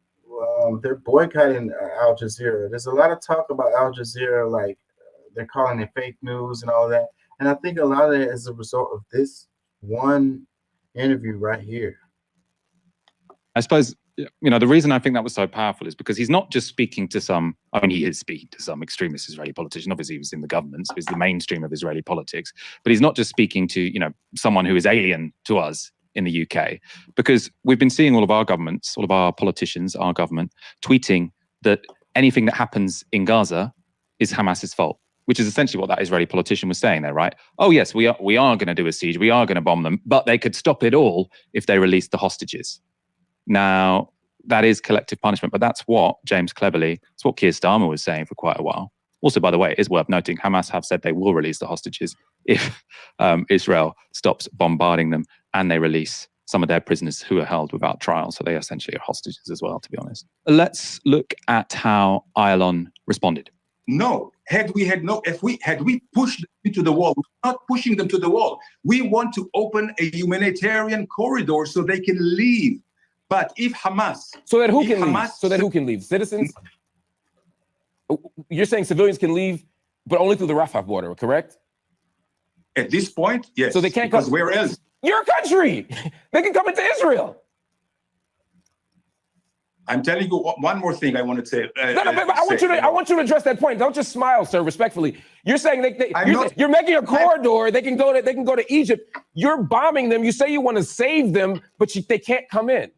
they're boycotting Al Jazeera. There's a lot of talk about Al Jazeera, like they're calling it fake news and all that. And I think a lot of it is a result of this one interview right here. I suppose, the reason I think that was so powerful is because he's not just speaking to some, he is speaking to some extremist Israeli politician. Obviously, he was in the government, so he's the mainstream of Israeli politics. But he's not just speaking to, someone who is alien to us in the UK, because we've been seeing all of our governments, all of our politicians, our government, tweeting that anything that happens in Gaza is Hamas's fault, which is essentially what that Israeli politician was saying there, right? Oh, yes, we are going to do a siege. We are going to bomb them, but they could stop it all if they release the hostages. Now, that is collective punishment, but that's what James Cleverly, it's what Keir Starmer was saying for quite a while. Also, by the way, it is worth noting, Hamas have said they will release the hostages if Israel stops bombarding them and they release some of their prisoners who are held without trial. So they essentially are hostages as well, to be honest. Let's look at how Ayalon responded. No, if we pushed them to the wall, we're not pushing them to the wall. We want to open a humanitarian corridor so they can leave. But if Hamas, so that who can leave? Citizens? You're saying civilians can leave, but only through the Rafah border, correct? At this point, yes. So they can't because come. Where else? Your country. They can come into Israel. I'm telling you one more thing I want to say. But I want you to address that point. Don't just smile, sir. Respectfully, you're saying you're making a corridor. They can go to Egypt. You're bombing them. You say you want to save them, but they can't come in.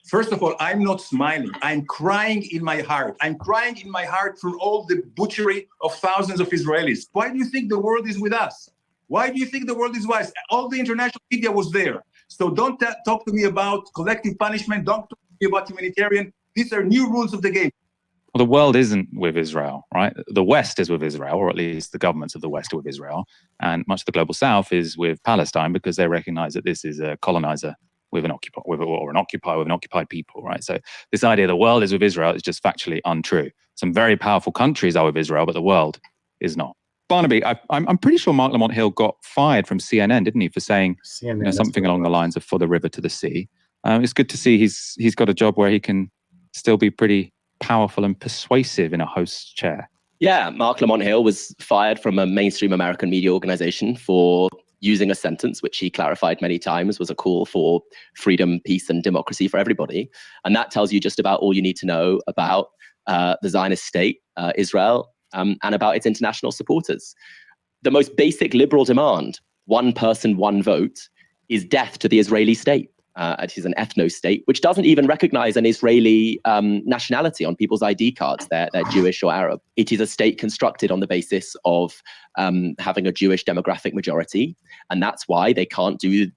First of all, I'm not smiling. I'm crying in my heart. I'm crying in my heart for all the butchery of thousands of Israelis. Why do you think the world is with us? Why do you think the world is with us? All the international media was there. So don't talk to me about collective punishment. Don't talk to me about humanitarian. These are new rules of the game. Well, the world isn't with Israel, right? The West is with Israel, or at least the governments of the West are with Israel. And much of the global South is with Palestine because they recognize that this is a colonizer with an occupier, with an occupied people, right? So this idea the world is with Israel is just factually untrue. Some very powerful countries are with Israel, but the world is not. Barnaby, I'm pretty sure Mark Lamont Hill got fired from CNN, didn't he, for saying something along the lines of "for the river to the sea." It's good to see he's got a job where he can still be pretty powerful and persuasive in a host's chair. Yeah, Mark Lamont Hill was fired from a mainstream American media organization for using a sentence which he clarified many times was a call for freedom, peace, and democracy for everybody. And that tells you just about all you need to know about the Zionist state, Israel, and about its international supporters. The most basic liberal demand, one person, one vote, is death to the Israeli state. It is an ethno-state, which doesn't even recognize an Israeli nationality on people's ID cards. They're Jewish or Arab. It is a state constructed on the basis of having a Jewish demographic majority. And that's why they can't do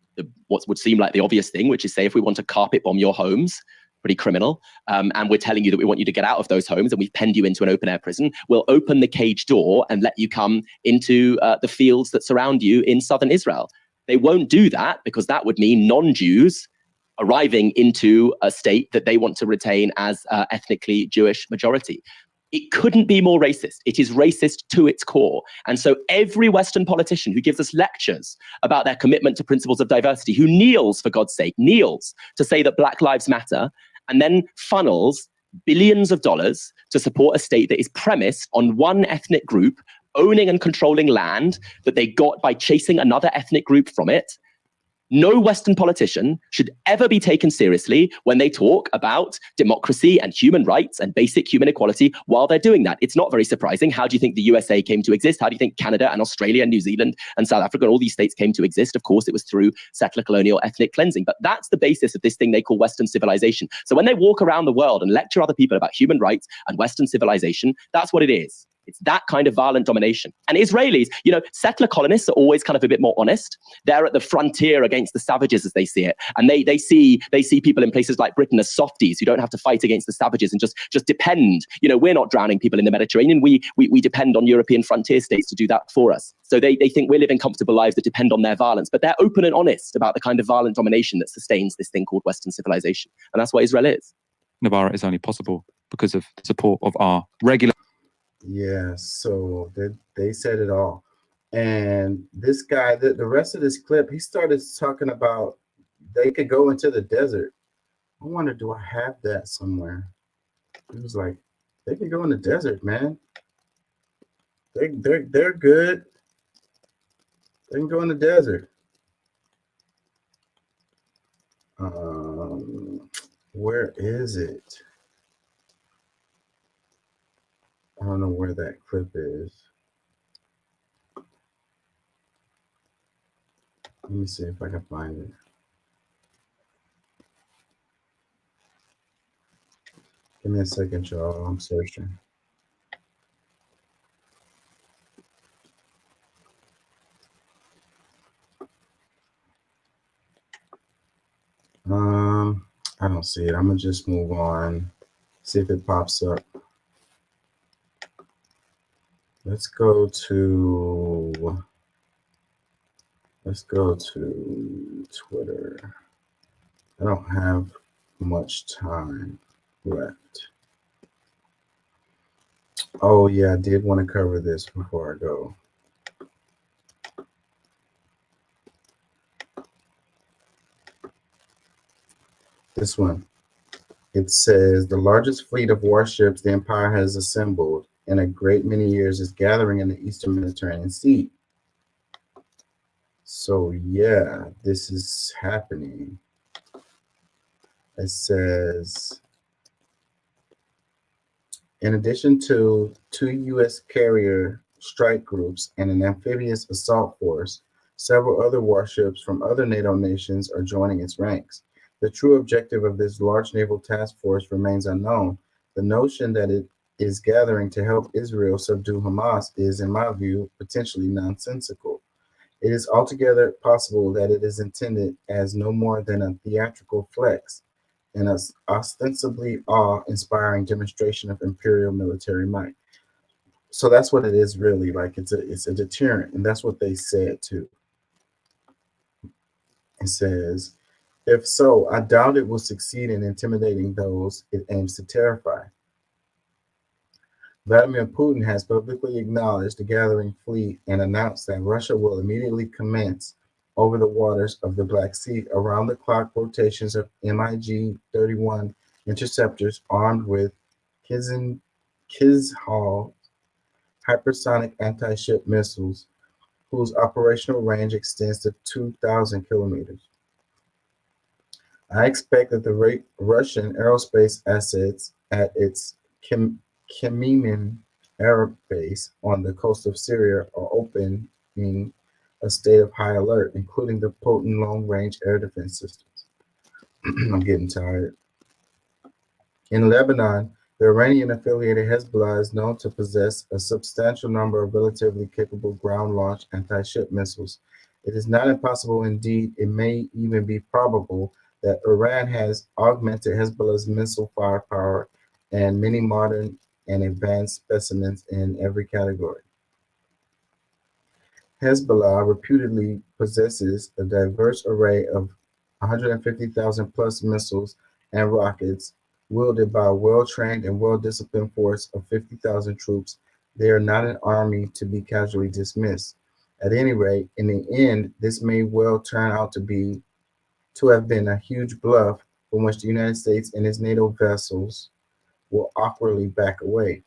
what would seem like the obvious thing, which is say, if we want to carpet bomb your homes, pretty criminal, and we're telling you that we want you to get out of those homes and we've penned you into an open air prison, we'll open the cage door and let you come into the fields that surround you in southern Israel. They won't do that because that would mean non-Jews arriving into a state that they want to retain as ethnically Jewish majority. It couldn't be more racist. It is racist to its core. And so every Western politician who gives us lectures about their commitment to principles of diversity, who kneels, for God's sake, kneels to say that Black Lives Matter, and then funnels billions of dollars to support a state that is premised on one ethnic group owning and controlling land that they got by chasing another ethnic group from it. No Western politician should ever be taken seriously when they talk about democracy and human rights and basic human equality while they're doing that. It's not very surprising. How do you think the USA came to exist? How do you think Canada and Australia and New Zealand and South Africa and all these states came to exist? Of course, it was through settler colonial ethnic cleansing. But that's the basis of this thing they call Western civilization. So when they walk around the world and lecture other people about human rights and Western civilization, that's what it is. It's that kind of violent domination. And Israelis, settler colonists are always kind of a bit more honest. They're at the frontier against the savages as they see it. And they see people in places like Britain as softies who don't have to fight against the savages and just depend. We're not drowning people in the Mediterranean. We depend on European frontier states to do that for us. So they think we're living comfortable lives that depend on their violence. But they're open and honest about the kind of violent domination that sustains this thing called Western civilization. And that's what Israel is. Navarra is only possible because of the support of our regular... Yeah, so they said it all. And this guy, the rest of this clip, he started talking about they could go into the desert. I wonder, do I have that somewhere? He was like, they can go in the desert, man. They're good. They can go in the desert. Where is it? I don't know where that clip is. Let me see if I can find it. Give me a second, y'all. I'm searching. I don't see it. I'm gonna just move on. See if it pops up. let's go to Twitter. I don't have much time left. Oh yeah, I did want to cover this before I go. This one. It says the largest fleet of warships the empire has assembled in a great many years is gathering in the Eastern Mediterranean Sea. So yeah, this is happening. It says, in addition to 2 U.S. carrier strike groups and an amphibious assault force, several other warships from other NATO nations are joining its ranks. The true objective of this large naval task force remains unknown. The notion that it is gathering to help Israel subdue Hamas is, in my view, potentially nonsensical. It is altogether possible that it is intended as no more than a theatrical flex, and an ostensibly awe-inspiring demonstration of imperial military might. So that's what it is really. Like it's a deterrent, and that's what they said too. It says, if so, I doubt it will succeed in intimidating those it aims to terrify. Vladimir Putin has publicly acknowledged the gathering fleet and announced that Russia will immediately commence over the waters of the Black Sea around-the-clock rotations of MiG-31 interceptors armed with Kizhal hypersonic anti-ship missiles, whose operational range extends to 2,000 kilometers. I expect that the Russian aerospace assets at its Khmeimim Air Base on the coast of Syria are opening a state of high alert, including the potent long-range air defense systems. I'm getting tired. In Lebanon, the Iranian-affiliated Hezbollah is known to possess a substantial number of relatively capable ground-launched anti-ship missiles. It is not impossible, indeed, it may even be probable that Iran has augmented Hezbollah's missile firepower and many modern and advanced specimens in every category. Hezbollah reputedly possesses a diverse array of 150,000 plus missiles and rockets wielded by a well-trained and well-disciplined force of 50,000 troops. They are not an army to be casually dismissed. At any rate, in the end, this may well turn out to have been a huge bluff from which the United States and its NATO vessels will awkwardly back away.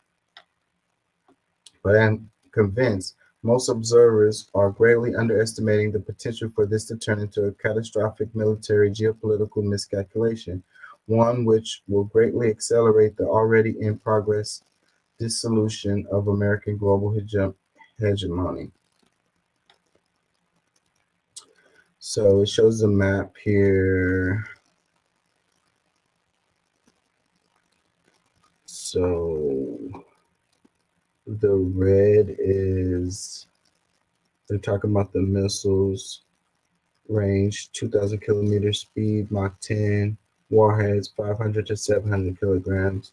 But I'm convinced most observers are greatly underestimating the potential for this to turn into a catastrophic military geopolitical miscalculation, one which will greatly accelerate the already in progress dissolution of American global hegemony. So it shows a map here. So the red is, they're talking about the missiles, range 2,000 kilometers, speed Mach 10, warheads 500 to 700 kilograms.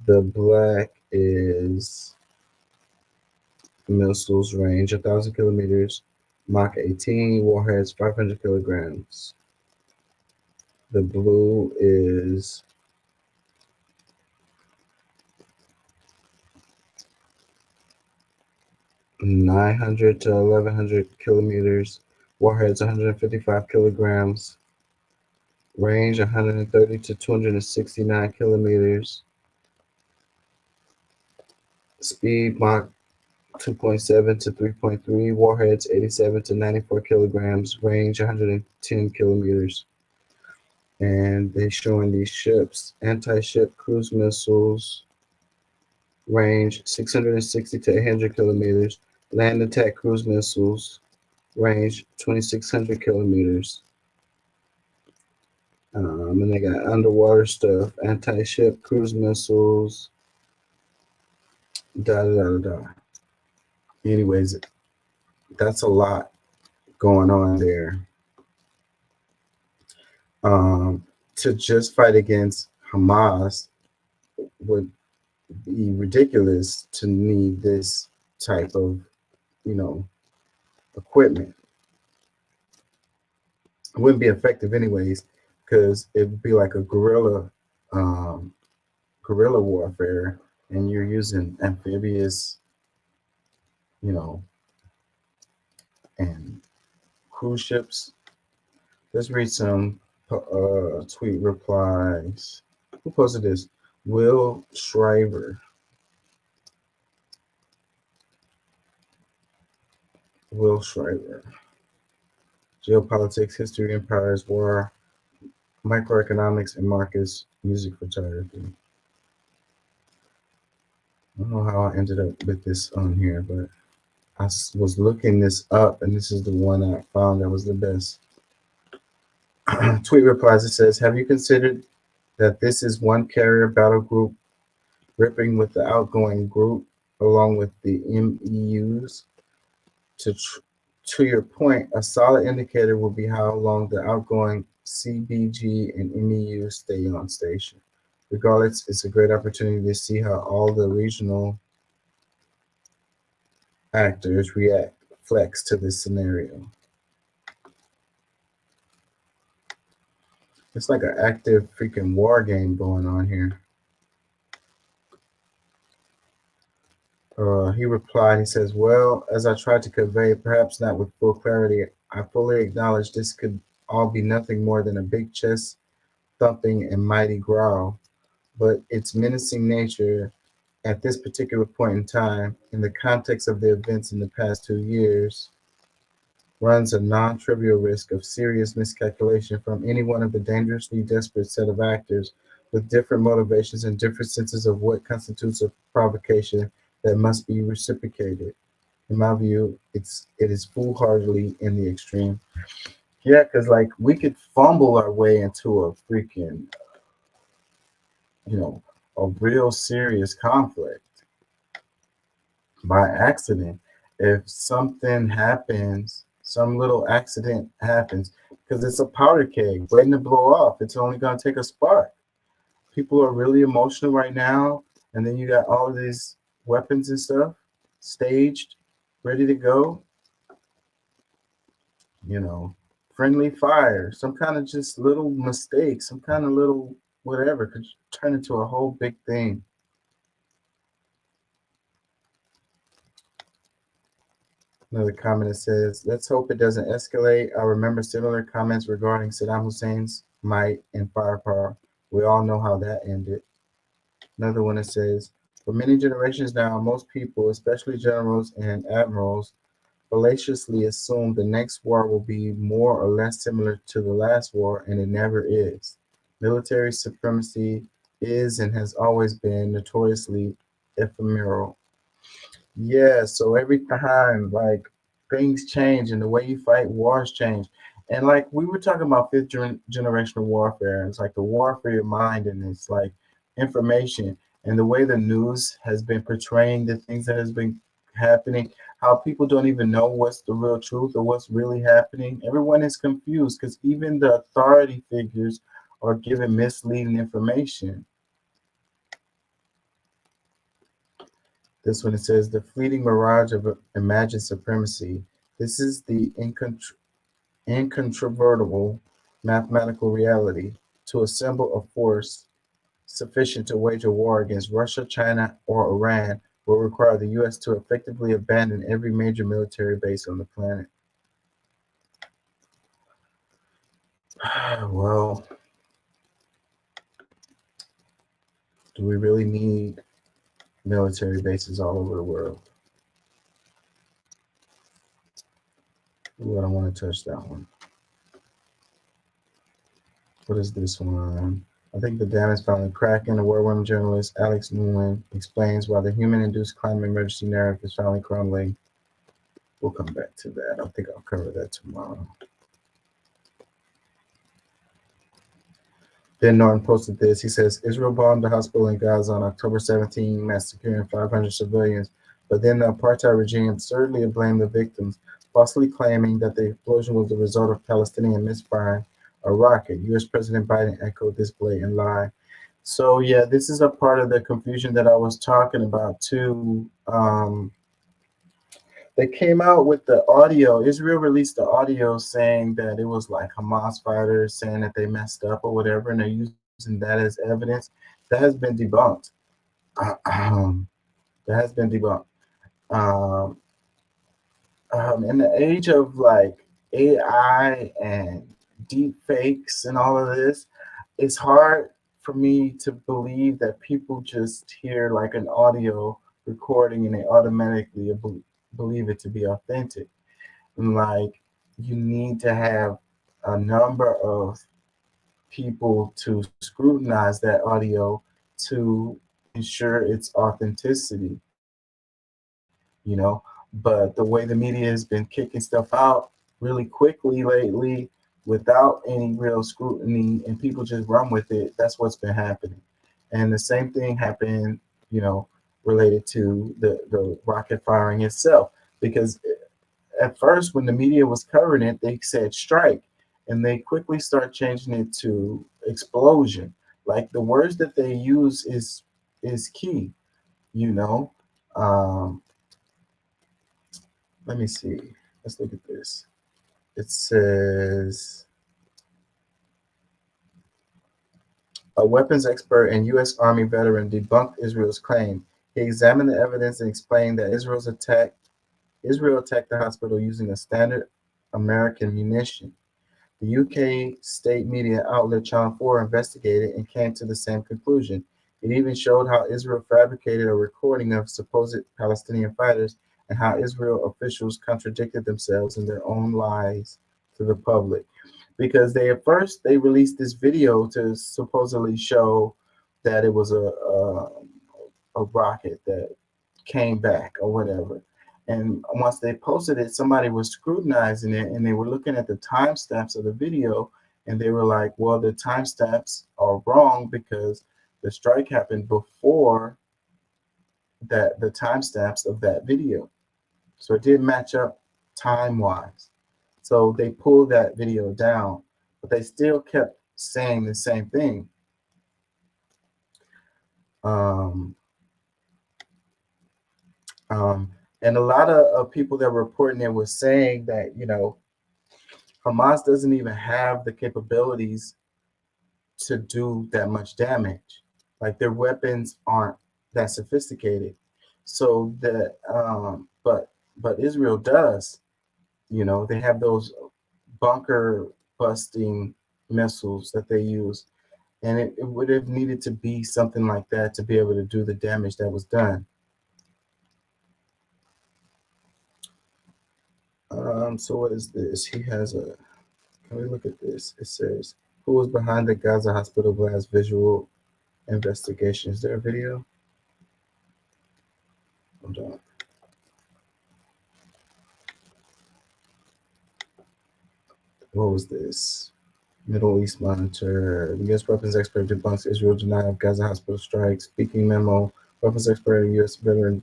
The black is missiles, range 1,000 kilometers, Mach 18, warheads 500 kilograms. The blue is (900 to 1,100 kilometers), warheads 155 kilograms, range 130 to 269 kilometers, speed Mach 2.7 to 3.3, warheads 87 to 94 kilograms, range 110 kilometers. And they're showing these ships: anti-ship cruise missiles, range 660 to 800 kilometers, land attack cruise missiles, range 2,600 kilometers. And they got underwater stuff, anti-ship cruise missiles, Anyways, that's a lot going on there. To just fight against Hamas would be ridiculous to need this type of, equipment. It wouldn't be effective anyways, because it would be like a guerrilla warfare, and you're using amphibious, and cruise ships. Let's read some tweet replies. Who posted this? Will Shriver. Will Shriver. Geopolitics, history, empires, war, microeconomics, and Marcus, music photography. I don't know how I ended up with this on here, but I was looking this up, and this is the one I found that was the best. Tweet replies, it says, have you considered that this is one carrier battle group ripping with the outgoing group along with the MEUs? To your point, a solid indicator will be how long the outgoing CBG and MEU stay on station. Regardless, it's a great opportunity to see how all the regional actors flex to this scenario. It's like an active freaking war game going on here. He replied, he says, well, as I tried to convey, perhaps not with full clarity, I fully acknowledge this could all be nothing more than a big chest thumping and mighty growl, but its menacing nature at this particular point in time, in the context of the events in the past 2 years, runs a non-trivial risk of serious miscalculation from any one of the dangerously desperate set of actors with different motivations and different senses of what constitutes a provocation that must be reciprocated. In my view, it is foolhardily in the extreme. Yeah, because like we could fumble our way into a freaking, a real serious conflict by accident. If something happens, some little accident happens, because it's a powder keg waiting to blow off. It's only going to take a spark. People are really emotional right now, and then you got all of these weapons and stuff staged, ready to go. Friendly fire, some kind of just little mistake, some kind of little whatever could turn into a whole big thing. Another comment that says, let's hope it doesn't escalate. I remember similar comments regarding Saddam Hussein's might and firepower. We all know how that ended. Another one that says, for many generations now, most people, especially generals and admirals, fallaciously assume the next war will be more or less similar to the last war, and it never is. Military supremacy is and has always been notoriously ephemeral. Yeah, so every time like things change and the way you fight wars change. And like we were talking about fifth generational warfare, it's like the war for your mind, and it's like information. And the way the news has been portraying the things that has been happening, how people don't even know what's the real truth or what's really happening. Everyone is confused because even the authority figures are given misleading information. This one, it says, the fleeting mirage of imagined supremacy. This is the incontrovertible mathematical reality. To assemble a force sufficient to wage a war against Russia, China, or Iran will require the U.S. to effectively abandon every major military base on the planet. Well, do we really need military bases all over the world? Ooh, I don't want to touch that one. What is this one? I think the dam is finally cracking. The war-worn journalist Alex Newman explains why the human-induced climate emergency narrative is finally crumbling. We'll come back to that. I think I'll cover that tomorrow. Ben Norton posted this. He says, Israel bombed the hospital in Gaza on October 17, massacring 500 civilians. But then the apartheid regime absurdly blamed the victims, falsely claiming that the explosion was the result of Palestinian misfiring a rocket. U.S. President Biden echoed this blatant lie. So yeah, this is a part of the confusion that I was talking about too. they came out with the audio. Israel released the audio saying that it was like Hamas fighters saying that they messed up or whatever, and they're using that as evidence. That has been debunked. That has been debunked. In the age of like AI and deep fakes and all of this, it's hard for me to believe that people just hear like an audio recording and they automatically believe it to be authentic. Like, you need to have a number of people to scrutinize that audio to ensure its authenticity, you know. But the way the media has been kicking stuff out really quickly lately without any real scrutiny and people just run with it, that's what's been happening. And the same thing happened, you know, related to the rocket firing itself, because at first when the media was covering it, they said strike, and they quickly start changing it to explosion. Like, the words that they use is key, you know. Let me see. Let's look at this. It says, a weapons expert and U.S. Army veteran debunked Israel's claim. He examined the evidence and explained that Israel attacked the hospital using a standard American munition. The UK state media outlet Channel 4 investigated and came to the same conclusion. It even showed how Israel fabricated a recording of supposed Palestinian fighters and how Israel officials contradicted themselves in their own lies to the public. Because they released this video to supposedly show that it was a rocket that came back or whatever. And once they posted it, somebody was scrutinizing it and they were looking at the timestamps of the video, and they were like, well, the timestamps are wrong because the strike happened before the timestamps of that video. So it didn't match up time-wise. So they pulled that video down, but they still kept saying the same thing. And a lot of people that were reporting it was saying that, you know, Hamas doesn't even have the capabilities to do that much damage. Like, their weapons aren't that sophisticated. So that, but Israel does. You know, they have those bunker busting missiles that they use, and it would have needed to be something like that to be able to do the damage that was done. So what is this? He has a, can we look at this? It says, who was behind the Gaza hospital blast visual investigation? Is there a video? Hold on. What was this? Middle East Monitor. The U.S. weapons expert debunks Israel denial of Gaza hospital strike. Speaking memo. Weapons expert and U.S. veteran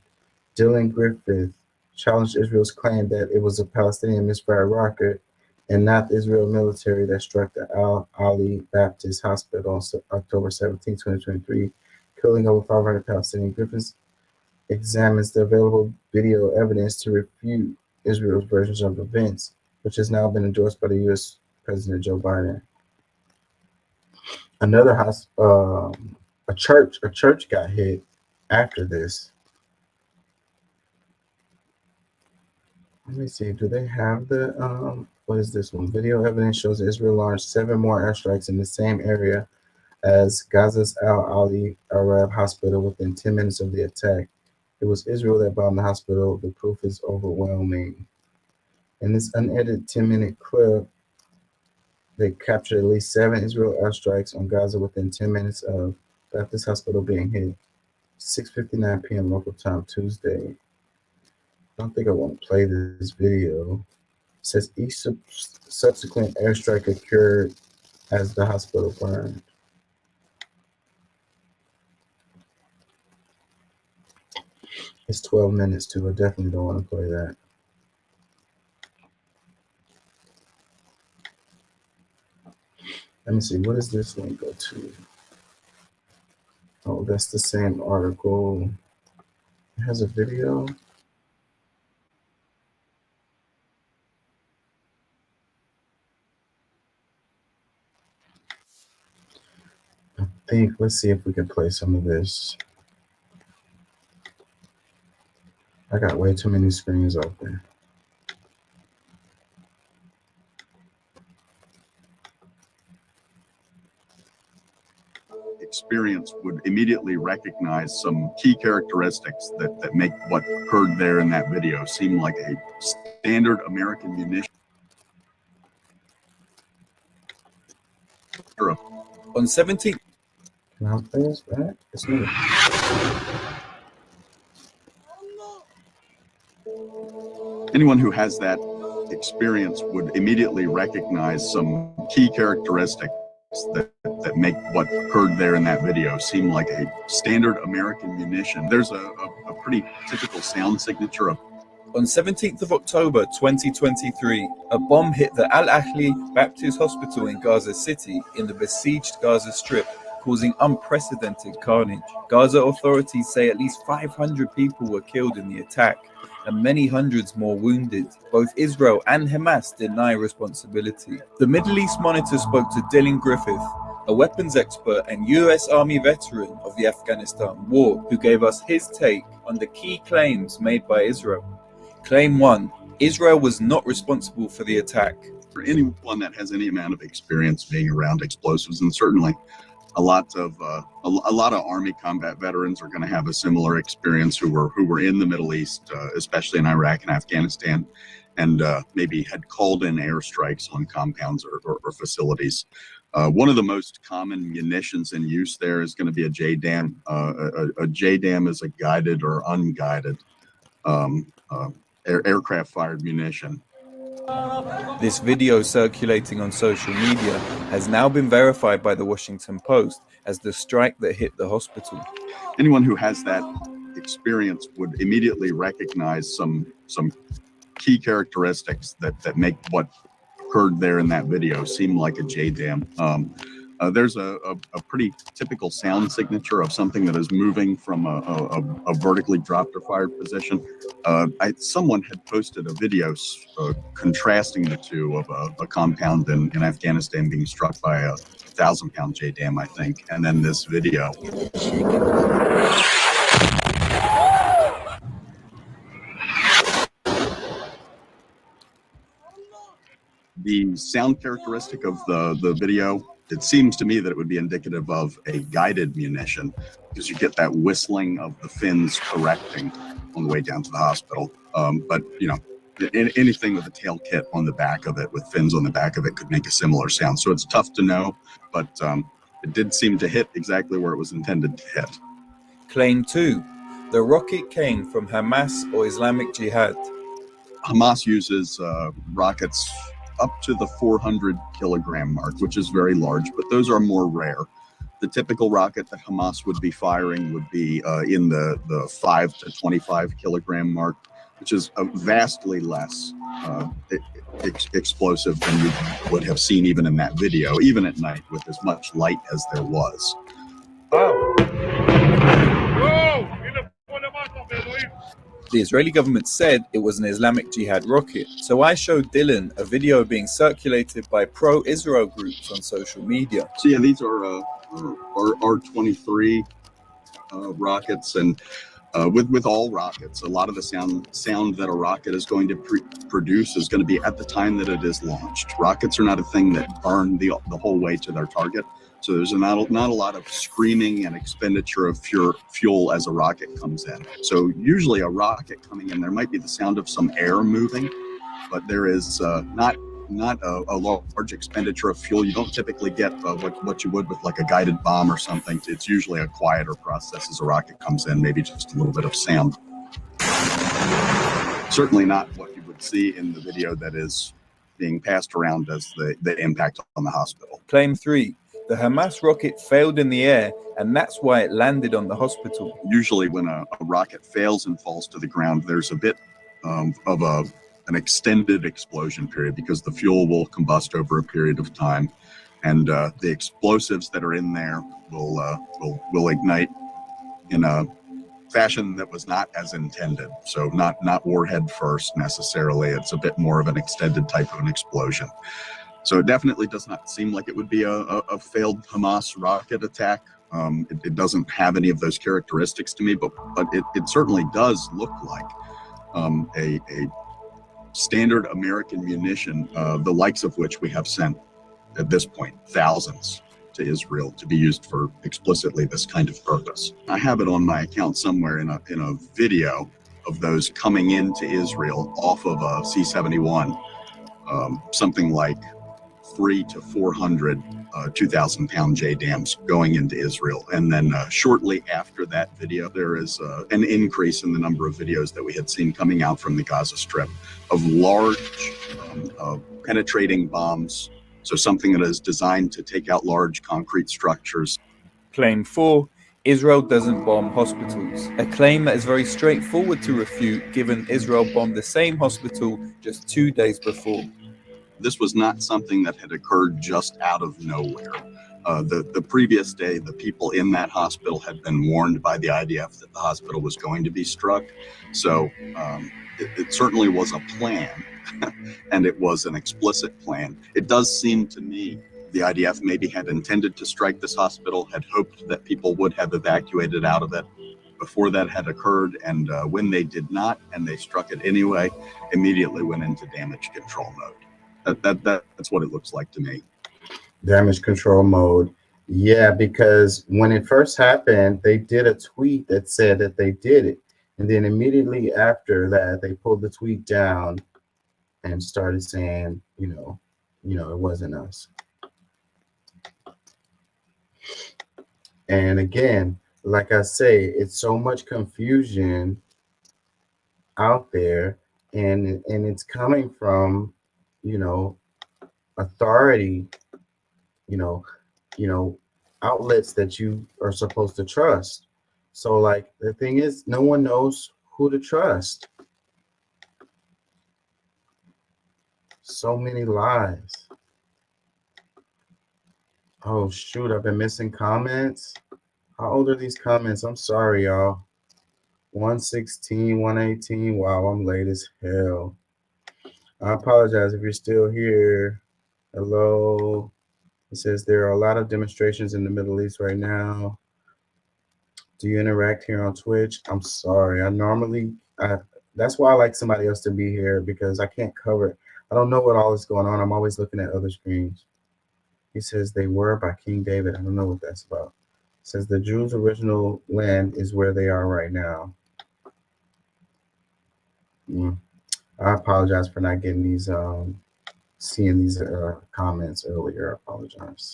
Dylan Griffith challenged Israel's claim that it was a Palestinian misfired rocket and not the Israel military that struck the Al-Ali Baptist Hospital on October 17, 2023, killing over 500 Palestinian. Griffith examines the available video evidence to refute Israel's versions of events, which has now been endorsed by the U.S. President Joe Biden. Another a church got hit after this. Let me see. Do they have the what is this one? Video evidence shows that Israel launched 7 more airstrikes in the same area as Gaza's Al-Ali Arab hospital within 10 minutes of the attack. It was Israel that bombed the hospital. The proof is overwhelming. In this unedited 10-minute clip, they captured at least 7 Israel airstrikes on Gaza within 10 minutes of Baptist Hospital being hit. 6:59 p.m. local time, Tuesday. I don't think I want to play this video. It says each subsequent airstrike occurred as the hospital burned. It's 12 minutes too. I definitely don't want to play that. Let me see, what does this link go to? Oh, that's the same article. It has a video. think, let's see if we can play some of this. I got way too many screens open. Experience would immediately recognize some key characteristics that make what occurred there in that video seem like a standard American munition. On 17th. Can I play this back? It's not. Anyone who has that experience would immediately recognize some key characteristics that make what occurred there in that video seem like a standard American munition. There's a pretty typical sound signature of. On 17th of October 2023, a bomb hit the Al Ahli Baptist Hospital in Gaza City in the besieged Gaza Strip, causing unprecedented carnage. Gaza authorities say at least 500 people were killed in the attack and many hundreds more wounded. Both Israel and Hamas deny responsibility. The Middle East Monitor spoke to Dylan Griffith, a weapons expert and US Army veteran of the Afghanistan war, who gave us his take on the key claims made by Israel. Claim 1. Israel was not responsible for the attack. For anyone that has any amount of experience being around explosives, and certainly a lot of Army combat veterans are going to have a similar experience who were in the Middle East, especially in Iraq and Afghanistan, and maybe had called in airstrikes on compounds or facilities. One of the most common munitions in use there is going to be a JDAM. A JDAM is a guided or unguided aircraft-fired munition. This video circulating on social media has now been verified by the Washington Post as the strike that hit the hospital. Anyone who has that experience would immediately recognize some key characteristics that make what occurred there in that video seem like a JDAM. There's a pretty typical sound signature of something that is moving from a vertically dropped or fired position. Someone had posted a video contrasting the two of a compound in Afghanistan being struck by a 1,000-pound JDAM, I think, and then this video. The sound characteristic of the video, it seems to me that it would be indicative of a guided munition, because you get that whistling of the fins correcting on the way down to the hospital. But, you know, anything with a tail kit on the back of it, with fins on the back of it, could make a similar sound. So it's tough to know, but it did seem to hit exactly where it was intended to hit. Claim 2. The rocket came from Hamas or Islamic Jihad. Hamas uses rockets up to the 400 kilogram mark, which is very large, but those are more rare. The typical rocket that Hamas would be firing would be in the 5 to 25 kilogram mark, which is vastly less explosive than you would have seen even in that video, even at night with as much light as there was. The Israeli government said it was an Islamic Jihad rocket, so I showed Dylan a video being circulated by pro-Israel groups on social media. So yeah, these are R-23 rockets, and with all rockets, a lot of the sound that a rocket is going to produce is going to be at the time that it is launched. Rockets are not a thing that burn the whole way to their target. So there's not a lot of screaming and expenditure of fuel as a rocket comes in. So usually a rocket coming in, there might be the sound of some air moving, but there is not a large expenditure of fuel. You don't typically get what you would with like a guided bomb or something. It's usually a quieter process as a rocket comes in, maybe just a little bit of sound. Certainly not what you would see in the video that is being passed around as the impact on the hospital. Claim 3. The Hamas rocket failed in the air, and that's why it landed on the hospital. Usually when a rocket fails and falls to the ground, there's a bit of an extended explosion period, because the fuel will combust over a period of time, and the explosives that are in there will ignite in a fashion that was not as intended. So not warhead first necessarily. It's a bit more of an extended type of an explosion. So it definitely does not seem like it would be a failed Hamas rocket attack. It doesn't have any of those characteristics to me, but it certainly does look like a standard American munition, the likes of which we have sent at this point thousands to Israel to be used for explicitly this kind of purpose. I have it on my account somewhere in a video of those coming into Israel off of a C-71, something like 300 to 400 2,000-pound JDAMs going into Israel. And then shortly after that video, there is an increase in the number of videos that we had seen coming out from the Gaza Strip of large penetrating bombs. So something that is designed to take out large concrete structures. Claim 4. Israel doesn't bomb hospitals. A claim that is very straightforward to refute, given Israel bombed the same hospital just 2 days before. This was not something that had occurred just out of nowhere. The previous day, the people in that hospital had been warned by the IDF that the hospital was going to be struck. So it certainly was a plan, and it was an explicit plan. It does seem to me the IDF maybe had intended to strike this hospital, had hoped that people would have evacuated out of it before that had occurred, and when they did not, and they struck it anyway, immediately went into damage control mode. That's what it looks like to me. Damage control mode. Yeah, because when it first happened, they did a tweet that said that they did it. And then immediately after that, they pulled the tweet down and started saying, you know, it wasn't us. And again, like I say, it's so much confusion out there, and it's coming from, authority, outlets that you are supposed to trust. So like the thing is, no one knows who to trust. So many lies. Oh shoot, I've been missing comments. How old are these comments? I'm sorry, y'all. 116, 118. Wow, I'm late as hell. I apologize if you're still here. Hello. It says there are a lot of demonstrations in the Middle East right now. Do you interact here on Twitch? I'm sorry. That's why I like somebody else to be here, because I can't cover it. I don't know what all is going on. I'm always looking at other screens. He says they were by King David. I don't know what that's about. It says the Jews' original land is where they are right now. I apologize for not getting these, seeing these comments earlier. I apologize.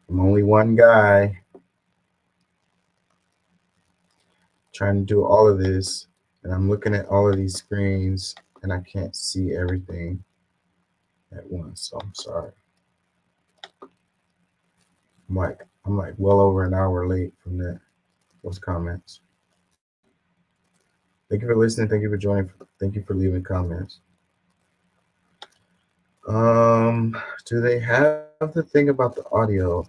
I'm only one guy trying to do all of this, and I'm looking at all of these screens, and I can't see everything at once, so I'm sorry. I'm like well over an hour late from those comments. Thank you for listening. Thank you for joining. Thank you for leaving comments. Do they have the thing about the audio?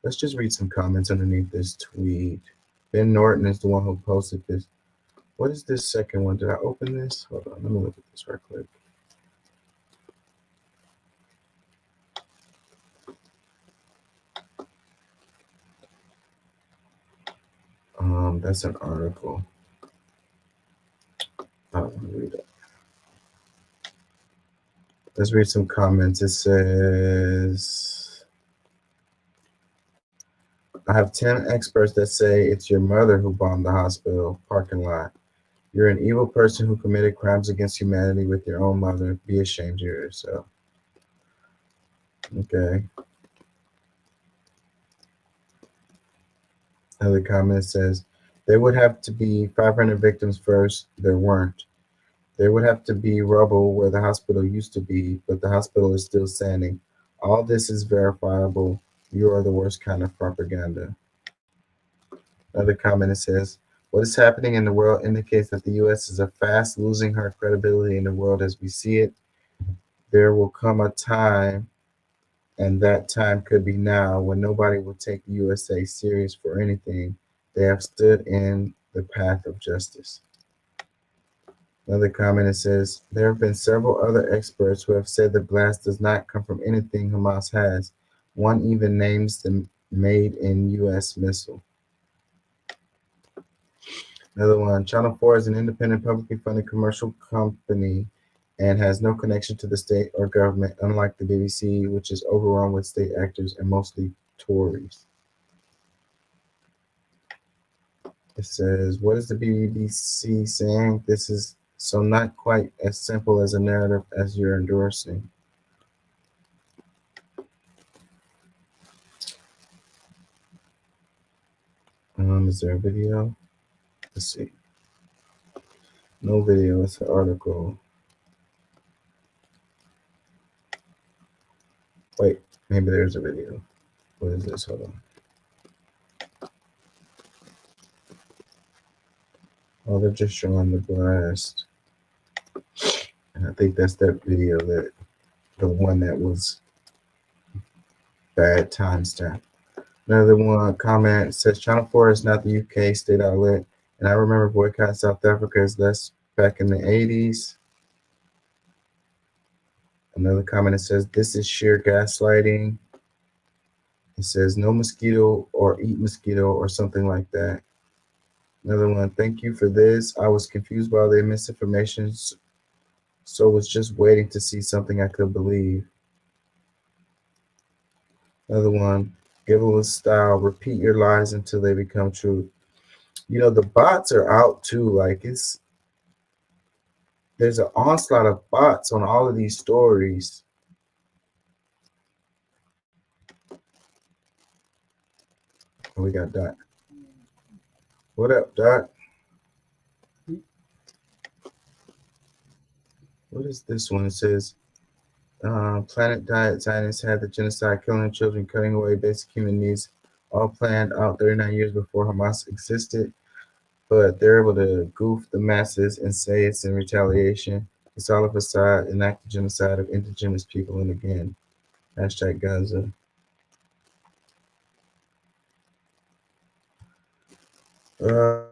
Let's just read some comments underneath this tweet. Ben Norton is the one who posted this. What is this second one? Did I open this? Hold on, let me look at this right quick. That's an article. I don't want to read it. Let's read some comments. It says, I have 10 experts that say it's your mother who bombed the hospital parking lot. You're an evil person who committed crimes against humanity with your own mother. Be ashamed of yourself. Okay. Another comment says, there would have to be 500 victims first. There weren't. There would have to be rubble where the hospital used to be, but the hospital is still standing. All this is verifiable. You are the worst kind of propaganda. Another comment says, what is happening in the world indicates that the U.S. is fast losing her credibility in the world as we see it. There will come a time, and that time could be now, when nobody will take the USA serious for anything. They have stood in the path of justice. Another comment, it says, there have been several other experts who have said the blast does not come from anything Hamas has. One even names the made in U.S. missile. Another one, Channel 4 is an independent, publicly funded commercial company and has no connection to the state or government, unlike the BBC, which is overrun with state actors and mostly Tories. It says, what is the BBC saying? This is so not quite as simple as a narrative as you're endorsing. Is there a video? Let's see. No video, it's an article. Wait, maybe there's a video. What is this? Hold on. Oh, they're just showing the blast. And I think that's that video, that the one that was bad timestamp. Another one comment says Channel 4 is not the UK state outlet. And I remember boycotting South Africa as less back in the 80s. Another comment, it says this is sheer gaslighting. It says no mosquito or eat mosquito or something like that. Another one, thank you for this. I was confused by the misinformation, so was just waiting to see something I could believe. Another one, Giveaway style, repeat your lies until they become true. You know, the bots are out too. Like there's an onslaught of bots on all of these stories. Oh, we got Dot. What up, Dot? What is this one? It says, Planet Diet Zionists had the genocide, killing children, cutting away basic human needs, all planned out 39 years before Hamas existed. But they're able to goof the masses and say it's in retaliation. It's all a facade, enact the genocide of indigenous people. And again, hashtag Gaza. I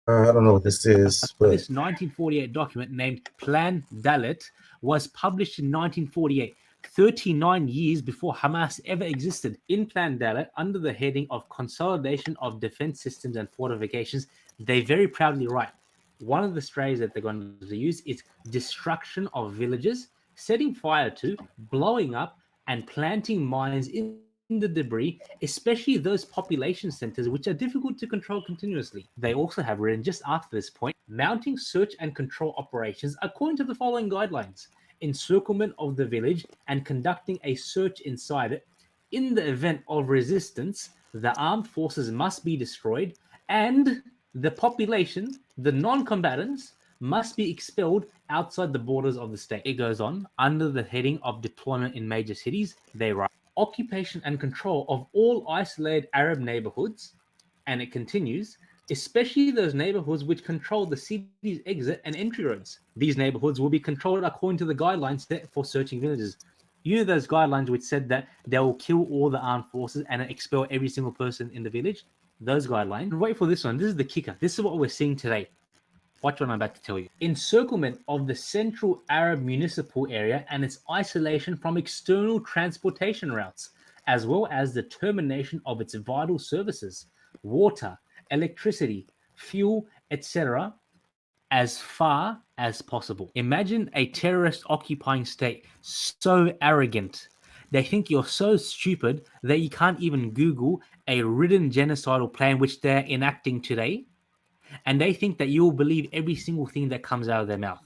don't know what this is, but this 1948 document named Plan Dalet was published in 1948, 39 years before Hamas ever existed. In Plan Dalet, under the heading of Consolidation of Defense Systems and Fortifications, they very proudly write, one of the strategies that they're going to use is destruction of villages, setting fire to, blowing up, and planting mines in the debris, especially those population centers which are difficult to control continuously. They also have written just after this point, mounting search and control operations according to the following guidelines: encirclement of the village and conducting a search inside it. In the event of resistance, the armed forces must be destroyed and the population, the non-combatants, must be expelled outside the borders of the state. It goes on, under the heading of deployment in major cities, they write, occupation and control of all isolated Arab neighborhoods, and it continues, especially those neighborhoods which control the city's exit and entry roads. These neighborhoods will be controlled according to the guidelines set for searching villages. You know those guidelines which said that they will kill all the armed forces and expel every single person in the village? Those guidelines. Wait for this one. This is the kicker. This is what we're seeing today. Watch what I'm about to tell you. Encirclement of the Central Arab Municipal Area and its isolation from external transportation routes, as well as the termination of its vital services, water, electricity, fuel, etc., as far as possible. Imagine a terrorist occupying state so arrogant. They think you're so stupid that you can't even Google a written genocidal plan which they're enacting today. And they think that you will believe every single thing that comes out of their mouth.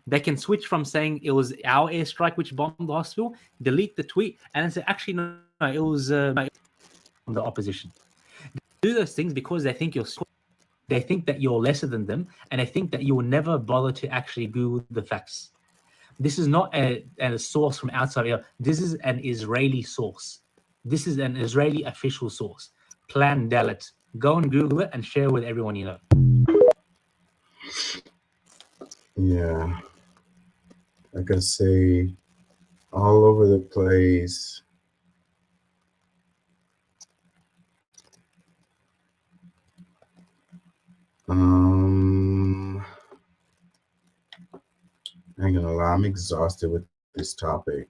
They can switch from saying it was our airstrike which bombed the hospital, delete the tweet, and then say, actually, no, it was the opposition. They do those things because they think they think that you're lesser than them, and they think that you will never bother to actually Google the facts. This is not a source from outside. This is an Israeli source. This is an Israeli official source. Plan Dalet. Go and Google it and share with everyone you know. yeah, like I say, all over the place. gonna lie, I'm exhausted with this topic.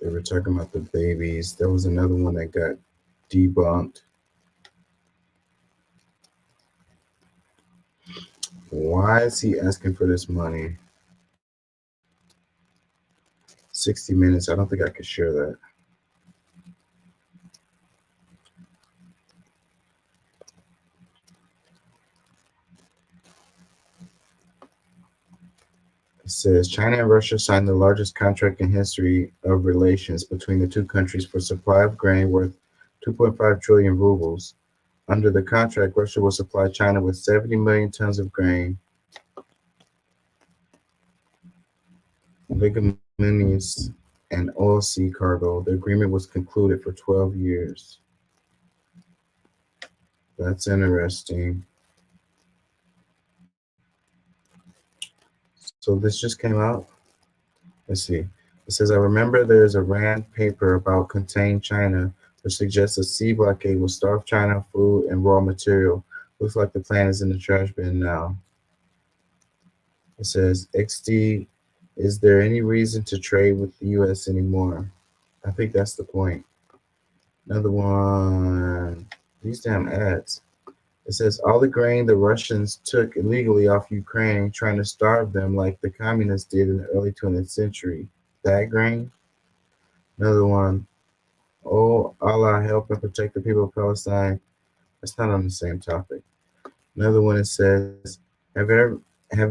They were talking about the babies. There was another one that got debunked. Why is he asking for this money? 60 minutes. I don't think I could share that. It says China and Russia signed the largest contract in history of relations between the two countries for supply of grain worth 2.5 trillion rubles. Under the contract, Russia will supply China with 70 million tons of grain, leguminous, and oilseed cargo. The agreement was concluded for 12 years. That's interesting. So this just came out. Let's see. It says, I remember there's a RAND paper about contained China, which suggests a sea blockade will starve China of food and raw material. Looks like the plan is in the trash bin now. It says, XD, is there any reason to trade with the US anymore? I think that's the point. Another one. These damn ads. It says, all the grain the Russians took illegally off Ukraine, trying to starve them like the communists did in the early 20th century. That grain? Another one. Oh, Allah, help and protect the people of Palestine. That's not on the same topic. Another one, it says, have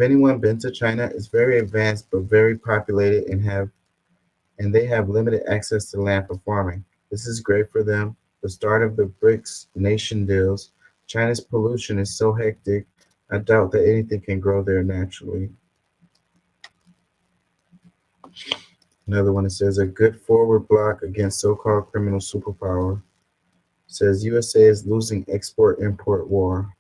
anyone been to China? It's very advanced but very populated and they have limited access to land for farming. This is great for them. The start of the BRICS nation deals. China's pollution is so hectic, I doubt that anything can grow there naturally. Another one, it says, a good forward block against so-called criminal superpower. It says, USA is losing export-import war.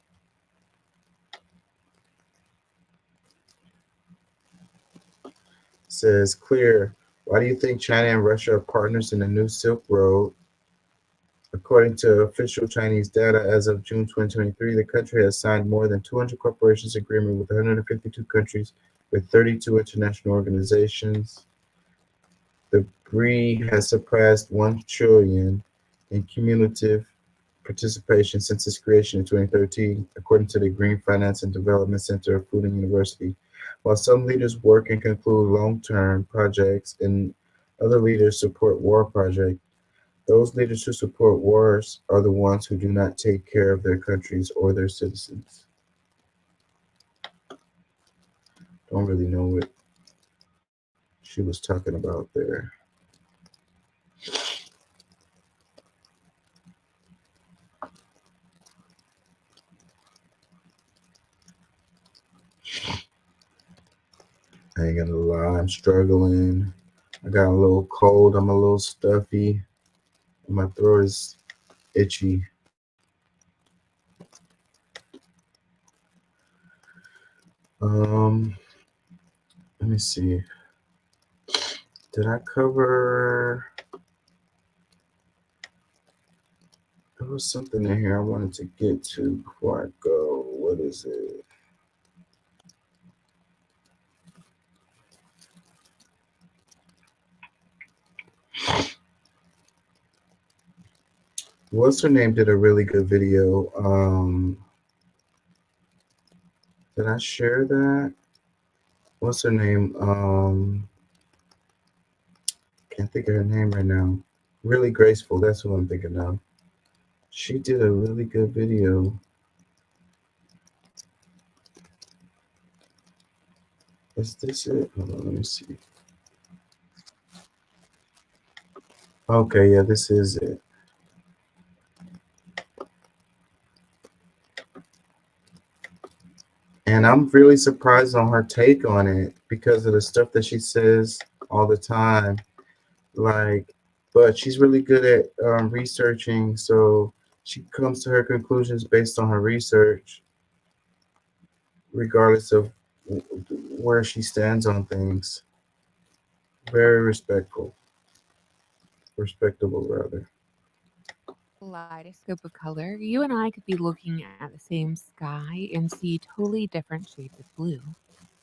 It says, clear, why do you think China and Russia are partners in the new Silk Road? According to official Chinese data, as of June 2023, the country has signed more than 200 corporations agreement with 152 countries with 32 international organizations. The BRI has surpassed 1 trillion in cumulative participation since its creation in 2013, according to the Green Finance and Development Center of Fudan University. While some leaders work and conclude long-term projects and other leaders support war projects, those leaders who support wars are the ones who do not take care of their countries or their citizens. Don't really know what she was talking about there. I ain't gonna lie, I'm struggling. I got a little cold, I'm a little stuffy. My throat is itchy. Let me see. Did I cover? There was something in here I wanted to get to before I go. What is it? What's her name did a really good video. Did I share that? What's her name? Can't think of her name right now. Really Graceful, that's what I'm thinking of. She did a really good video. Is this it? Hold on, let me see. Okay, yeah, this is it. And I'm really surprised on her take on it because of the stuff that she says all the time. Like, but she's really good at researching, so she comes to her conclusions based on her research, regardless of where she stands on things. Very respectful. Respectable, rather. Kaleidoscope of color, you and I could be looking at the same sky and see totally different shades of blue.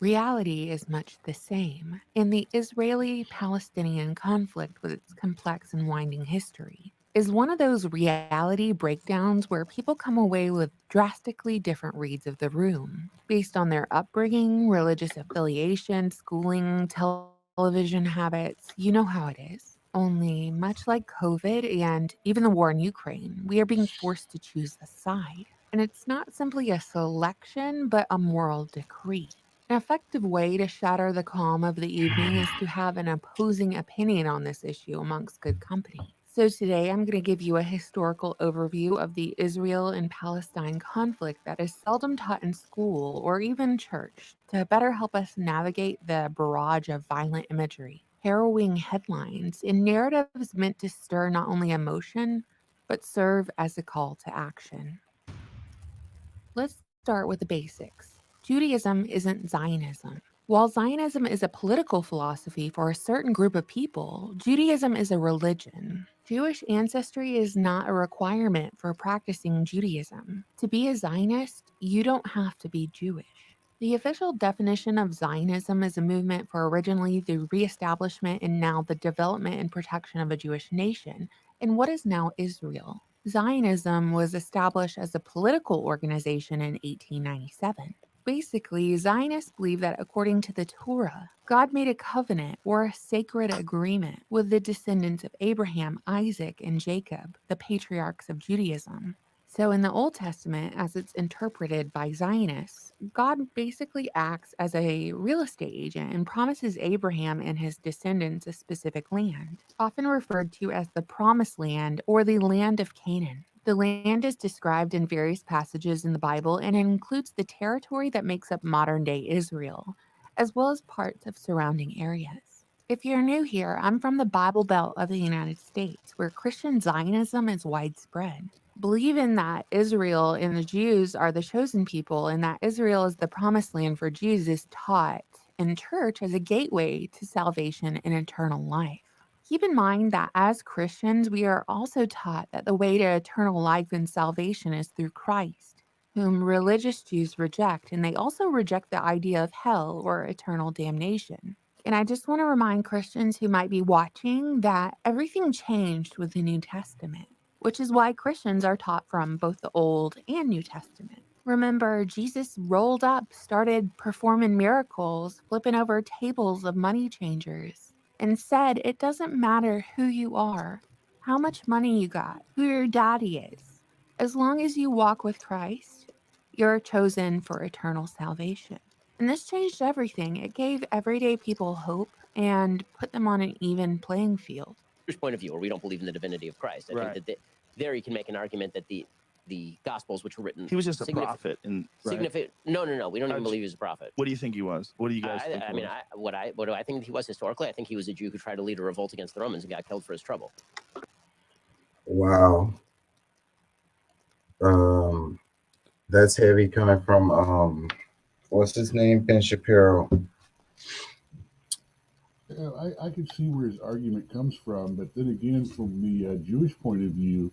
Reality is much the same, and the Israeli-Palestinian conflict, with its complex and winding history, is one of those reality breakdowns where people come away with drastically different reads of the room, based on their upbringing, religious affiliation, schooling, television habits. You know how it is. Only, much like COVID and even the war in Ukraine, we are being forced to choose a side. And it's not simply a selection, but a moral decree. An effective way to shatter the calm of the evening is to have an opposing opinion on this issue amongst good company. So today I'm going to give you a historical overview of the Israel and Palestine conflict that is seldom taught in school or even church to better help us navigate the barrage of violent imagery, harrowing headlines, and narratives meant to stir not only emotion, but serve as a call to action. Let's start with the basics. Judaism isn't Zionism. While Zionism is a political philosophy for a certain group of people, Judaism is a religion. Jewish ancestry is not a requirement for practicing Judaism. To be a Zionist, you don't have to be Jewish. The official definition of Zionism is a movement for originally the reestablishment and now the development and protection of a Jewish nation in what is now Israel. Zionism was established as a political organization in 1897. Basically, Zionists believe that according to the Torah, God made a covenant or a sacred agreement with the descendants of Abraham, Isaac, and Jacob, the patriarchs of Judaism. So in the Old Testament, as it's interpreted by Zionists, God basically acts as a real estate agent and promises Abraham and his descendants a specific land, often referred to as the Promised Land or the Land of Canaan. The land is described in various passages in the Bible, and it includes the territory that makes up modern-day Israel, as well as parts of surrounding areas. If you're new here, I'm from the Bible Belt of the United States, where Christian Zionism is widespread. Believing that Israel and the Jews are the chosen people and that Israel is the promised land for Jews is taught in church as a gateway to salvation and eternal life. Keep in mind that as Christians, we are also taught that the way to eternal life and salvation is through Christ, whom religious Jews reject, and they also reject the idea of hell or eternal damnation. And I just want to remind Christians who might be watching that everything changed with the New Testament, which is why Christians are taught from both the Old and New Testament. Remember, Jesus rolled up, started performing miracles, flipping over tables of money changers, and said it doesn't matter who you are, how much money you got, who your daddy is. As long as you walk with Christ, you're chosen for eternal salvation. And this changed everything. It gave everyday people hope and put them on an even playing field. Jewish point of view, or we don't believe in the divinity of Christ. I think that there you can make an argument that the Gospels, which were written, He was just a prophet, and right? No, we don't even believe he was a prophet. What do you think he was? What do you guys think? I mean, what do I think he was historically? I think he was a Jew who tried to lead a revolt against the Romans and got killed for his trouble. Wow. That's heavy coming from what's his name? Ben Shapiro. Yeah, I can see where his argument comes from, but then again, from the Jewish point of view,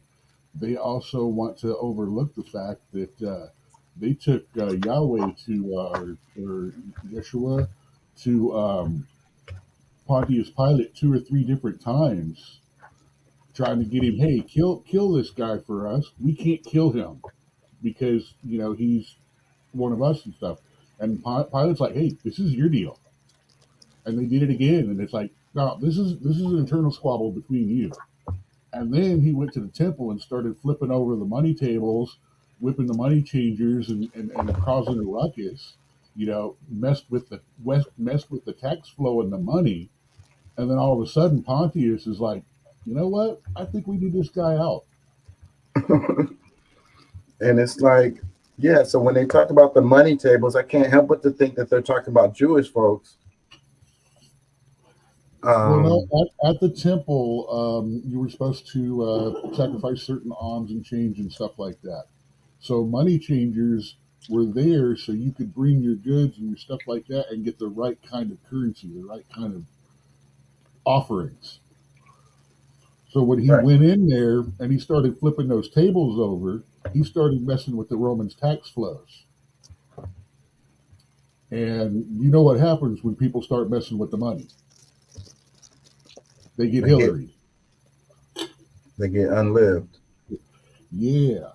they also want to overlook the fact that they took Yahweh to or Yeshua to Pontius Pilate 2 or 3 different times, trying to get him, hey, kill this guy for us. We can't kill him because he's one of us and stuff. And Pilate's like, hey, this is your deal. And they did it again, and it's like, no, this is an internal squabble between you. And then he went to the temple and started flipping over the money tables, whipping the money changers, and causing a ruckus. Messed with the tax flow and the money. And then all of a sudden, Pontius is like, you know what? I think we need this guy out. And it's like, yeah. So when they talk about the money tables, I can't help but to think that they're talking about Jewish folks. At the temple, you were supposed to sacrifice certain alms and change and stuff like that. So money changers were there so you could bring your goods and your stuff like that and get the right kind of currency, the right kind of offerings. So when he went in there and he started flipping those tables over, he started messing with the Romans' tax flows. And you know what happens when people start messing with the money? They get Hillary. They get unlived. Yeah.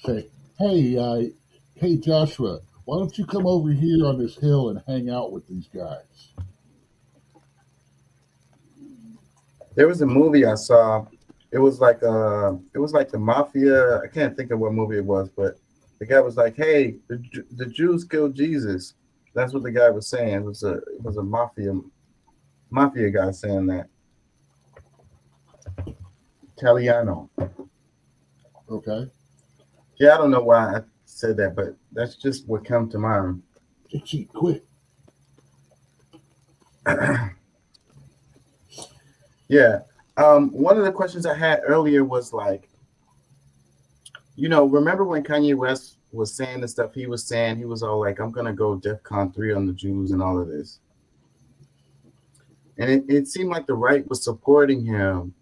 Say, hey, hey Joshua, why don't you come over here on this hill and hang out with these guys? There was a movie I saw. It was like the mafia. I can't think of what movie it was, but the guy was like, "Hey, the Jews killed Jesus." That's what the guy was saying. It was a mafia guy saying that. Italiano. Okay. Yeah, I don't know why I said that, but that's just what came to mind. Cheat quick. Yeah. One of the questions I had earlier was like, remember when Kanye West was saying the stuff he was saying? He was all like, I'm going to go DEFCON 3 on the Jews and all of this. And it seemed like the right was supporting him,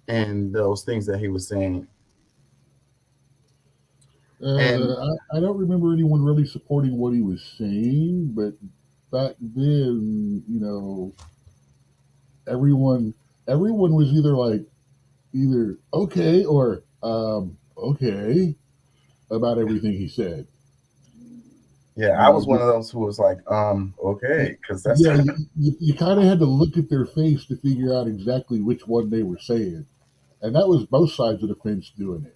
and those things that he was saying. I don't remember anyone really supporting what he was saying, but back then, everyone was either okay or okay about everything he said. Yeah, I was one of those who was like, okay, because that's you kind of had to look at their face to figure out exactly which one they were saying, and that was both sides of the fence doing it.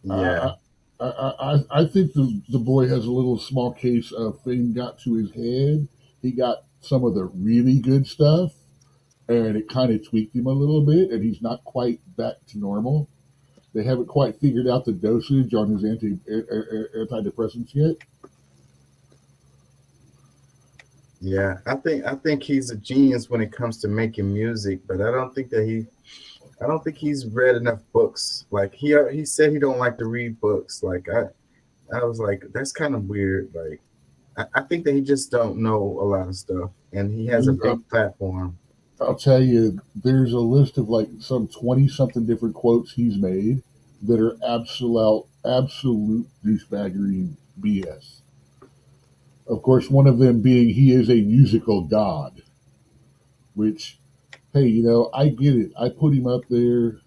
Yeah. I think the boy has a little small case of fame got to his head. He got some of the really good stuff, and it kind of tweaked him a little bit, and he's not quite back to normal. They haven't quite figured out the dosage on his antidepressants yet. Yeah, I think he's a genius when it comes to making music, but I don't think he's read enough books. Like he said he don't like to read books. Like I was like, that's kind of weird. Like I think that he just don't know a lot of stuff, and he has a big platform. I'll tell you, there's a list of like some 20-something different quotes he's made that are absolute douchebaggery BS. Of course, one of them being he is a musical god, which, hey, I get it. I put him up there.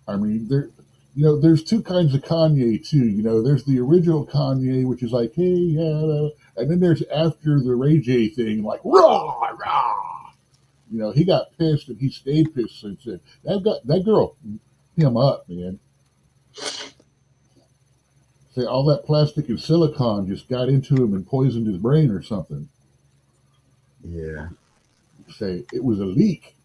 I mean, there's two kinds of Kanye too. There's the original Kanye, which is like, hey, yeah, and then there's after the Ray J thing, like rah rah. He got pissed and he stayed pissed since then. That girl, him up, man. Say all that plastic and silicone just got into him and poisoned his brain or something. Yeah. Say it was a leak.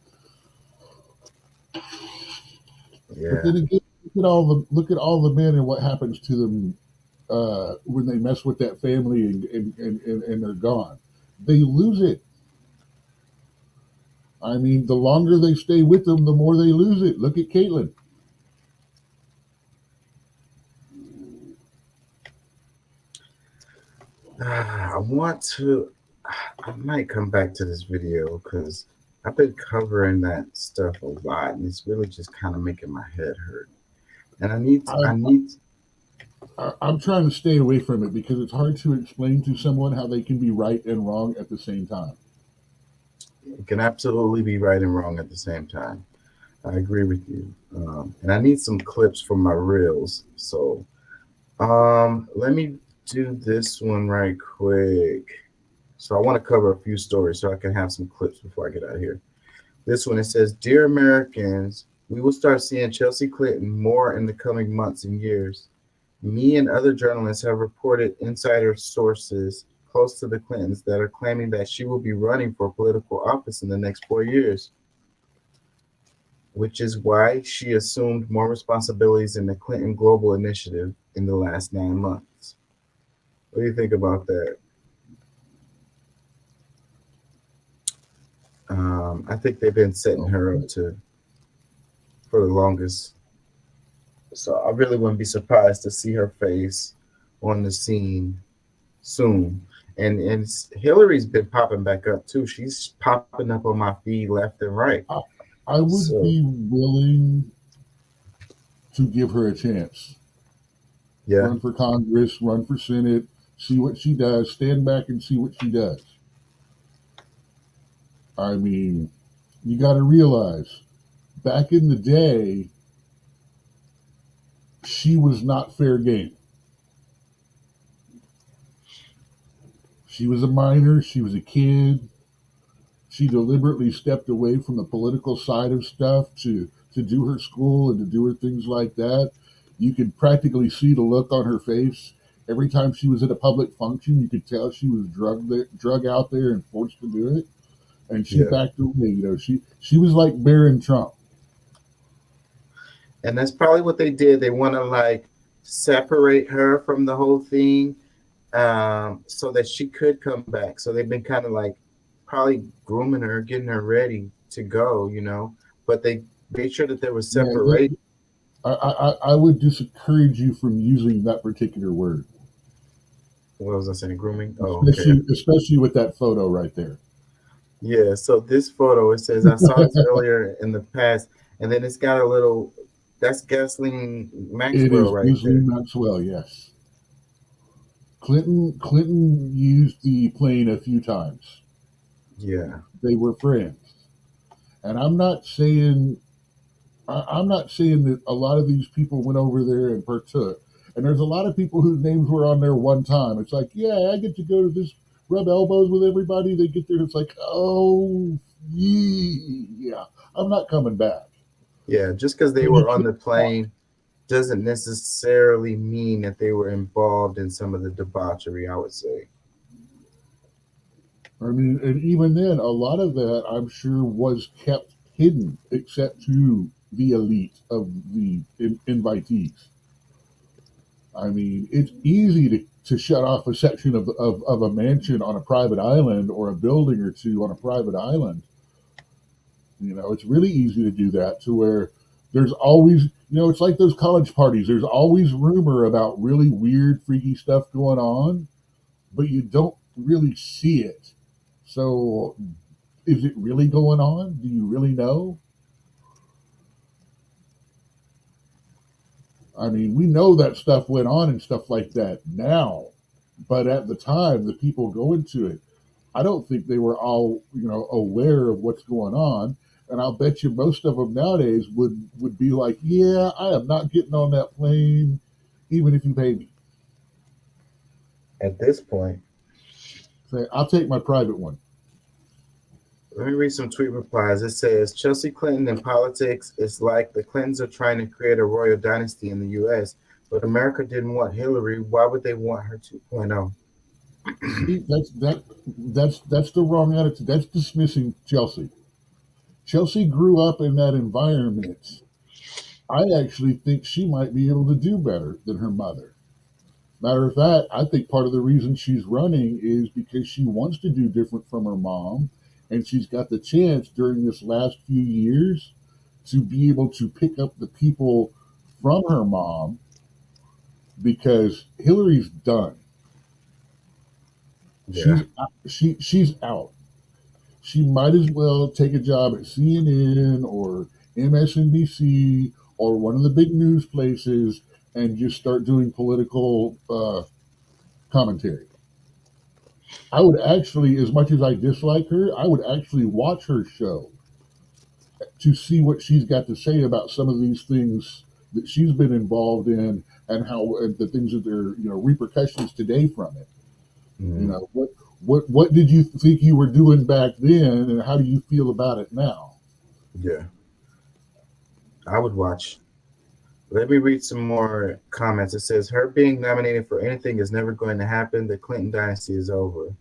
Yeah. But then again, look at all the men and what happens to them when they mess with that family and they're gone. They lose it. I mean, the longer they stay with them, the more they lose it. Look at Caitlyn. I might come back to this video because I've been covering that stuff a lot, and it's really just kind of making my head hurt. And I'm trying to stay away from it because it's hard to explain to someone how they can be right and wrong at the same time. It can absolutely be right and wrong at the same time. I agree with you. And I need some clips from my reels. So let me do this one right quick. So I want to cover a few stories so I can have some clips before I get out of here. This one, it says, "Dear Americans, we will start seeing Chelsea Clinton more in the coming months and years. Me and other journalists have reported insider sources close to the Clintons that are claiming that she will be running for political office in the next 4 years, which is why she assumed more responsibilities in the Clinton Global Initiative in the last 9 months." What do you think about that? I think they've been setting her up for the longest. So I really wouldn't be surprised to see her face on the scene soon. And Hillary's been popping back up too. She's popping up on my feed left and right. I would be willing to give her a chance. Yeah. Run for Congress, run for Senate, see what she does, stand back and see what she does. I mean, you got to realize, back in the day, she was not fair game. She was a minor, she was a kid. She deliberately stepped away from the political side of stuff to do her school and to do her things like that. You could practically see the look on her face. Every time she was at a public function, you could tell she was drug out there and forced to do it. And she backed away. You know, she was like Barron Trump. And that's probably what they did. They want to like separate her from the whole thing, so that she could come back. So they've been kind of like probably grooming her, getting her ready to go, you know. But they made sure that there was separation. I would discourage you from using that particular word. What was I saying? Grooming? Oh, especially with that photo right there. Yeah, so this photo, it says, I saw this earlier in the past, and then it's got a little, that's Ghislaine Maxwell right there. Ghislaine Maxwell, yes. Clinton used the plane a few times. Yeah. They were friends. And I'm not saying that a lot of these people went over there and partook. And there's a lot of people whose names were on there one time. It's like, yeah, I get to go to this, rub elbows with everybody. They get there. It's like, oh, yeah, I'm not coming back. Yeah, just because they were on the plane doesn't necessarily mean that they were involved in some of the debauchery, I would say. I mean, and even then, a lot of that, I'm sure, was kept hidden, except to the elite of the invitees. I mean, it's easy to shut off a section of a mansion on a private island or a building or two on a private island. You know, it's really easy to do that, to where there's always, you know, it's like those college parties. There's always rumor about really weird, freaky stuff going on, but you don't really see it. So is it really going on? Do you really know? I mean, we know that stuff went on and stuff like that now, but at the time, the people going to it, I don't think they were all, you know, aware of what's going on. And I'll bet you most of them nowadays would be like, yeah, I am not getting on that plane, even if you pay me. At this point. Say, I'll take my private one. Let me read some tweet replies. It says, Chelsea Clinton in politics is like the Clintons are trying to create a royal dynasty in the U.S., but America didn't want Hillary. Why would they want her 2.0? That's the wrong attitude. That's dismissing Chelsea. Chelsea grew up in that environment. I actually think she might be able to do better than her mother. Matter of fact, I think part of the reason she's running is because she wants to do different from her mom. And she's got the chance during this last few years to be able to pick up the people from her mom, because Hillary's done. Yeah. She's out. She might as well take a job at CNN or MSNBC or one of the big news places and just start doing political commentary. I would actually, as much as I dislike her, I would actually watch her show to see what she's got to say about some of these things that she's been involved in, and how the things that are, you know, repercussions today from it. Mm-hmm. You know, what did you think you were doing back then, and how do you feel about it now? Yeah, I would watch. Let me read some more comments. It says, her being nominated for anything is never going to happen. The Clinton dynasty is over.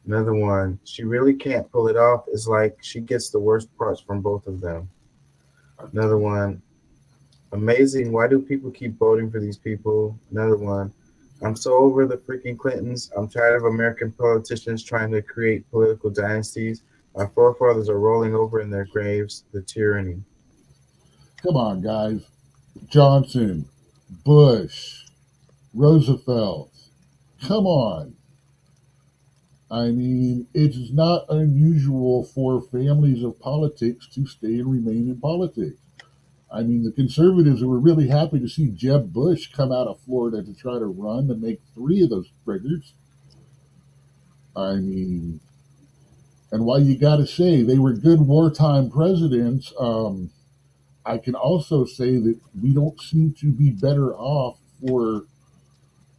Another one, she really can't pull it off. It's like she gets the worst parts from both of them. Another one, amazing. Why do people keep voting for these people? Another one, I'm so over the freaking Clintons. I'm tired of American politicians trying to create political dynasties. Our forefathers are rolling over in their graves. The tyranny. Come on, guys. Johnson, Bush, Roosevelt. Come on. I mean, it's not unusual for families of politics to stay and remain in politics. I mean, the conservatives were really happy to see Jeb Bush come out of Florida to try to run to make 3 of those triggers. I mean, and while you got to say they were good wartime presidents, I can also say that we don't seem to be better off for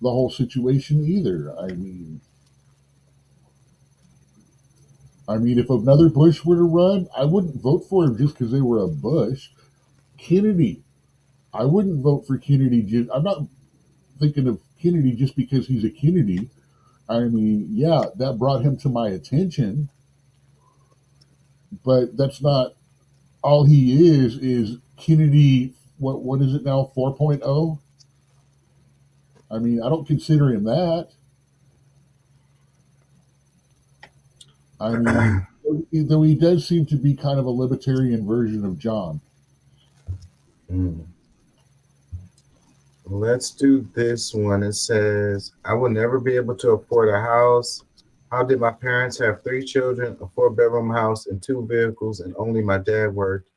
the whole situation either. I mean, if another Bush were to run, I wouldn't vote for him just because they were a Bush. Kennedy, I wouldn't vote for Kennedy. I'm not thinking of Kennedy just because he's a Kennedy. I mean, yeah, that brought him to my attention, but that's not all he is Kennedy. What is it now? 4.0. I mean, I don't consider him that. I mean, though he does seem to be kind of a libertarian version of John. Let's do this one. It says, I will never be able to afford a house. How did my parents have 3 children, a 4-bedroom house, and 2 vehicles, and only my dad worked?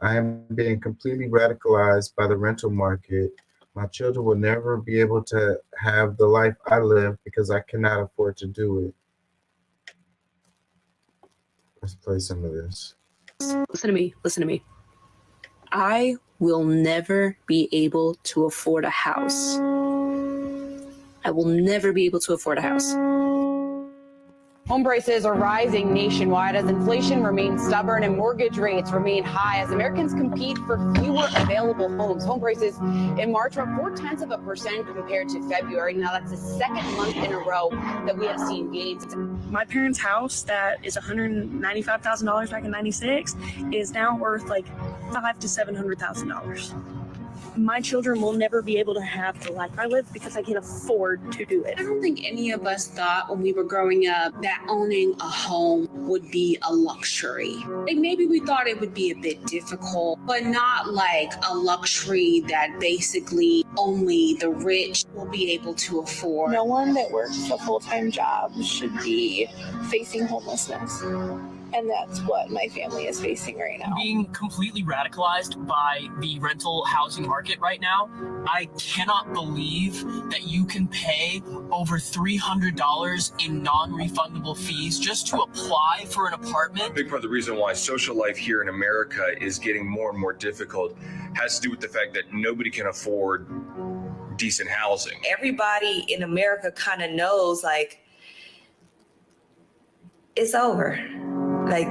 I am being completely radicalized by the rental market. My children will never be able to have the life I live because I cannot afford to do it. Let's play some of this. Listen to me. Listen to me. I will never be able to afford a house. I will never be able to afford a house. Home prices are rising nationwide as inflation remains stubborn and mortgage rates remain high as Americans compete for fewer available homes. Home prices in March were up 0.4% compared to February. Now that's the second month in a row that we have seen gains. My parents' house that is $195,000 back in '96 is now worth like $500,000 to $700,000. My children will never be able to have the life I live because I can't afford to do it. I don't think any of us thought when we were growing up that owning a home would be a luxury. Like maybe we thought it would be a bit difficult, but not like a luxury that basically only the rich will be able to afford. No one that works a full-time job should be facing homelessness. And that's what my family is facing right now. Being completely radicalized by the rental housing market right now, I cannot believe that you can pay over $300 in non-refundable fees just to apply for an apartment. A big part of the reason why social life here in America is getting more and more difficult has to do with the fact that nobody can afford decent housing. Everybody in America kind of knows, like, it's over. Like,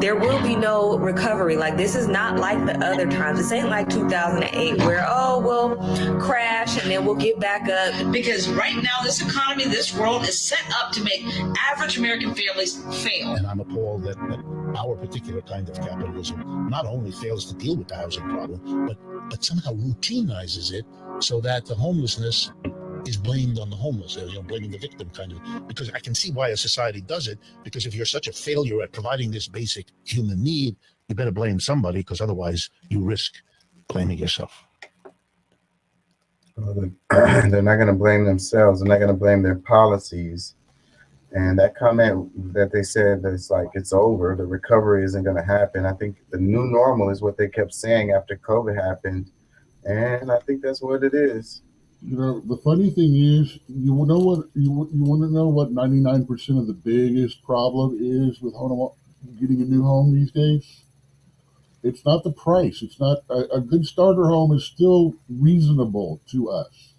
there will be no recovery. Like, this is not like the other times. This ain't like 2008 where, oh, we'll crash and then we'll get back up. Because right now, this economy, this world is set up to make average American families fail. And I'm appalled that our particular kind of capitalism not only fails to deal with the housing problem, but somehow routinizes it so that the homelessness is blamed on the homeless, blaming the victim kind of, because I can see why a society does it, because if you're such a failure at providing this basic human need, you better blame somebody, because otherwise you risk blaming yourself. Well, they're not going to blame themselves. They're not going to blame their policies. And that comment that they said that it's like it's over, the recovery isn't going to happen. I think the new normal is what they kept saying after COVID happened. And I think that's what it is. You know, the funny thing is, you want to know what 99% of the biggest problem is with getting a new home these days? It's not the price. It's not a good starter home is still reasonable to us.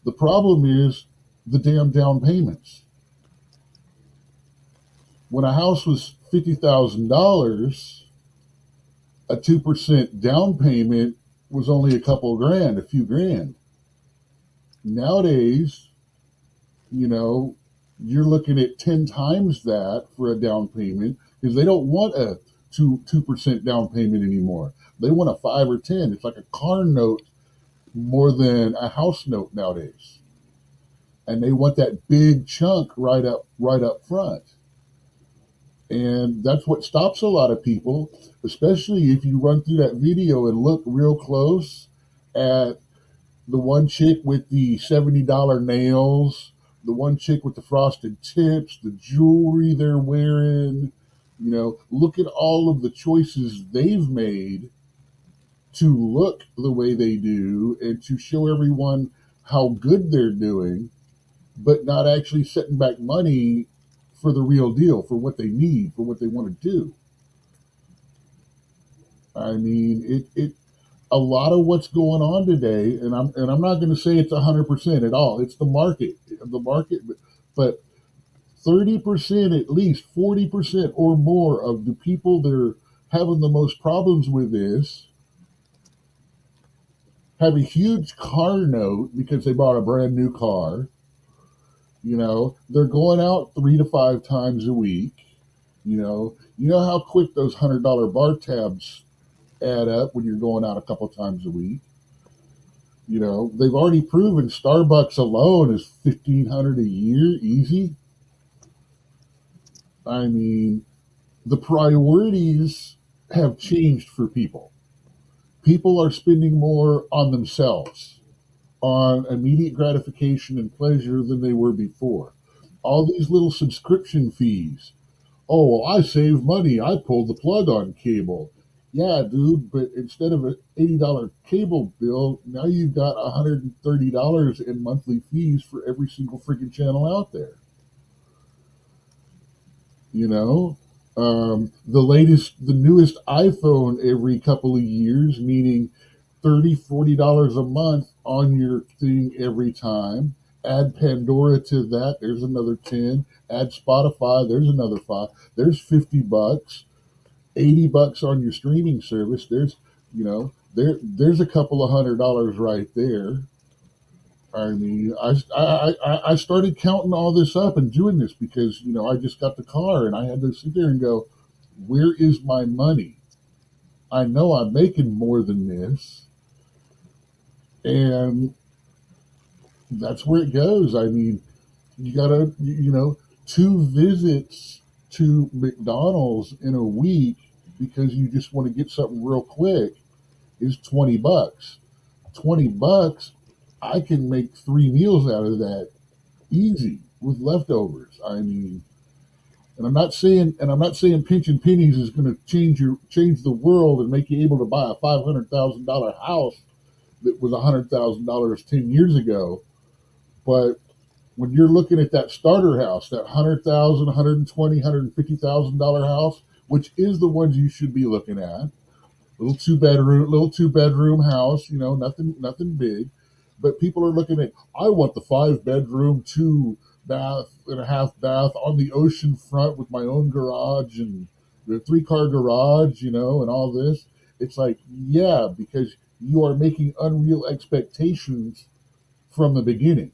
The problem is the damn down payments. When a house was $50,000, a 2% down payment was only a few grand. Nowadays, you're looking at 10 times that for a down payment because they don't want a 2% down payment anymore. They want a 5 or 10. It's like a car note more than a house note nowadays. And they want that big chunk right up front. And that's what stops a lot of people, especially if you run through that video and look real close at the one chick with the $70 nails the one chick with the frosted tips, the jewelry they're wearing. Look at all of the choices they've made to look the way they do and to show everyone how good they're doing, but not actually setting back money for the real deal, for what they need, for what they want to do. I mean, a lot of what's going on today, and I'm not going to say it's 100% at all. It's the market, but 30%, at least 40% or more of the people that are having the most problems with this have a huge car note because they bought a brand new car. They're going out 3 to 5 times a week. You know how quick those $100 bar tabs add up when you're going out a couple times a week. They've already proven Starbucks alone is $1,500 a year easy. I mean, the priorities have changed for people. People are spending more on themselves, on immediate gratification and pleasure than they were before. All these little subscription fees. Oh, well, I save money. I pulled the plug on cable. Yeah, dude, but instead of an $80 cable bill, now you've got $130 in monthly fees for every single freaking channel out there. The newest iPhone every couple of years, meaning $30, $40 a month on your thing every time. Add Pandora to that, there's another 10. Add Spotify, there's another 5. There's $50, $80 on your streaming service. There's a couple of $100 right there. I mean, I started counting all this up and doing this because, I just got the car and I had to sit there and go, where is my money? I know I'm making more than this. And that's where it goes. I mean, you gotta, 2 visits to McDonald's in a week because you just want to get something real quick is $20. $20, I can make 3 meals out of that easy with leftovers. I mean, and I'm not saying pinching pennies is going to change the world and make you able to buy a $500,000 house that was $100,000 10 years ago. But when you're looking at that starter house, that $100,000, $120,000, $150,000 house, which is the ones you should be looking at, little two bedroom house, nothing big. But people are looking at, I want the 5-bedroom, 2 bath and a half bath on the ocean front with my own garage and the 3-car garage, and all this. It's like, yeah, because you are making unreal expectations from the beginning.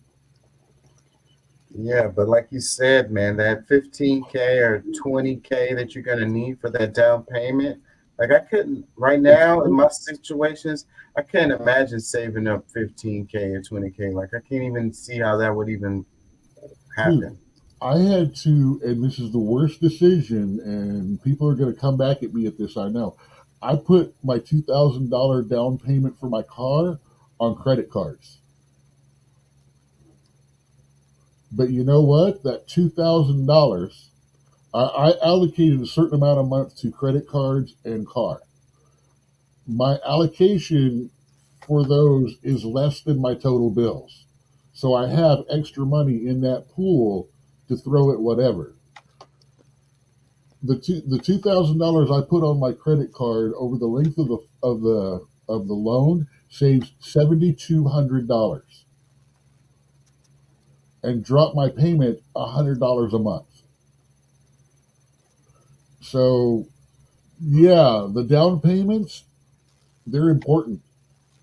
Yeah, but like you said, man, that $15K or $20K that you're going to need for that down payment, like I couldn't, right now in my situations, I can't imagine saving up $15K or $20K. Like I can't even see how that would even happen. I had to, and this is the worst decision, and people are going to come back at me at this, I know. I put my $2,000 down payment for my car on credit cards. But you know what? That $2,000, I allocated a certain amount a month to credit cards and car. My allocation for those is less than my total bills. So I have extra money in that pool to throw at whatever. The $2,000 I put on my credit card over the length of the loan saves $7,200 and drop my payment $100 a month. So, yeah, the down payments, they're important.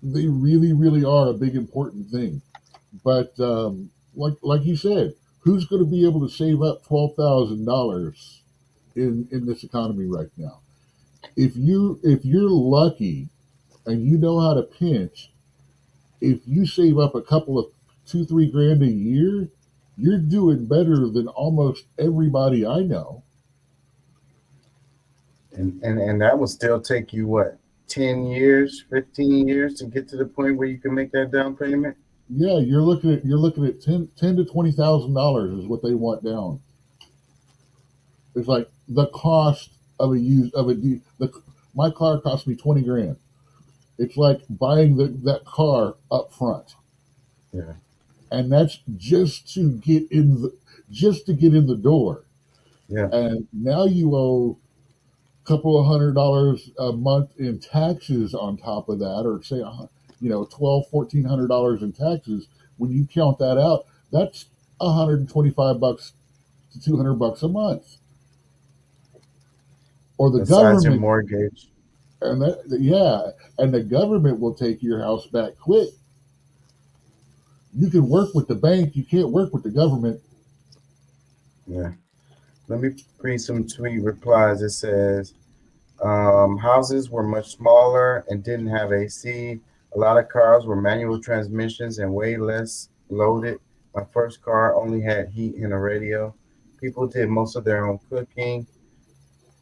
They really, really are a big important thing. But like you said, who's going to be able to save up $12,000 in this economy right now? If you're lucky and you know how to pinch, if you save up a couple of $2-3 grand a year, you're doing better than almost everybody I know. And that will still take you what, 10 years, 15 years to get to the point where you can make that down payment? Yeah, you're looking at ten to $20,000 is what they want down. It's like the cost of my car cost me 20 grand. It's like buying that car up front. Yeah. And that's just to get in the door. Yeah. And now you owe a couple of $100 a month in taxes on top of that, or say $1,200-$1,400 in taxes. When you count that out, that's $125 to $200 a month. Or the Besides your government mortgage. and the government will take your house back quick. You can work with the bank, you can't work with the government. Yeah. Let me read some tweet replies. It says, houses were much smaller and didn't have AC. A lot of cars were manual transmissions and way less loaded. My first car only had heat and a radio. People did most of their own cooking,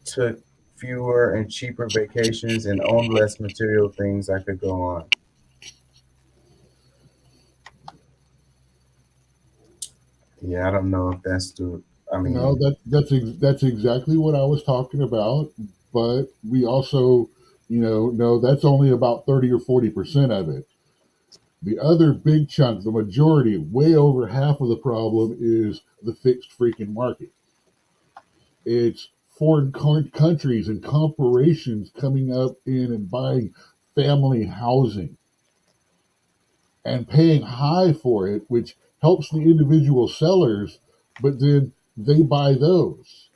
took fewer and cheaper vacations, and owned less material things. I could go on. Yeah, I don't know if that's the. I mean, No, that's exactly what I was talking about. But we also, no, that's only about 30 or 40% of it. The other big chunk, the majority, way over half of the problem is the fixed freaking market. It's foreign countries and corporations coming up in and buying family housing and paying high for it, which helps the individual sellers, but then they buy those.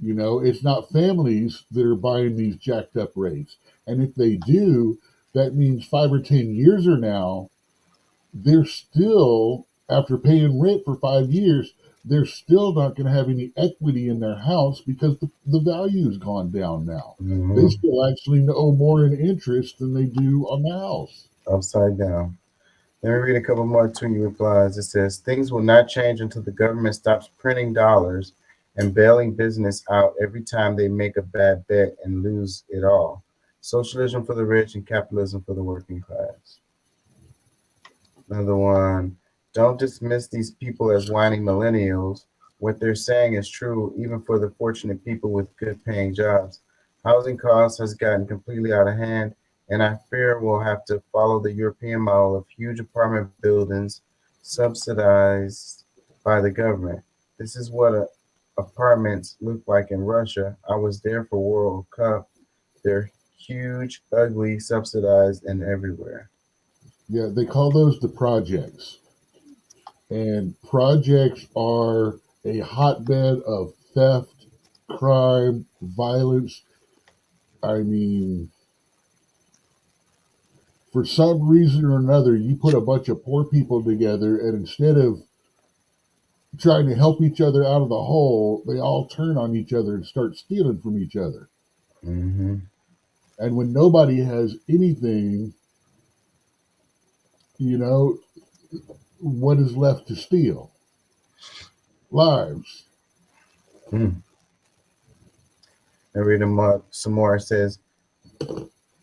It's not families that are buying these jacked up rates. And if they do, that means 5 or 10 years from now, they're still, after paying rent for 5 years, they're still not going to have any equity in their house because the value's gone down now. Mhm. They still actually owe more in interest than they do on the house. Upside down. Let me read a couple more tweet replies. It says, things will not change until the government stops printing dollars and bailing business out every time they make a bad bet and lose it all. Socialism for the rich and capitalism for the working class. Another one, don't dismiss these people as whining millennials. What they're saying is true, even for the fortunate people with good paying jobs. Housing costs has gotten completely out of hand, and I fear we'll have to follow the European model of huge apartment buildings subsidized by the government. This is what apartments look like in Russia. I was there for World Cup. They're huge, ugly, subsidized, and everywhere. Yeah, they call those the projects. And projects are a hotbed of theft, crime, violence. I mean, for some reason or another, you put a bunch of poor people together, and instead of trying to help each other out of the hole, they all turn on each other and start stealing from each other. Mm-hmm. And when nobody has anything, what is left to steal? Lives. I read them up some more. It says,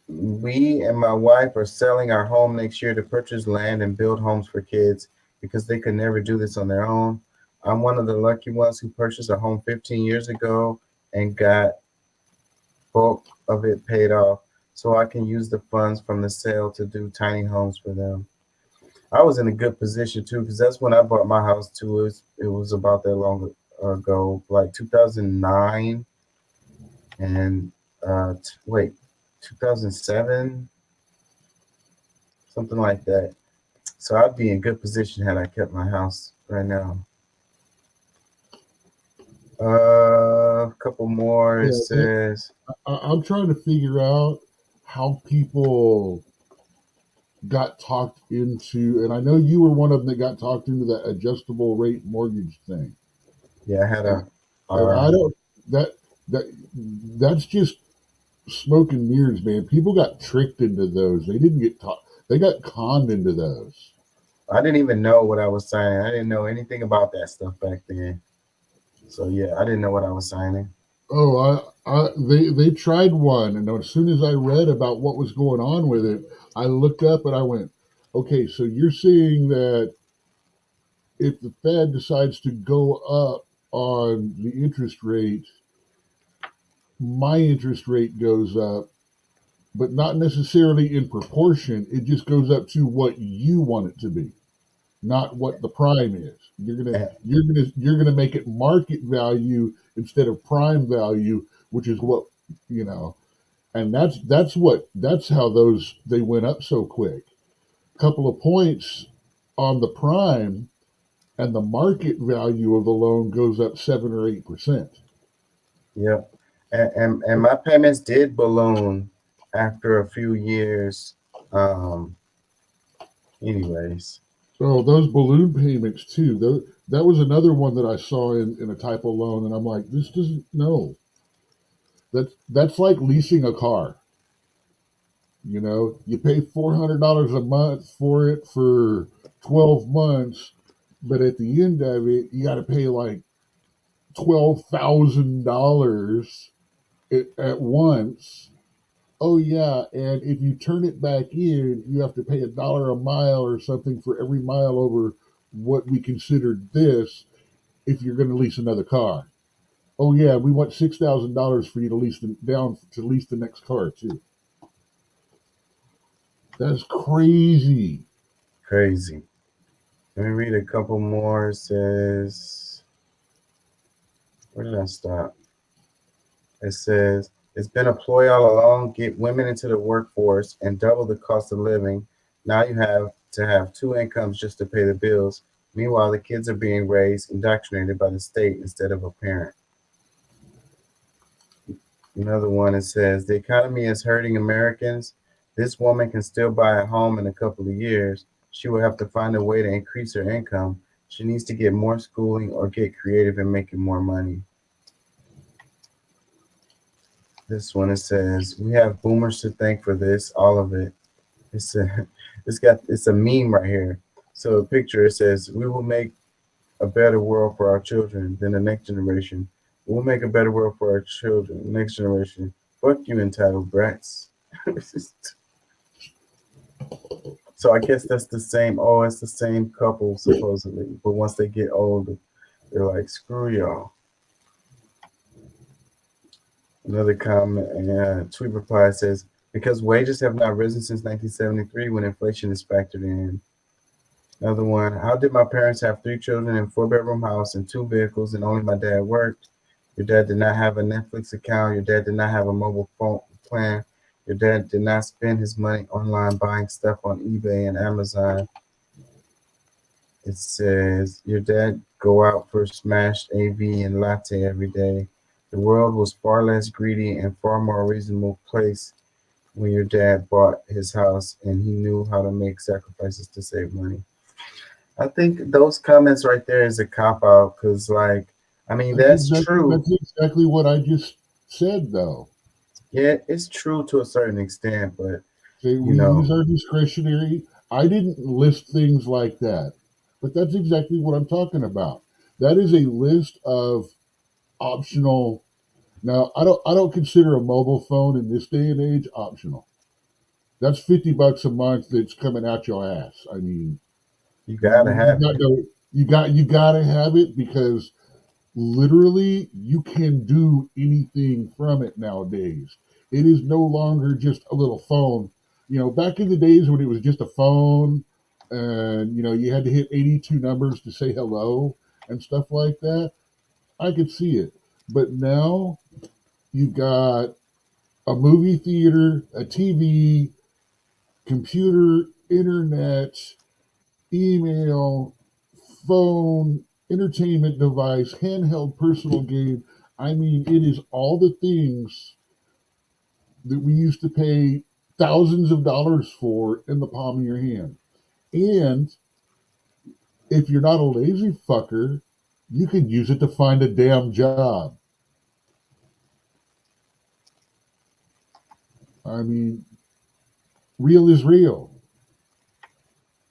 we and my wife are selling our home next year to purchase land and build homes for kids because they could never do this on their own. I'm one of the lucky ones who purchased a home 15 years ago and got bulk of it paid off, so I can use the funds from the sale to do tiny homes for them. I was in a good position too, because that's when I bought my house too. It was about that long ago, like 2009 and 2007, something like that. So I'd be in good position had I kept my house right now. A couple more. It says, I'm trying to figure out how people got talked into, and I know you were one of them that got talked into that adjustable rate mortgage thing. Yeah, I had a. I don't. That's just smoke and mirrors, man. People got tricked into those. They didn't get taught. They got conned into those. I didn't even know what I was signing. I didn't know anything about that stuff back then. So yeah, I didn't know what I was signing. Oh, they tried one, and as soon as I read about what was going on with it, I looked up and I went, Okay, so you're saying that if the Fed decides to go up on the interest rate, my interest rate goes up, but not necessarily in proportion. It just goes up to what you want it to be, not what the prime is. You're gonna make it market value instead of prime value, which is what you know. And that's how they went up so quick. Couple of points on the prime, and the market value of the loan goes up 7 or 8%. Yep. And my payments did balloon after a few years. Anyways. So those balloon payments too, that was another one that I saw in a type of loan, and I'm like, this doesn't, no. That's like leasing a car. You know, you pay $400 a month for it for 12 months, but at the end of it, you got to pay like $12,000 at once. Oh yeah, and if you turn it back in, you have to pay $1 a mile or something for every mile over what we considered this if you're going to lease another car. Oh yeah, we want $6,000 for you to lease the next car too. That's crazy. Crazy. Let me read a couple more. It says, where did I stop? It says, it's been a ploy all along, get women into the workforce and double the cost of living. Now you have to have 2 incomes just to pay the bills. Meanwhile, the kids are being raised, indoctrinated by the state instead of a parent. Another one, it says, the economy is hurting Americans. This woman can still buy a home in a couple of years. She will have to find a way to increase her income. She needs to get more schooling or get creative in making more money. This one, it says, we have boomers to thank for this, all of it. It's a meme right here. So the picture, it says, we will make a better world for our children than the next generation. We'll make a better world for our children, the next generation. Fuck you, entitled brats. So I guess that's the same. Oh, it's the same couple supposedly, but once they get older, they're like, screw y'all. Another comment and tweet reply says, because wages have not risen since 1973 when inflation is factored in. Another one, how did my parents have 3 children in a 4-bedroom house and 2 vehicles and only my dad worked? Your dad did not have a Netflix account. Your dad did not have a mobile phone plan. Your dad did not spend his money online buying stuff on eBay and Amazon. It says, your dad go out for smashed AV and latte every day. The world was far less greedy and far more reasonable place when your dad bought his house and he knew how to make sacrifices to save money. I think those comments right there is a cop-out because, like, I mean, that's true. That's exactly what I just said, though. Yeah, it's true to a certain extent, but we use our discretionary. I didn't list things like that, but that's exactly what I'm talking about. That is a list of optional. Now, I don't consider a mobile phone in this day and age optional. That's $50 a month that's coming out your ass. I mean, you gotta have it. You gotta have it because literally you can do anything from it nowadays. It is no longer just a little phone. You know, back in the days when it was just a phone and, you know, you had to hit 82 numbers to say hello and stuff like that, I could see it. But now you've got a movie theater, a TV, computer, internet, email, phone, entertainment device, handheld personal game. I mean, it is all the things that we used to pay thousands of dollars for in the palm of your hand. And if you're not a lazy fucker, you can use it to find a damn job. I mean, real is real.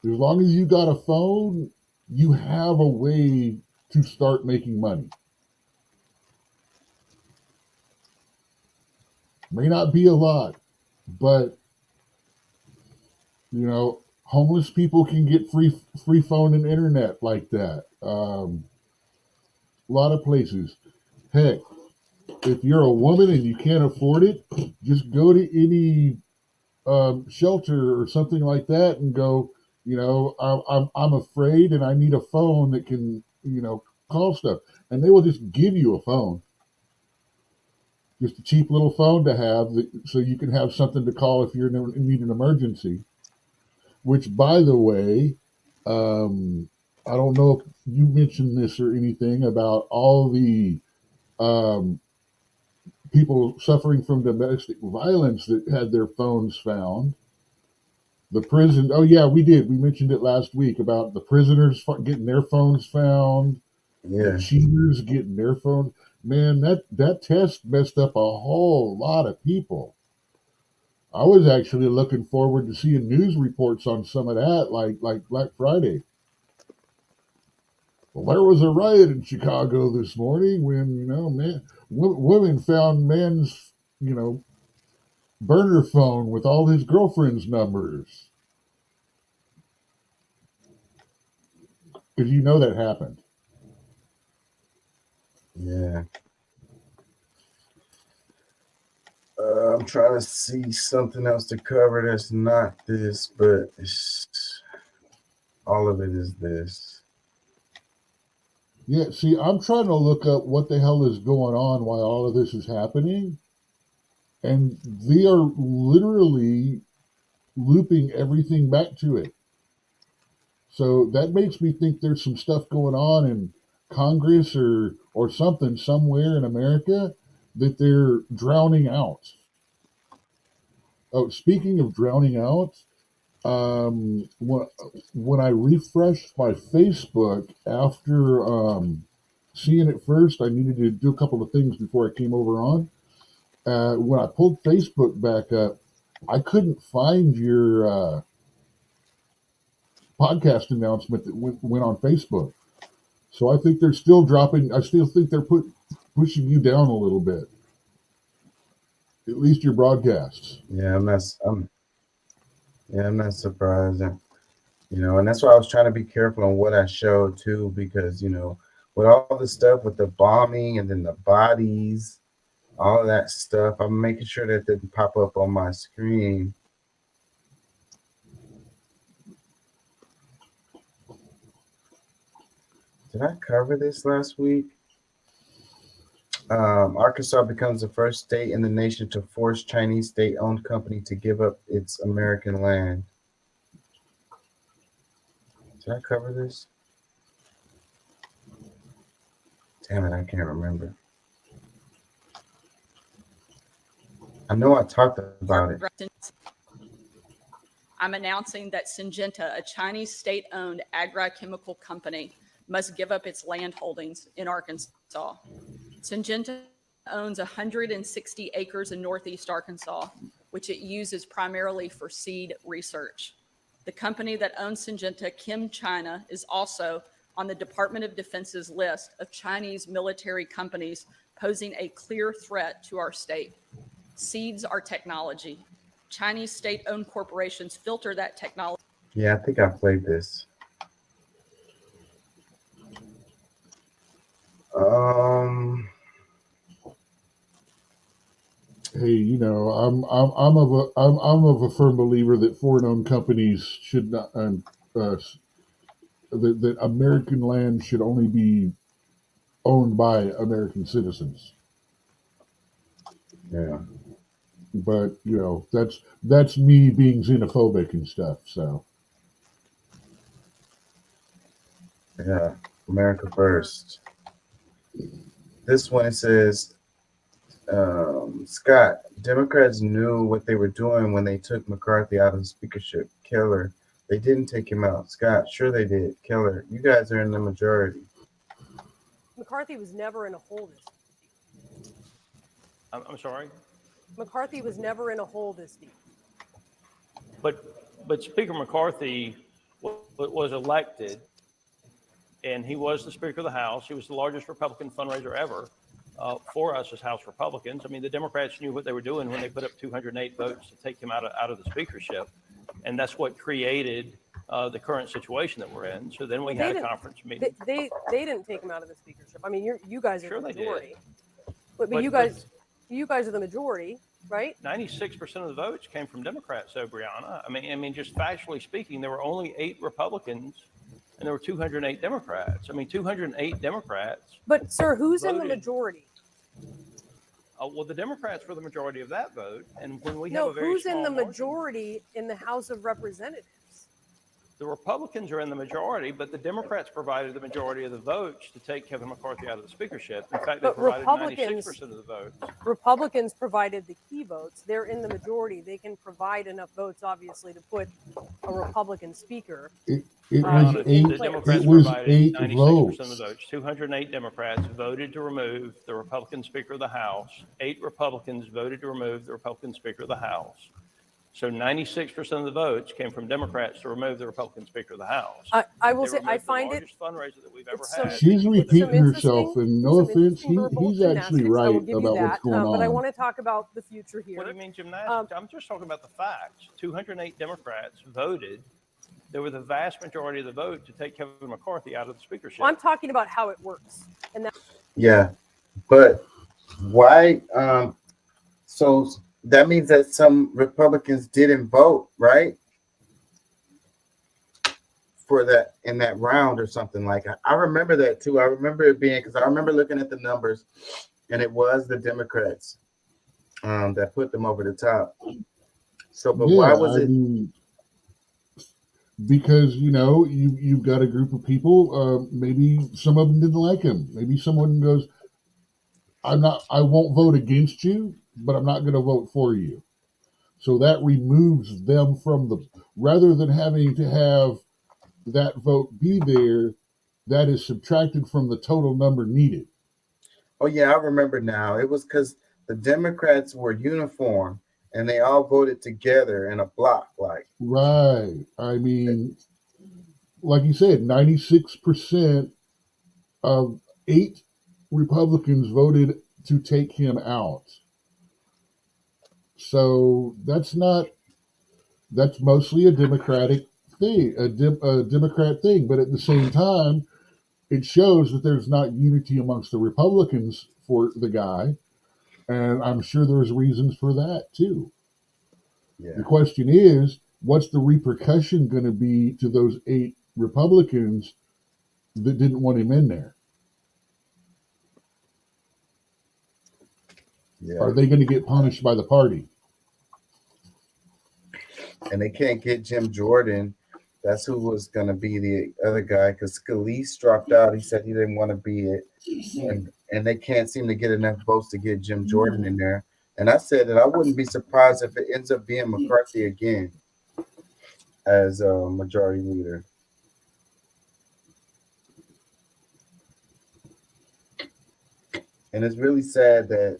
As long as you got a phone, you have a way to start making money. May not be a lot, but, you know, homeless people can get free phone and internet like that. A lot of places. Heck, if you're a woman and you can't afford it, just go to any shelter or something like that and go, I'm afraid and I need a phone that can, call stuff. And they will just give you a phone. Just a cheap little phone to have so you can have something to call if you need an emergency. Which, by the way, I don't know if you mentioned this or anything about all the people suffering from domestic violence that had their phones found. The prison, oh yeah, we did. We mentioned it last week about the prisoners getting their phones found. Yeah. The cheaters getting their phones. Man, that test messed up a whole lot of people. I was actually looking forward to seeing news reports on some of that, like Black Friday. Well, there was a riot in Chicago this morning when, women found man's, burner phone with all his girlfriend's numbers. Because that happened. Yeah. I'm trying to see something else to cover that's not this, but all of it is this. Yeah, see, I'm trying to look up what the hell is going on while all of this is happening. And they are literally looping everything back to it. So that makes me think there's some stuff going on in Congress or something somewhere in America that they're drowning out. Oh, speaking of drowning out, when I refreshed my Facebook after seeing it first, I needed to do a couple of things before I came over on. When I pulled Facebook back up, I couldn't find your podcast announcement that went on Facebook. So I think they're still dropping. I still think they're pushing you down a little bit. At least your broadcasts. Yeah, I'm not surprised. And that's why I was trying to be careful on what I showed too, because with all the stuff with the bombing and then the bodies, all of that stuff, I'm making sure that didn't pop up on my screen. Did I cover this last week? Arkansas becomes the first state in the nation to force Chinese state-owned company to give up its American land. Did I cover this? Damn it, I can't remember. I know I talked about it. I'm announcing that Syngenta, a Chinese state-owned agrochemical company, must give up its land holdings in Arkansas. Syngenta owns 160 acres in northeast Arkansas, which it uses primarily for seed research. The company that owns Syngenta, Chem China, is also on the Department of Defense's list of Chinese military companies posing a clear threat to our state. Seeds are technology. Chinese state-owned corporations filter that technology. Yeah, I think I played this. Hey, I'm of a firm believer that foreign-owned companies should not, that American land should only be owned by American citizens. Yeah. But that's me being xenophobic and stuff. So. Yeah, America first. This one, it says, Scott, Democrats knew what they were doing when they took McCarthy out of the speakership. Keller, they didn't take him out. Scott, sure they did. Keller, you guys are in the majority. McCarthy was never in a hole this deep. I'm sorry? McCarthy was never in a hole this deep. But Speaker McCarthy was elected, and he was the Speaker of the House. He was the largest Republican fundraiser ever for us as House Republicans. I mean, the Democrats knew what they were doing when they put up 208 votes to take him out of the speakership. And that's what created the current situation that we're in. So then we They had a didn't- conference meeting. They didn't take him out of the speakership. I mean, you guys are Sure the they did. majority. But But- you guys are the majority, right? 96% of the votes came from Democrats, though, Brianna. I mean, just factually speaking, there were only 8 Republicans and there were 208 Democrats. I mean, 208 Democrats. But sir, who's in the voted. majority? Well, the Democrats were the majority of that vote, and when we have No, a very who's in small the margin, majority in the House of Representatives? the Republicans are in the majority, but the Democrats provided the majority of the votes to take Kevin McCarthy out of the speakership. In fact, they But provided Republicans- 96% of the votes. Republicans provided the key votes. They're in the majority. They can provide enough votes, obviously, to put a Republican speaker. It The was Democrats it was provided 8 96% of the votes. votes. 208 Democrats voted to remove the Republican Speaker of the House. 8 Republicans voted to remove the Republican Speaker of the House. So 96% of the votes came from Democrats to remove the Republican Speaker of the House. I will They say, I removed find the it. largest fundraiser that we've ever It's some- had. She's repeating some interesting- herself, and no some offense, interesting verbal he's actually gymnastics, I will right give you about that, what's going But I on. want to talk about the future here. What do you mean gymnastics? I'm just talking about the facts. 208 Democrats voted. There were the vast majority of the vote to take Kevin McCarthy out of the speakership. Well, I'm talking about how it works, and that. Yeah, but why? So that means that some Republicans didn't vote, right? For that in that round or something like that. I remember that too. I remember it being because I remember looking at the numbers, and it was the Democrats that put them over the top. So, but why was I it? mean, because you've got a group of people. Maybe some of them didn't like him. Maybe someone goes, I won't vote against you, but I'm not going to vote for you. So that removes them from rather than having to have that vote be there, that is subtracted from the total number needed. Oh yeah, I remember now. It was because the Democrats were uniform and they all voted together in a block, like. Right. I mean, like you said, 96% of 8 Republicans voted to take him out. So that's mostly a Democratic thing, a Democrat thing. But at the same time, it shows that there's not unity amongst the Republicans for the guy. And I'm sure there's reasons for that too. Yeah. The question is, what's the repercussion going to be to those 8 Republicans that didn't want him in there? Yeah. Are they going to get punished by the party? And they can't get Jim Jordan. That's who was going to be the other guy because Scalise dropped out. He said he didn't want to be it. And they can't seem to get enough votes to get Jim Jordan in there. And I said that I wouldn't be surprised if it ends up being McCarthy again as a majority leader. And it's really sad that,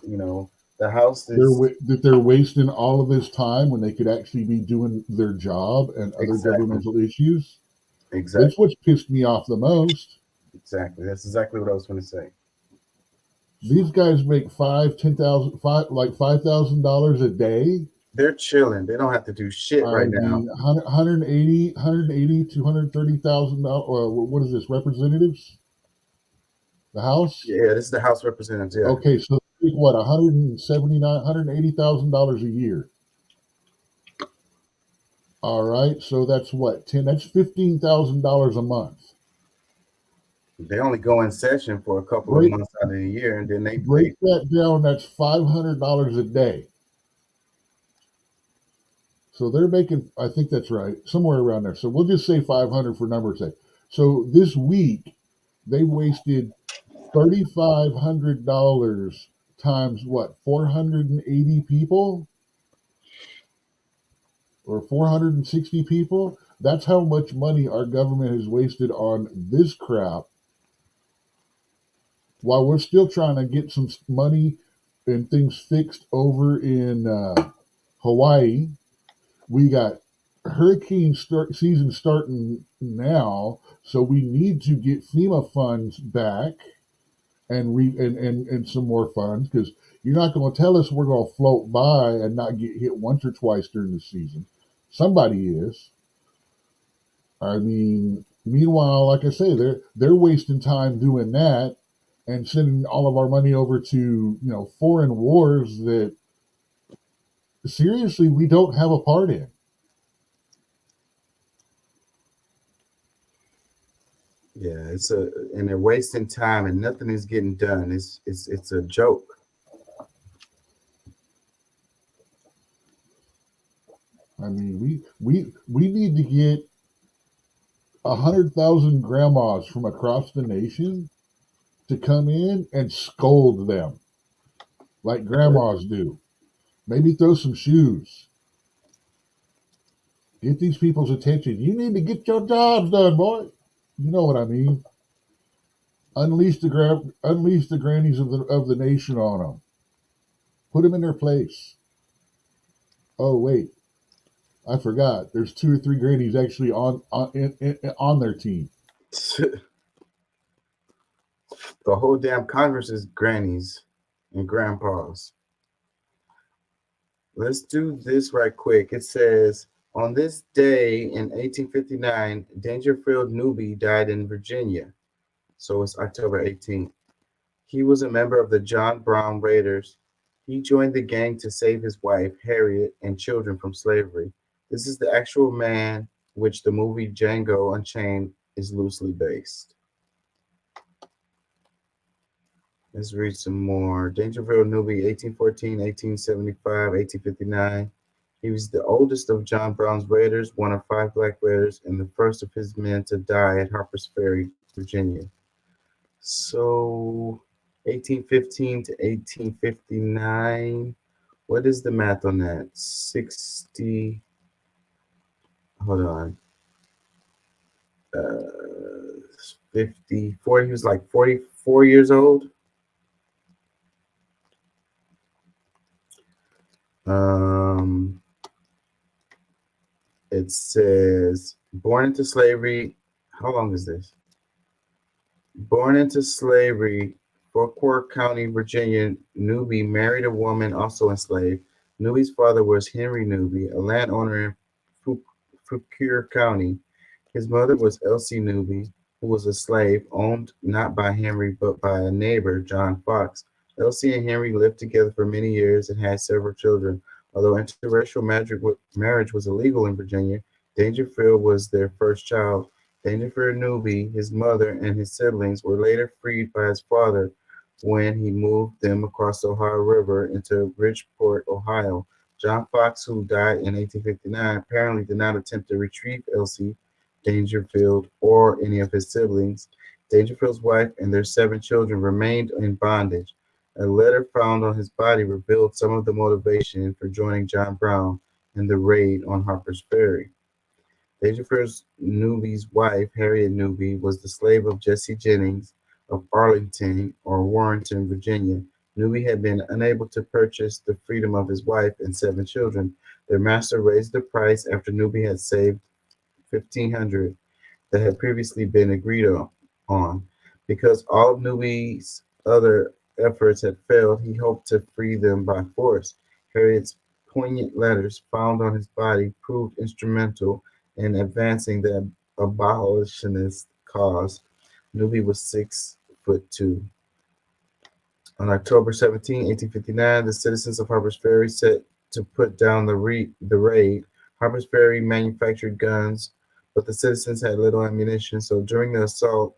the House is... They're wasting all of this time when they could actually be doing their job and other governmental issues. Exactly. That's what's pissed me off the most. Exactly. That's exactly what I was going to say. These guys make $5,000 a day. They're chilling. They don't have to do shit right now. $180,000, $230,000. What is this? Representatives? The House? Yeah, this is the House Representatives. Yeah. Okay, so what? $180,000 a year. All right, so that's what? That's $15,000 a month. They only go in session for a couple of months out of the year, and then they break that down. That's $500 a day. So they're making, I think that's right, somewhere around there. So we'll just say 500 for number's sake. So this week they wasted $3,500 times what? 480 people or 460 people. That's how much money our government has wasted on this crap. While we're still trying to get some money and things fixed over in Hawaii, we got hurricane season starting now, so we need to get FEMA funds back and some more funds, because you're not going to tell us we're going to float by and not get hit once or twice during the season. Somebody is. I mean, meanwhile, like I say, they're wasting time doing that and sending all of our money over to foreign wars that seriously we don't have a part in. Yeah, and they're wasting time and nothing is getting done. It's a joke. I mean, we need to get 100,000 grandmas from across the nation to come in and scold them like grandmas do. Maybe throw some shoes. Get these people's attention. You need to get your jobs done, boy. You know what I mean. Unleash the grannies of the nation on them. Put them in their place. Oh wait, I forgot. There's 2 or 3 grannies actually on their team. The whole damn Congress is grannies and grandpas. Let's do this right quick. It says, on this day in 1859, Dangerfield Newby died in Virginia. So it's October 18th. He was a member of the John Brown Raiders. He joined the gang to save his wife, Harriet, and children from slavery. This is the actual man which the movie Django Unchained is loosely based. Let's read some more. Dangerfield Newby, 1814, 1875, 1859. He was the oldest of John Brown's Raiders, one of 5 Black Raiders, and the first of his men to die at Harper's Ferry, Virginia. So 1815 to 1859. What is the math on that? 60. Hold on. 40. He was like 44 years old. It says born into slavery. How long is this? Born into slavery, Fauquier County, Virginia, Newby married a woman also enslaved. Newby's father was Henry Newby, a landowner in Fauquier County. His mother was Elsie Newby, who was a slave owned not by Henry but by a neighbor, John Fox. Elsie and Henry lived together for many years and had several children. Although interracial marriage was illegal in Virginia, Dangerfield was their first child. Dangerfield Newby, his mother, and his siblings were later freed by his father when he moved them across the Ohio River into Bridgeport, Ohio. John Fox, who died in 1859, apparently did not attempt to retrieve Elsie Dangerfield or any of his siblings. Dangerfield's wife and their 7 children remained in bondage. A letter found on his body revealed some of the motivation for joining John Brown in the raid on Harper's Ferry. Dangerfield Newby's wife, Harriet Newby, was the slave of Jesse Jennings of Arlington or Warrenton, Virginia. Newby had been unable to purchase the freedom of his wife and 7 children. Their master raised the price after Newby had saved $1,500 that had previously been agreed on. Because all of Newby's other efforts had failed, he hoped to free them by force. Harriet's poignant letters found on his body proved instrumental in advancing the abolitionist cause. Newby was 6'2". On October 17, 1859, the citizens of Harper's Ferry set to put down the raid. Harper's Ferry manufactured guns, but the citizens had little ammunition, so during the assault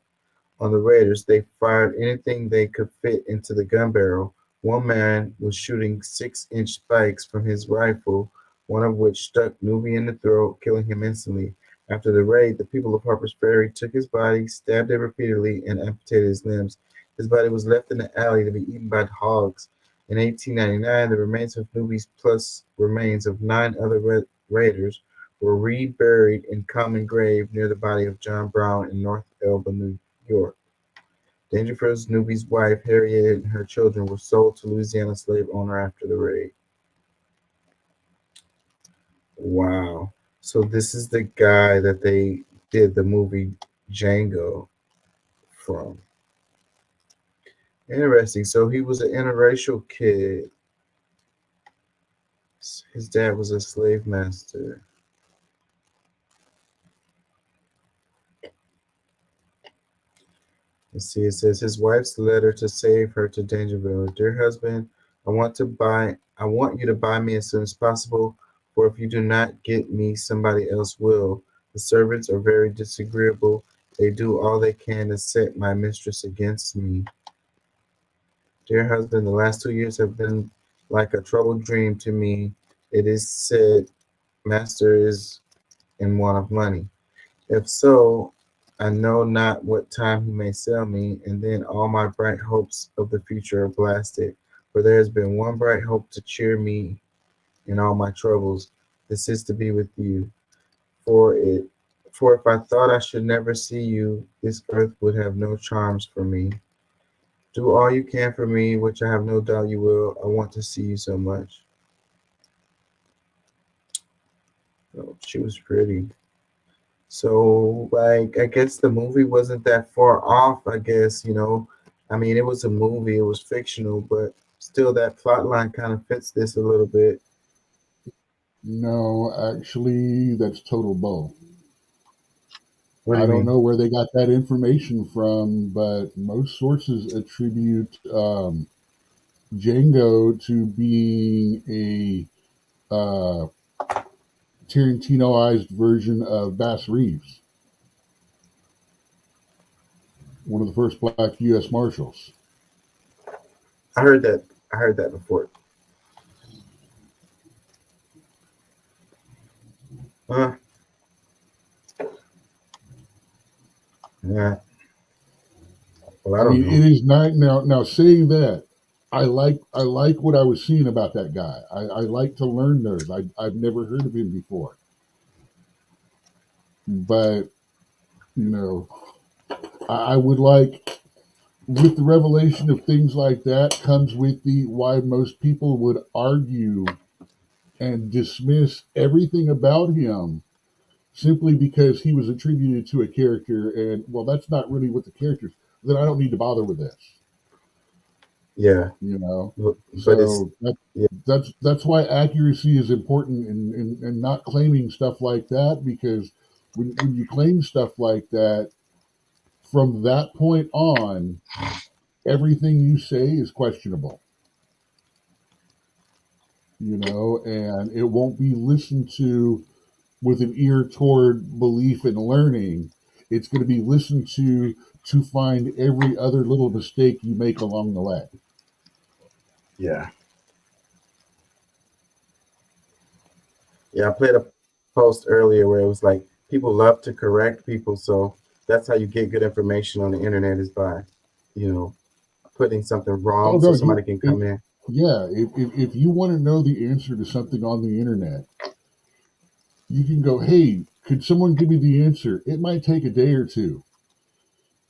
on the raiders, they fired anything they could fit into the gun barrel. One man was shooting 6-inch spikes from his rifle, one of which struck Newby in the throat, killing him instantly. After the raid, the people of Harper's Ferry took his body, stabbed it repeatedly, and amputated his limbs. His body was left in the alley to be eaten by hogs. In 1899, the remains of Newby's plus remains of 9 other raiders were reburied in common grave near the body of John Brown in North Elba, New York. Dangerfield Newby's wife, Harriet, and her children were sold to Louisiana slave owner after the raid. Wow. So this is the guy that they did the movie Django from. Interesting. So he was an interracial kid. His dad was a slave master. Let's see. It says his wife's letter to save her to Dangerville. Dear husband, I want you to buy me as soon as possible. For if you do not get me, somebody else will. The servants are very disagreeable. They do all they can to set my mistress against me. Dear husband, the last 2 years have been like a troubled dream to me. It is said, Master is in want of money. If so, I know not what time he may sell me, and then all my bright hopes of the future are blasted. For there has been one bright hope to cheer me in all my troubles. This is to be with you. For if I thought I should never see you, this earth would have no charms for me. Do all you can for me, which I have no doubt you will. I want to see you so much. Oh, she was pretty. So, like, I guess the movie wasn't that far off, I guess, you know. I mean, it was a movie, it was fictional, but still that plot line kind of fits this a little bit. No, actually, that's total bull. What do I you don't mean? know where they got that information from, but most sources attribute Django to being a Tarantinoized version of Bass Reeves, one of the first black U.S. Marshals. I heard that before. Yeah. Well, I don't know. It is not now saying that. I like what I was seeing about that guy. I like to learn nerds. I've never heard of him before. But, you know, I would like, with the revelation of things like that comes with the why most people would argue and dismiss everything about him simply because he was attributed to a character, and well, that's not really what the characters. Then I don't need to bother with this. Yeah, you know. But So that's why accuracy is important in not claiming stuff like that, because when you claim stuff like that, from that point on, everything you say is questionable. You know, and it won't be listened to with an ear toward belief and learning. It's going to be listened to find every other little mistake you make along the way. Yeah. Yeah, I played a post earlier where it was like people love to correct people, so that's how you get good information on the internet, is by, you know, putting something wrong so somebody can come in. Yeah, if you want to know the answer to something on the internet, you can go, hey, could someone give me the answer? It might take a day or two.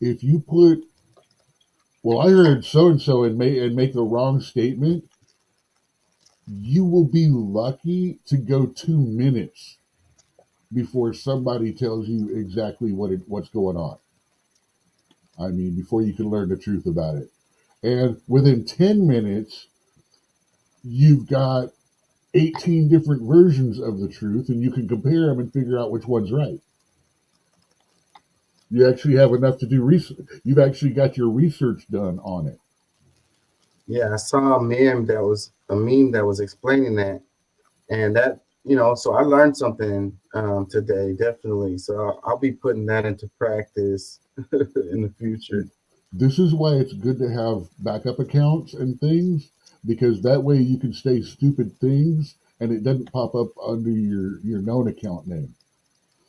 If you put, well, I heard so-and-so and make the wrong statement, you will be lucky to go 2 minutes before somebody tells you exactly what's going on. I mean, before you can learn the truth about it. And within 10 minutes, you've got 18 different versions of the truth, and you can compare them and figure out which one's right. You actually have enough to do research. You've actually got your research done on it. Yeah, I saw a meme that was explaining that, and that, you know, so I learned something today, definitely. So I'll be putting that into practice in the future. This is why it's good to have backup accounts and things, because that way you can say stupid things and it doesn't pop up under your known account name.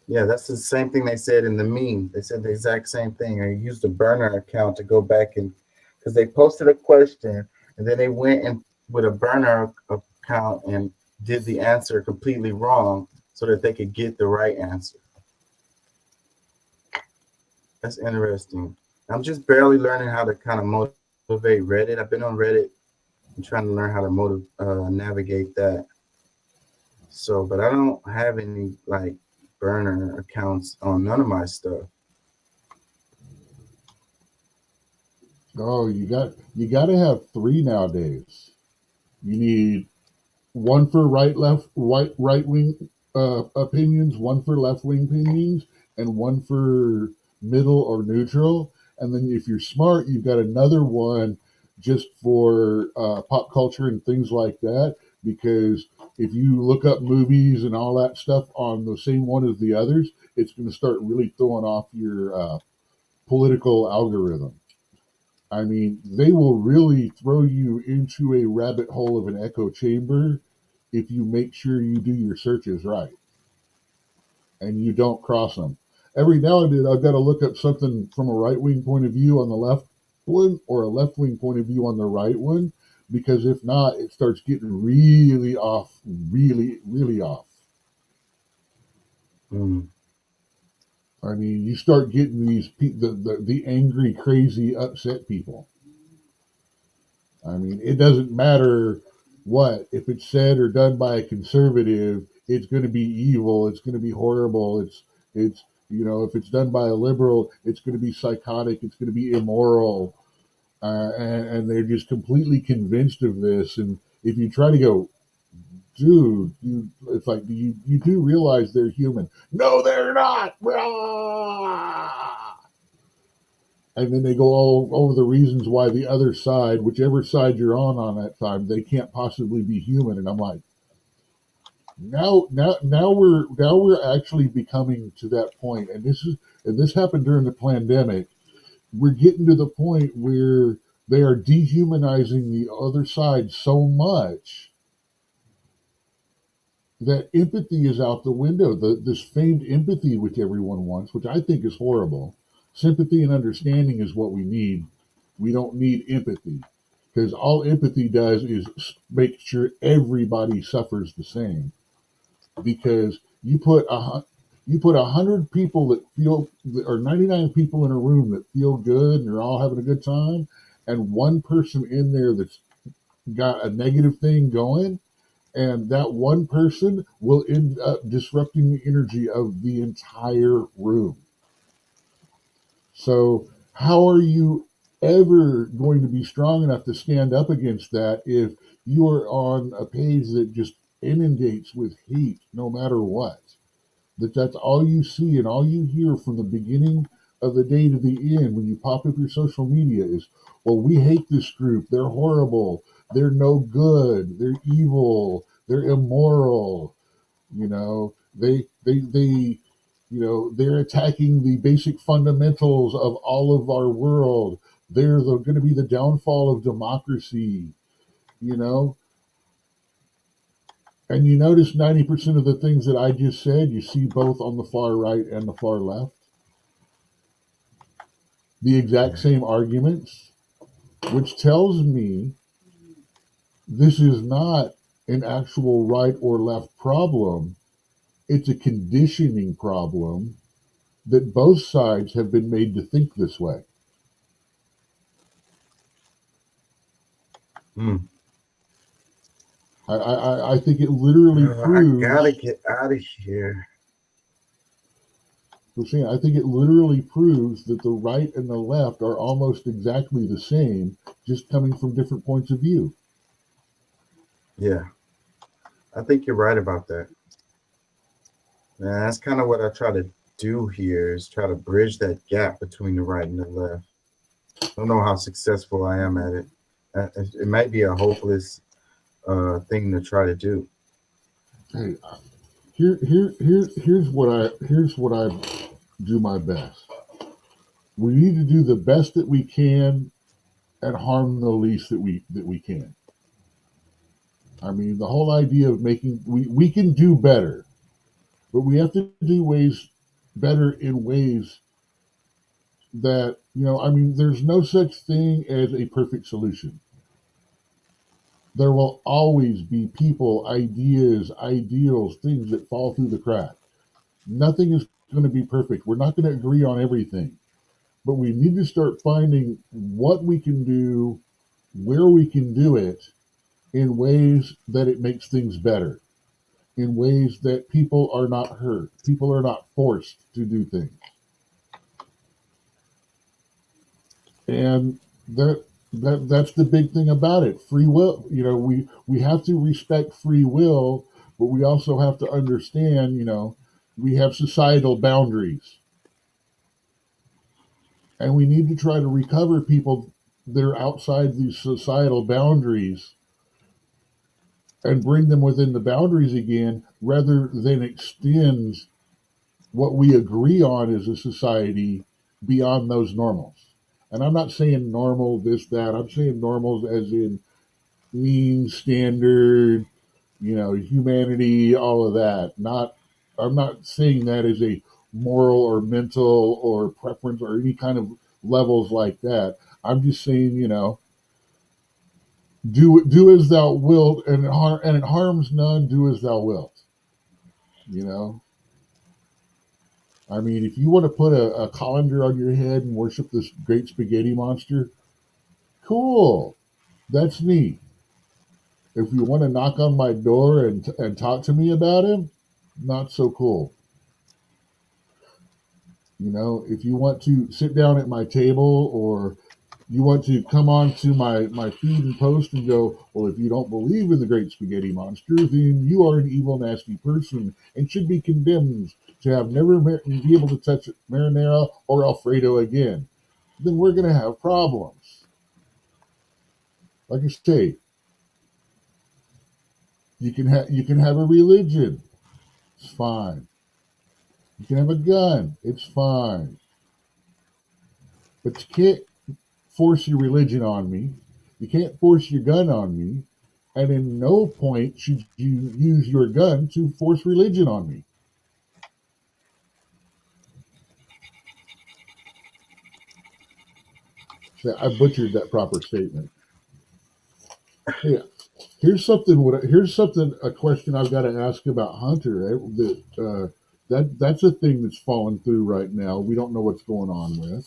Yeah, that's the same thing they said in the meme. They said the exact same thing. I used a burner account to go back and, because they posted a question and then they went and with a burner account and did the answer completely wrong so that they could get the right answer. That's interesting. I'm just barely learning how to kind of motivate Reddit. I've been on Reddit and trying to learn how to navigate that. So, but I don't have any like burner accounts on none of my stuff. Oh, you got to have 3 nowadays. You need one for right wing opinions, one for left wing opinions, and one for middle or neutral. And then if you're smart, you've got another one just for pop culture and things like that. Because if you look up movies and all that stuff on the same one as the others, it's going to start really throwing off your political algorithm. I mean, they will really throw you into a rabbit hole of an echo chamber if you make sure you do your searches right and you don't cross them. Every now and then, I've got to look up something from a right-wing point of view on the left one or a left-wing point of view on the right one, because if not, it starts getting really off, really, really off. I mean, you start getting these the angry, crazy, upset people. I mean, it doesn't matter what. If it's said or done by a conservative, it's going to be evil. It's going to be horrible. It's if it's done by a liberal, it's going to be psychotic. It's going to be immoral. And they're just completely convinced of this. And if you try to go, dude, it's like, you do realize they're human. No, they're not. And then they go all over the reasons why the other side, whichever side you're on that time, they can't possibly be human. And I'm like, now we're actually becoming to that point. And this happened during the pandemic. We're getting to the point where they are dehumanizing the other side so much that empathy is out the window. This famed empathy which everyone wants, which I think is horrible. Sympathy and understanding is what we need. We don't need empathy, because all empathy does is make sure everybody suffers the same. Because you put 100 people that feel, or 99 people in a room that feel good and they're all having a good time, and one person in there that's got a negative thing going, and that one person will end up disrupting the energy of the entire room. So how are you ever going to be strong enough to stand up against that if you are on a page that just inundates with hate no matter what? That's all you see and all you hear from the beginning of the day to the end when you pop up your social media is, well, we hate this group. They're horrible. They're no good. They're evil. They're immoral. They're attacking the basic fundamentals of all of our world. They're going to be the downfall of democracy, And you notice 90% of the things that I just said, you see both on the far right and the far left. The exact same arguments, which tells me this is not an actual right or left problem. It's a conditioning problem that both sides have been made to think this way. I think it literally proves. I gotta get out of here. I think it literally proves that the right and the left are almost exactly the same, just coming from different points of view. Yeah, I think you're right about that. And that's kind of what I try to do here, is try to bridge that gap between the right and the left. I don't know how successful I am at it. It might be a hopeless thing to try to do. Hey, here's what I do my best. We need to do the best that we can and harm the least that we can. I mean, the whole idea of we can do better, but we have to do better in ways that, there's no such thing as a perfect solution. There will always be people, ideas, ideals, things that fall through the crack. Nothing is going to be perfect. We're not going to agree on everything, but we need to start finding what we can do, where we can do it, in ways that it makes things better, in ways that people are not hurt, people are not forced to do things. And that's the big thing about it. Free will, we have to respect free will, but we also have to understand, we have societal boundaries. And we need to try to recover people that are outside these societal boundaries and bring them within the boundaries again, rather than extend what we agree on as a society beyond those normals. And I'm not saying normal this, that. I'm saying normals as in mean, standard, humanity, all of that. I'm not saying that as a moral or mental or preference or any kind of levels like that. I'm just saying, do as thou wilt, and it harms none. Do as thou wilt. I mean, if you want to put a colander on your head and worship this great spaghetti monster, cool. That's neat. If you want to knock on my door and talk to me about him, not so cool. If you want to sit down at my table, or you want to come on to my feed and post and go, well, if you don't believe in the great spaghetti monster, then you are an evil, nasty person and should be condemned to have never be able to touch marinara or Alfredo again. Then we're going to have problems. Like I say, you can have a religion. It's fine. You can have a gun. It's fine. But you can't force your religion on me. You can't force your gun on me. And in no point should you use your gun to force religion on me. So I butchered that proper statement. Yeah. Here's a question I've got to ask about Hunter. That's a thing that's falling through right now. We don't know what's going on with.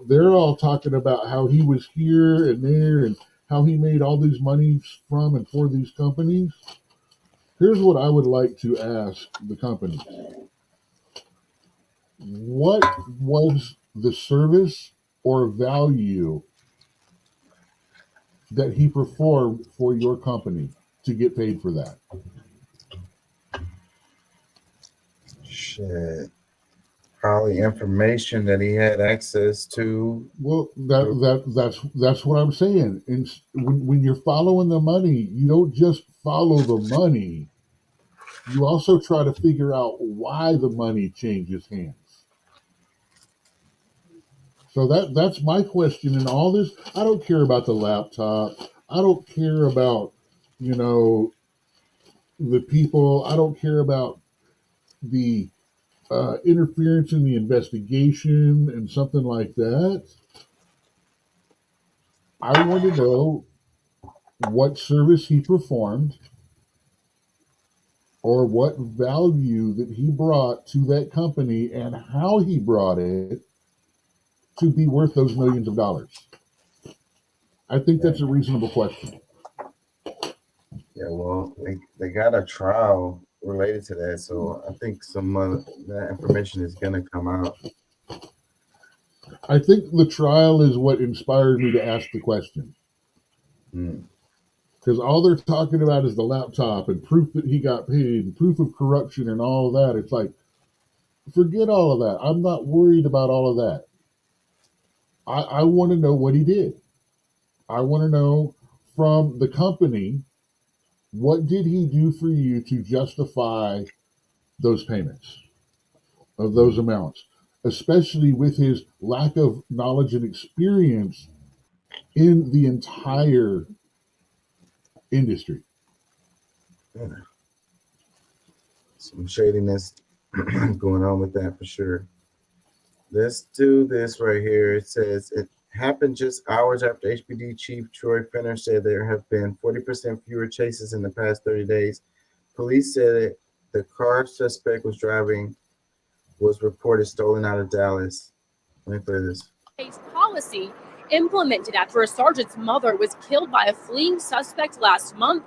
They're all talking about how he was here and there and how he made all these monies from and for these companies. Here's what I would like to ask the companies. What was the service or value that he performed for your company to get paid for that? Shit. Probably information that he had access to. Well, that's what I'm saying. And when you're following the money, you don't just follow the money. You also try to figure out why the money changes hands. So that's my question in all this. I don't care about the laptop. I don't care about, the people. I don't care about the interference in the investigation and something like that. I want to know what service he performed or what value that he brought to that company and how he brought it to be worth those millions of dollars. I think that's a reasonable question. Yeah, well, they got a trial related to that, so I think some of that information is going to come out. I think the trial is what inspired me to ask the question. Because all they're talking about is the laptop and proof that he got paid and proof of corruption and all of that. It's like, forget all of that. I'm not worried about all of that. I want to know what he did. I want to know from the company, what did he do for you to justify those payments of those amounts, especially with his lack of knowledge and experience in the entire industry. Yeah. Some shadiness going on with that for sure. Let's do this right here. It says it happened just hours after HPD Chief Troy Fenner said there have been 40% fewer chases in the past 30 days. Police said the car suspect was driving was reported stolen out of Dallas. Let me play this. Policy implemented after a sergeant's mother was killed by a fleeing suspect last month.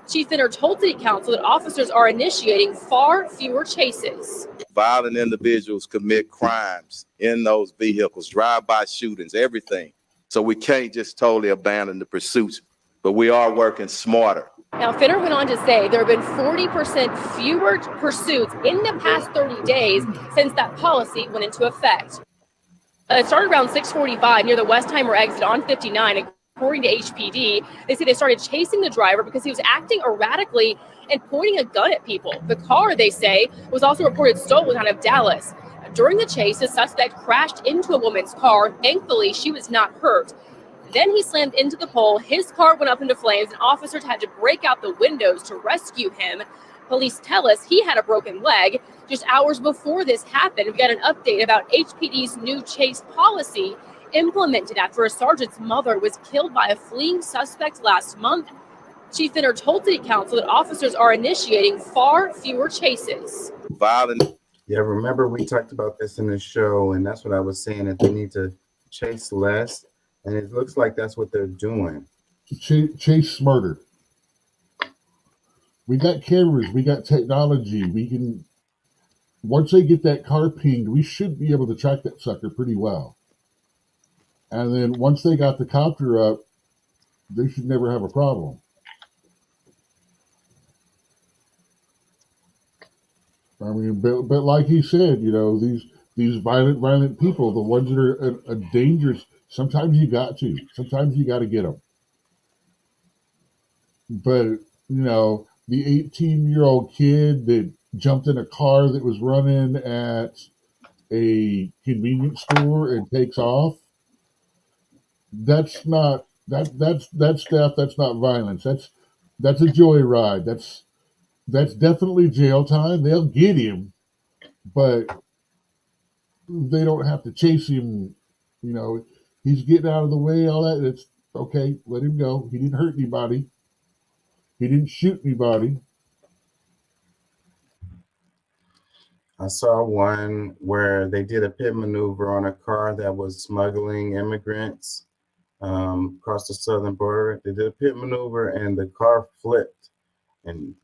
Chief Fenner told City Council that officers are initiating far fewer chases. Violent individuals commit crimes in those vehicles, drive-by shootings, everything. So we can't just totally abandon the pursuits, but we are working smarter. Now, Fenner went on to say there have been 40% fewer pursuits in the past 30 days since that policy went into effect. It started around 6:45 near the Westheimer exit on 59. According to HPD, they say they started chasing the driver because he was acting erratically and pointing a gun at people. The car, they say, was also reported stolen out of Dallas. During the chase, the suspect crashed into a woman's car. Thankfully, she was not hurt. Then he slammed into the pole. His car went up into flames, and officers had to break out the windows to rescue him. Police tell us he had a broken leg. Just hours before this happened, we got an update about HPD's new chase policy implemented after a sergeant's mother was killed by a fleeing suspect last month. Chief Finner told City Council that officers are initiating far fewer chases. Violent. Yeah, remember we talked about this in the show, and that's what I was saying, that they need to chase less, and it looks like that's what they're doing. Chase smarter. We got cameras, we got technology. We can, once they get that car pinged, we should be able to track that sucker pretty well. And then once they got the copter up, they should never have a problem. I mean, but like he said, you know, these violent people, the ones that are dangerous, sometimes you got to get them. But, you know, the 18-year-old kid that jumped in a car that was running at a convenience store and takes off, that's not theft. That's not violence. That's a joyride. That's definitely jail time. They'll get him, but they don't have to chase him. You know, he's getting out of the way. All that. It's okay. Let him go. He didn't hurt anybody. He didn't shoot anybody. I saw one where they did a pit maneuver on a car that was smuggling immigrants across the southern border. They did a pit maneuver and the car flipped and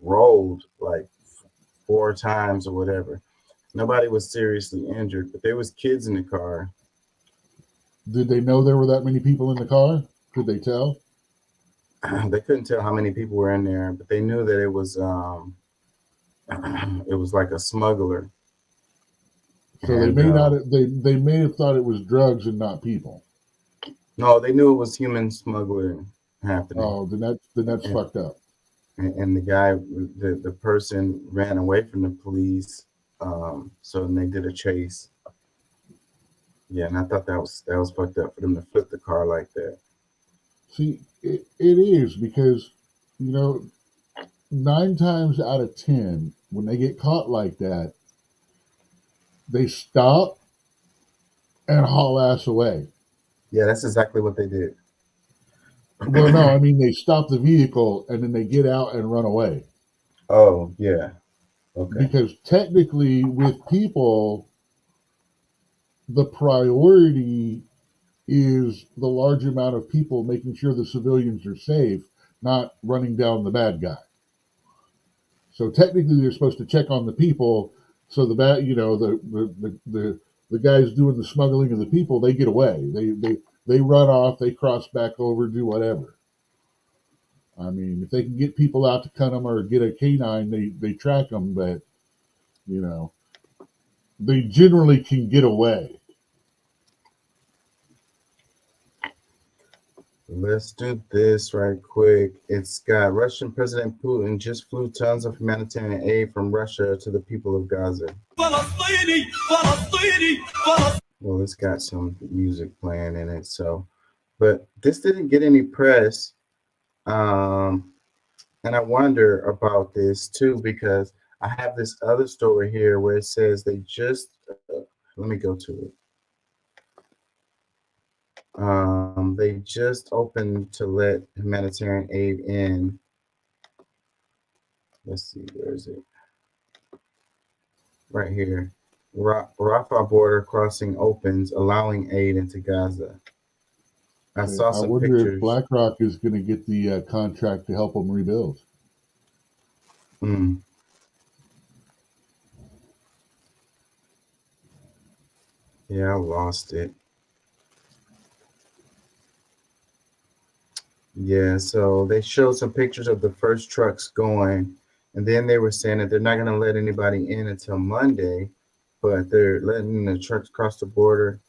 rolled like 4 times or whatever. Nobody was seriously injured, but there was kids in the car. Did they know there were that many people in the car? Could they tell? They couldn't tell how many people were in there, but they knew that it was like a smuggler. So they may not. They may have thought it was drugs and not people. No, they knew it was human smuggling happening. Oh, then that's fucked up. And the guy, the person ran away from the police. So then they did a chase. Yeah, and I thought that was fucked up for them to flip the car like that. See, it is because, you know, 9 times out of 10, when they get caught like that, they stop and haul ass away. Yeah, that's exactly what they did. Well, no, I mean, they stop the vehicle and then they get out and run away. Oh, yeah. Okay. Because technically, with people, the priority is the large amount of people making sure the civilians are safe, not running down the bad guy. So technically, they're supposed to check on the people. So the bad, you know, the guys doing the smuggling of the people, they get away. They run off. They cross back over, do whatever. I mean, if they can get people out to cut them or get a canine, they track them. But you know, they generally can get away. Let's do this right quick. It's got Russian President Putin just flew tons of humanitarian aid from Russia to the people of Gaza. Well, it's got some music playing in it, so, but this didn't get any press. And I wonder about this too, because I have this other story here where it says they just, let me go to it. They just opened to let humanitarian aid in. Let's see, where is it? Right here. Rafah border crossing opens, allowing aid into Gaza. I saw some wonder pictures. if BlackRock is going to get the contract to help them rebuild. Yeah, I lost it. Yeah, so they showed some pictures of the first trucks going, and then they were saying that they're not going to let anybody in until Monday, but they're letting the trucks cross the border.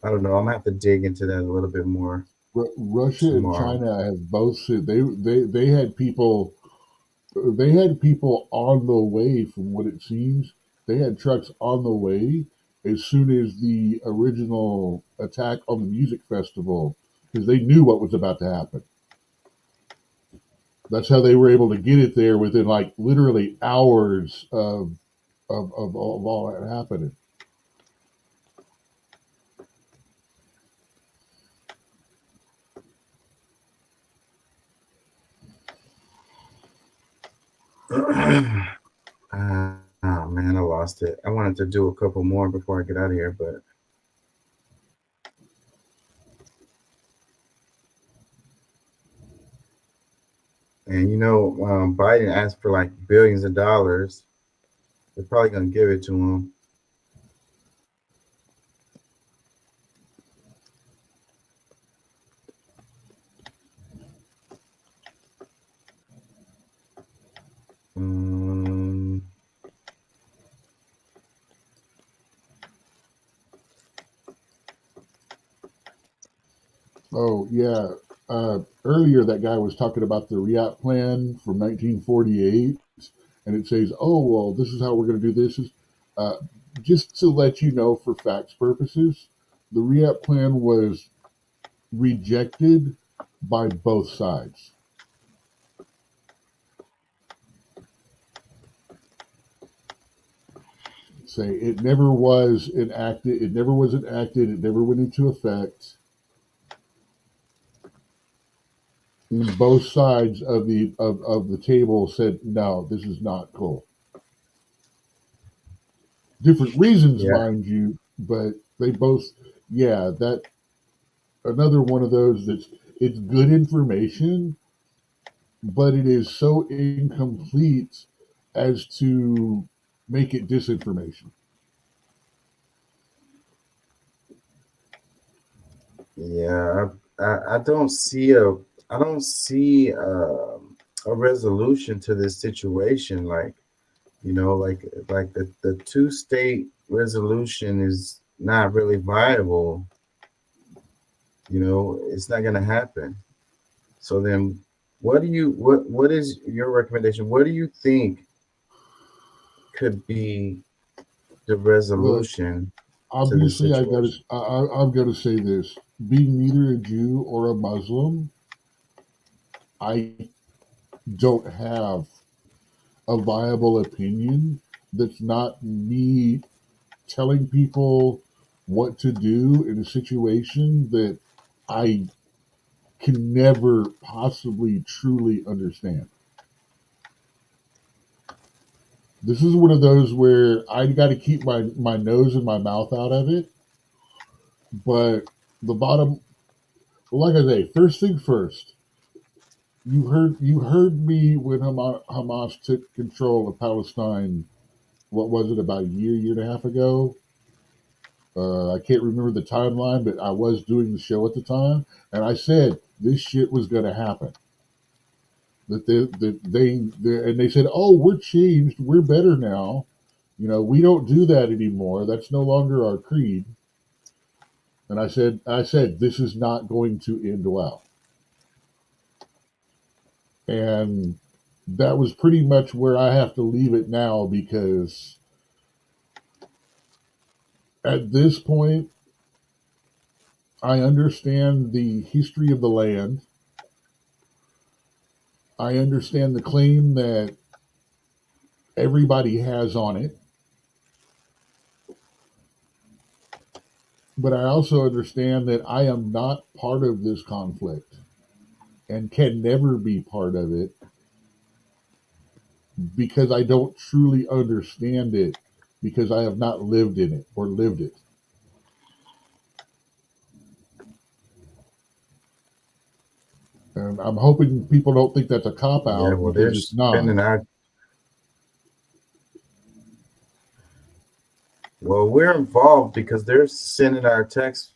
I don't know. I'm gonna have to dig into that a little bit more. Russia and tomorrow. China have both said they had people on the way. From what it seems, they had trucks on the way as soon as the original attack on the music festival, because they knew what was about to happen. That's how they were able to get it there within like literally hours of all that happening. Oh man, I lost it. I wanted to do a couple more before I get out of here, but and Biden asked for like billions of dollars. They're probably gonna give it to him. Oh yeah. Earlier, that guy was talking about the RIAT plan from 1948, and it says, "Oh well, this is how we're going to do this." Just to let you know, for facts purposes, the RIAT plan was rejected by both sides. Say it never was enacted. It never was enacted. It never went into effect. And both sides of the table said, "No, this is not cool." Different reasons, mind you, but they both, that another one of those it's good information, but it is so incomplete as to make it disinformation. Yeah, I don't see a resolution to this situation. Like the two-state resolution is not really viable. It's not going to happen. So then, what is your recommendation? What do you think could be the resolution? Obviously, I've got to say this: being neither a Jew or a Muslim, I don't have a viable opinion that's not me telling people what to do in a situation that I can never possibly truly understand. This is one of those where I got to keep my nose and my mouth out of it. But like I say, first thing first, you heard me when Hamas took control of Palestine. What was it, about a year and a half ago? I can't remember the timeline, but I was doing the show at the time, and I said this shit was going to happen. That they said, "Oh, we're changed. We're better now. We don't do that anymore. That's no longer our creed." And I said, this is not going to end well. And that was pretty much where I have to leave it now, because at this point, I understand the history of the land. I understand the claim that everybody has on it. But I also understand that I am not part of this conflict and can never be part of it, because I don't truly understand it, because I have not lived in it or lived it. And I'm hoping people don't think that's a cop-out, because it's not. Well, we're involved because they're sending our tax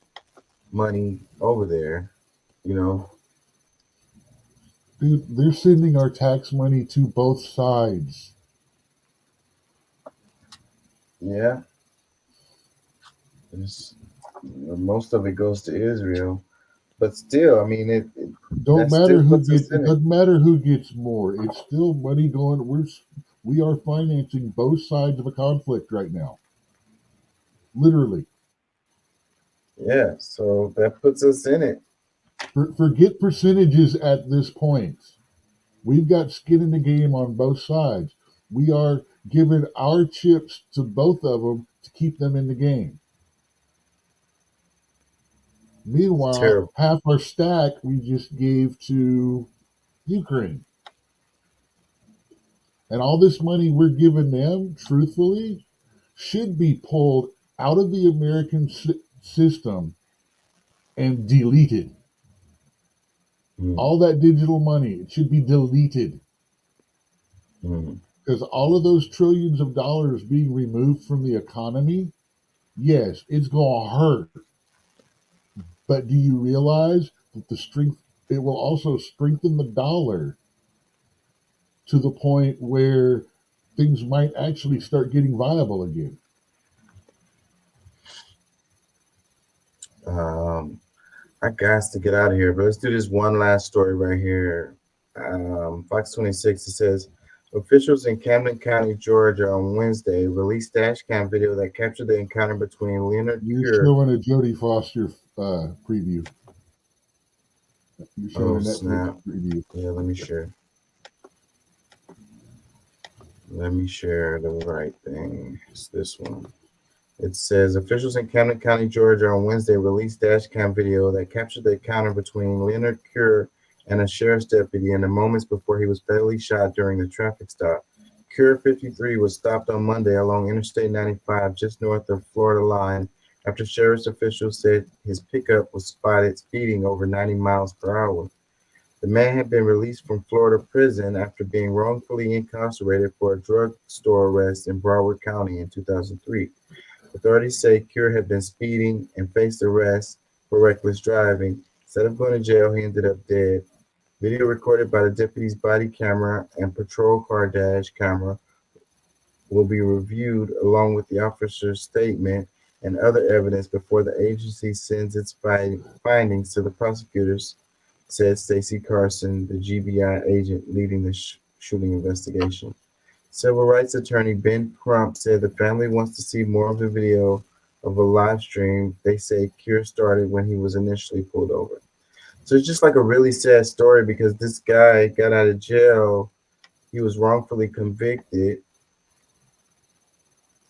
money over there, Dude, they're sending our tax money to both sides. Yeah. Most of it goes to Israel, but still, I mean, it Don't that matter still who puts us gets. in It it. doesn't matter who gets more. It's still money going. We are financing both sides of a conflict right now. Literally. Yeah, so that puts us in it. Forget percentages at this point. We've got skin in the game on both sides. We are giving our chips to both of them to keep them in the game. Meanwhile, terrible. half our stack we just gave to Ukraine. And all this money we're giving them, truthfully, should be pulled out of the American system and deleted. All that digital money, it should be deleted. Because all of those trillions of dollars being removed from the economy, yes, it's going to hurt. But do you realize that it will also strengthen the dollar to the point where things might actually start getting viable again? I got to get out of here, but let's do this one last story right here. Fox 26, it says, officials in Camden County, Georgia on Wednesday released dash cam video that captured the encounter between Leonard You're Cure. showing a Jodie Foster preview. You're showing a Netflix snap. preview. Yeah, let me share. Let me share the right thing. It's this one. It says officials in Camden County, Georgia on Wednesday released dash cam video that captured the encounter between Leonard Cure and a sheriff's deputy in the moments before he was fatally shot during the traffic stop. Cure 53 was stopped on Monday along Interstate 95 just north of Florida line after sheriff's officials said his pickup was spotted speeding over 90 miles per hour. The man had been released from Florida prison after being wrongfully incarcerated for a drugstore arrest in Broward County in 2003. Authorities say Cure had been speeding and faced arrest for reckless driving. Instead of going to jail, he ended up dead. Video recorded by the deputy's body camera and patrol car dash camera will be reviewed along with the officer's statement and other evidence before the agency sends its findings to the prosecutors, said Stacy Carson, the GBI agent leading the shooting investigation. Civil rights attorney Ben Crump said the family wants to see more of the video of a live stream they say Cure started when he was initially pulled over. So it's just like a really sad story because this guy got out of jail. He was wrongfully convicted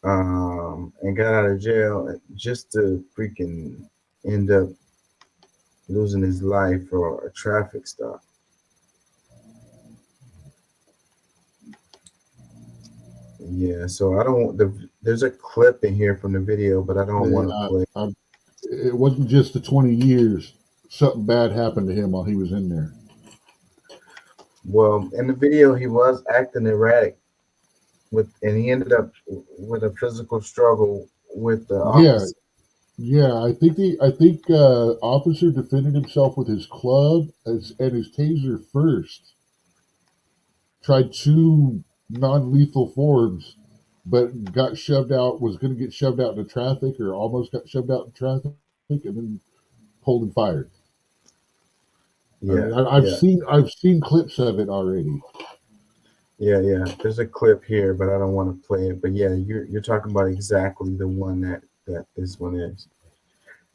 and got out of jail just to freaking end up losing his life for a traffic stop. Yeah, so I don't. There's a clip in here from the video, but I don't want to play. It wasn't just the 20 years. Something bad happened to him while he was in there. Well, in the video, he was acting erratic, and he ended up with a physical struggle with the officer. Yeah. I think officer defended himself with his club and his taser first. Tried 2 non-lethal forms, but got shoved out. Was going to get shoved out into traffic, or almost got shoved out in traffic, and then pulled and fired. Yeah, I've seen clips of it already. Yeah. There's a clip here, but I don't want to play it. But yeah, you're talking about exactly the one that this one is.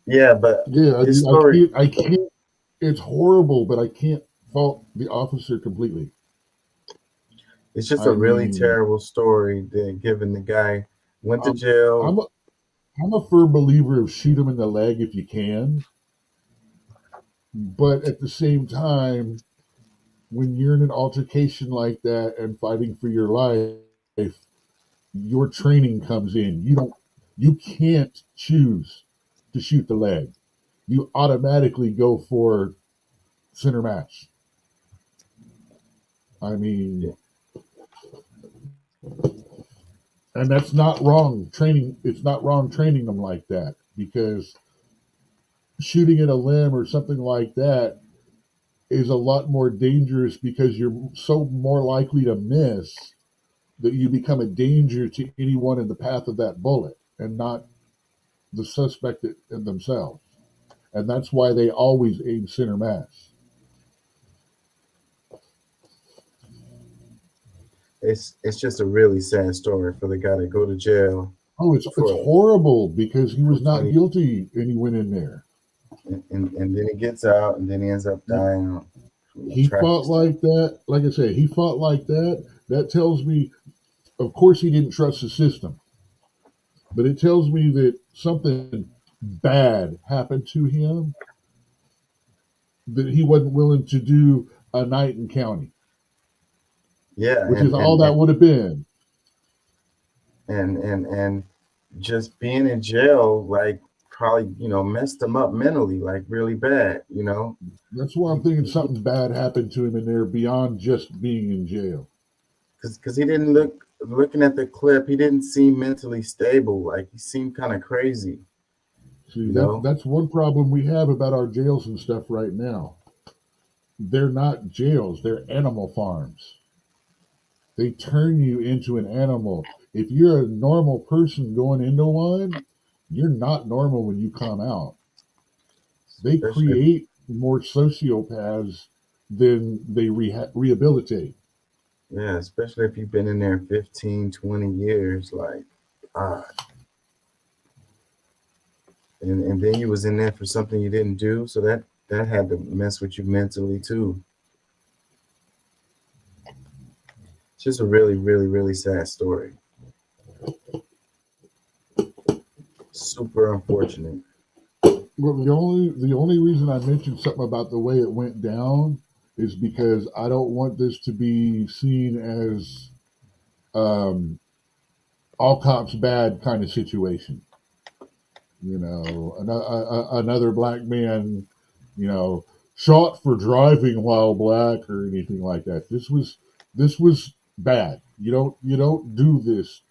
Yeah, but yeah, this story, I can't. It's horrible, but I can't fault the officer completely. It's just a really terrible story. Given the guy went to jail. I'm a firm believer of shoot him in the leg if you can. But at the same time, when you're in an altercation like that and fighting for your life, your training comes in. You can't choose to shoot the leg. You automatically go for center mass. I mean, and that's not wrong training. It's not wrong training them like that, because shooting at a limb or something like that is a lot more dangerous because you're so more likely to miss that you become a danger to anyone in the path of that bullet and not the suspect themselves. And that's why they always aim center mass. It's just a really sad story for the guy to go to jail. Oh, it's horrible because he was not guilty and he went in there. And then he gets out and then he ends up dying. He fought like that. Like I said, he fought like that. That tells me, of course, he didn't trust the system. But it tells me that something bad happened to him that he wasn't willing to do a night in county. Yeah. Which is all that would have been. And just being in jail, like, probably, messed him up mentally, like really bad, That's why I'm thinking something bad happened to him in there beyond just being in jail. Because he didn't looking at the clip, he didn't seem mentally stable. Like, he seemed kind of crazy. See, that's one problem we have about our jails and stuff right now. They're not jails, they're animal farms. They turn you into an animal. If you're a normal person going into one, you're not normal when you come out. They create more sociopaths than they rehabilitate. Yeah, especially if you've been in there 15, 20 years, like, God. And then you was in there for something you didn't do, so that had to mess with you mentally too. It's just a really, really, really sad story. Super unfortunate. Well, the only reason I mentioned something about the way it went down is because I don't want this to be seen as all cops bad kind of situation. Another black man, shot for driving while black or anything like that. This was bad. You don't do this.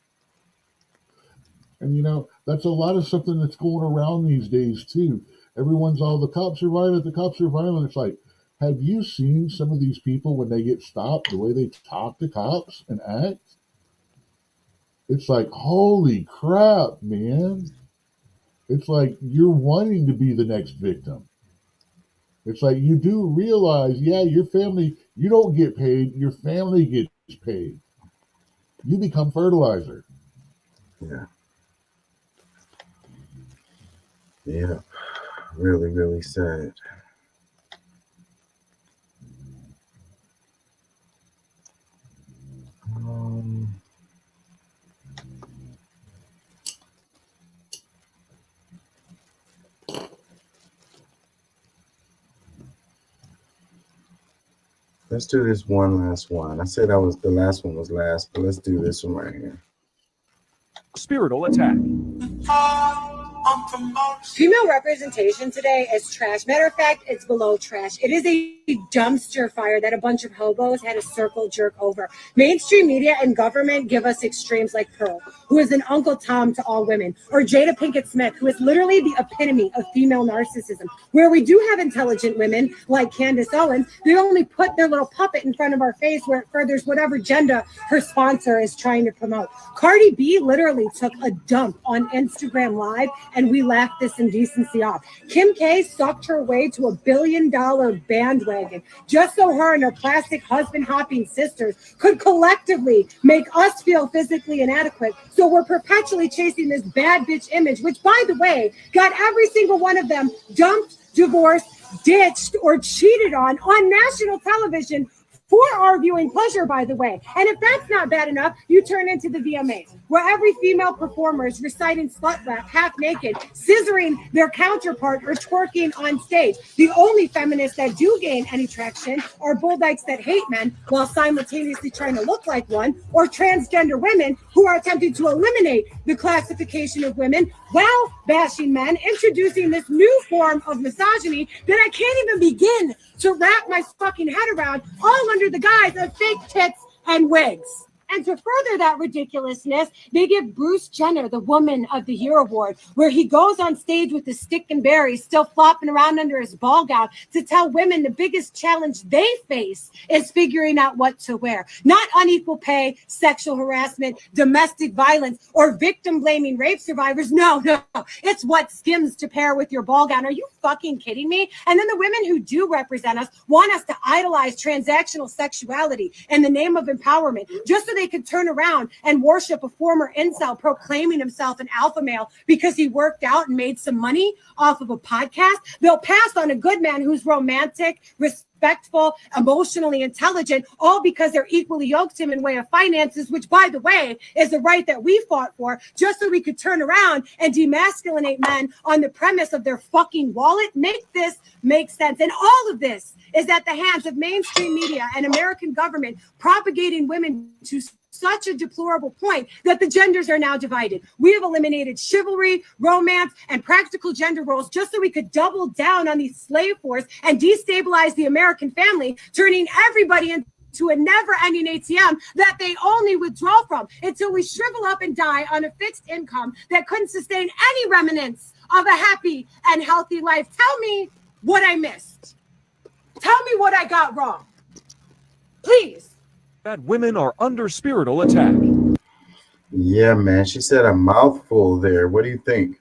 And that's a lot of something that's going around these days too. Everyone's all, the cops are violent, the cops are violent. It's like, have you seen some of these people when they get stopped, the way they talk to cops and act? It's like, holy crap, man. It's like you're wanting to be the next victim. It's like you do realize, yeah, your family, you don't get paid, your family gets paid. You become fertilizer. Yeah. Yeah. Really, really sad. Let's do this one last one. I said the last one was last, but let's do this one right here. Spiritual attack. Female representation today is trash. Matter of fact, it's below trash. It is a dumpster fire that a bunch of hobos had a circle jerk over. Mainstream media and government give us extremes like Pearl, who is an Uncle Tom to all women, or Jada Pinkett Smith, who is literally the epitome of female narcissism. Where we do have intelligent women like Candace Owens, they only put their little puppet in front of our face where it furthers whatever agenda her sponsor is trying to promote. Cardi B literally took a dump on Instagram Live, and we laughed this indecency off. Kim K sucked her way to $1 billion bandwagon just so her and her plastic husband-hopping sisters could collectively make us feel physically inadequate. So we're perpetually chasing this bad bitch image, which, by the way, got every single one of them dumped, divorced, ditched, or cheated on national television for our viewing pleasure, by the way. And if that's not bad enough, you turn into the VMAs, where every female performer is reciting slut rap half naked, scissoring their counterpart or twerking on stage. The only feminists that do gain any traction are bull dykes that hate men while simultaneously trying to look like one, or transgender women who are attempting to eliminate the classification of women while bashing men, introducing this new form of misogyny that I can't even begin to wrap my fucking head around, all under the guise of fake tits and wigs. And to further that ridiculousness, they give Bruce Jenner the Woman of the Year award, where he goes on stage with the stick and berries still flopping around under his ball gown to tell women the biggest challenge they face is figuring out what to wear. Not unequal pay, sexual harassment, domestic violence, or victim blaming rape survivors. No. It's what Skims to pair with your ball gown. Are you fucking kidding me? And then the women who do represent us want us to idolize transactional sexuality in the name of empowerment, just so they could turn around and worship a former incel proclaiming himself an alpha male because he worked out and made some money off of a podcast. They'll pass on a good man who's romantic, respectful, emotionally intelligent, all because they're equally yoked to him in way of finances, which, by the way, is the right that we fought for, just so we could turn around and demasculinate men on the premise of their fucking wallet. Make this make sense. And all of this is at the hands of mainstream media and American government propagating women to such a deplorable point that the genders are now divided. We have eliminated chivalry, romance, and practical gender roles just so we could double down on the slave force and destabilize the American family, turning everybody into a never-ending ATM that they only withdraw from until we shrivel up and die on a fixed income that couldn't sustain any remnants of a happy and healthy life. Tell me what I missed. Tell me what I got wrong. Please. That women are under spiritual attack. Yeah, man. She said a mouthful there. What do you think?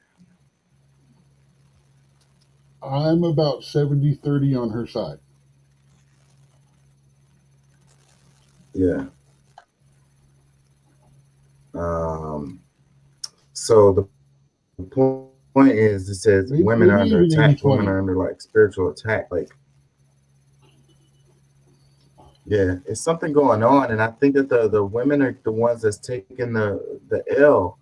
I'm about 70-30 on her side. Yeah. So the point is, it says women are under attack. Women are under like spiritual attack. Like, yeah, it's something going on, and I think that the women are the ones that's taking the L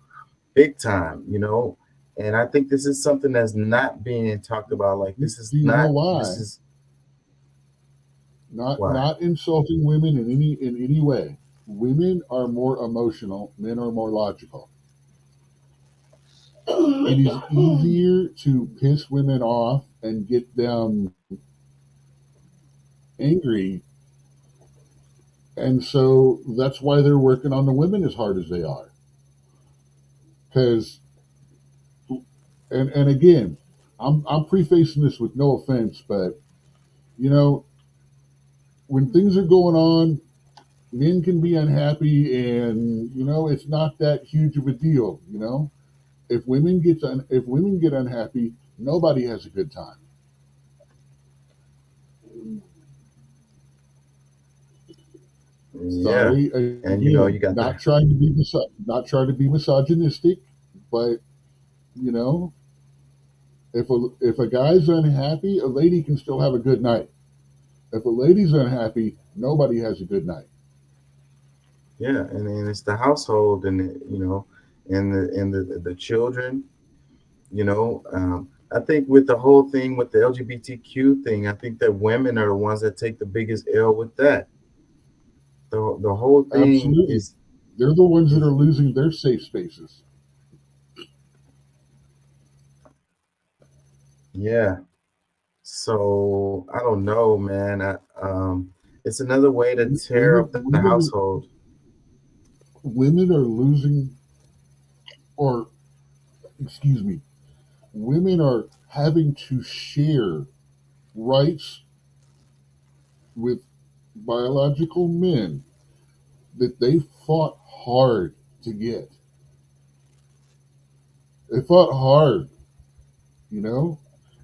big time, you know. And I think this is something that's not being talked about. Like, this is not. Why? This is not insulting women in any way. Women are more emotional. Men are more logical. It is easier to piss women off and get them angry. And so that's why they're working on the women as hard as they are. Because, and again, I'm prefacing this with no offense, but, you know, when things are going on, men can be unhappy, and, you know, it's not that huge of a deal, you know. If women get unhappy, nobody has a good time. Sorry, and you know, you got not trying to be misogynistic, but you know, if a guy's unhappy, a lady can still have a good night. If a lady's unhappy, nobody has a good night. Yeah, and then it's the household, and you know, and the children. You know, I think with the whole thing with the LGBTQ thing, I think that women are the ones that take the biggest L with that. The whole thing Absolutely. is, they're the ones that are losing their safe spaces. yeah. So I don't know, man. It's another way to tear up the household. Women are losing, or excuse me, women are having to share rights with biological men that they fought hard to get. They fought hard, you know?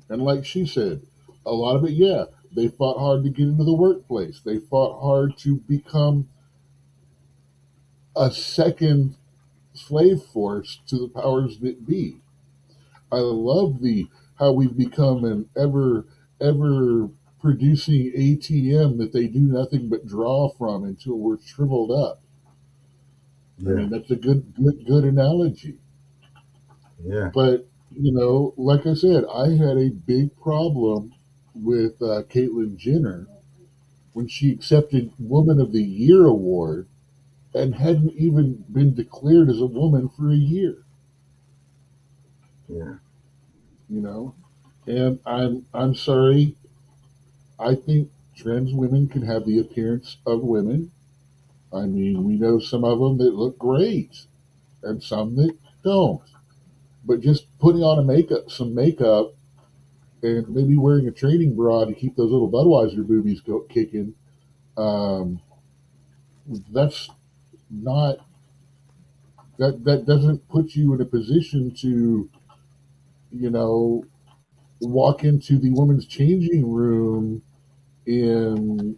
And like she said, a lot of it, yeah, they fought hard to get into the workplace. They fought hard to become a second slave force to the powers that be. I love how we've become an ever producing ATM that they do nothing but draw from until we're shriveled up. Yeah. I mean, that's a good analogy. Yeah. But, you know, like I said, I had a big problem with Caitlyn Jenner when she accepted Woman of the Year award and hadn't even been declared as a woman for a year. Yeah. You know, and I'm sorry. I think trans women can have the appearance of women. I mean, we know some of them that look great and some that don't. But just putting on some makeup, and maybe wearing a training bra to keep those little Budweiser boobies kicking, that's not, that doesn't put you in a position to, you know, walk into the women's changing room in,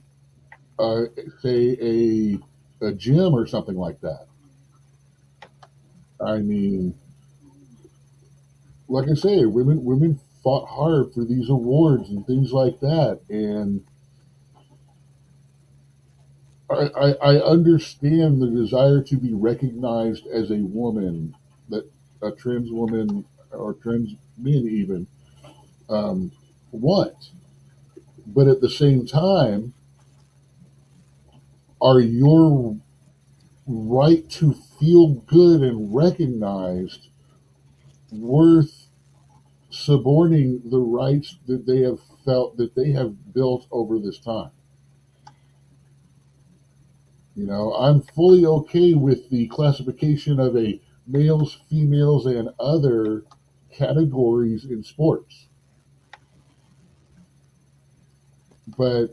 say, a gym or something like that. I mean, like I say, women fought hard for these awards and things like that, and I understand the desire to be recognized as a woman, that a trans woman or trans men even want. But at the same time, are your right to feel good and recognized worth suborning the rights that they have felt that they have built over this time? You know, I'm fully okay with the classification of a males, females, and other categories in sports. But,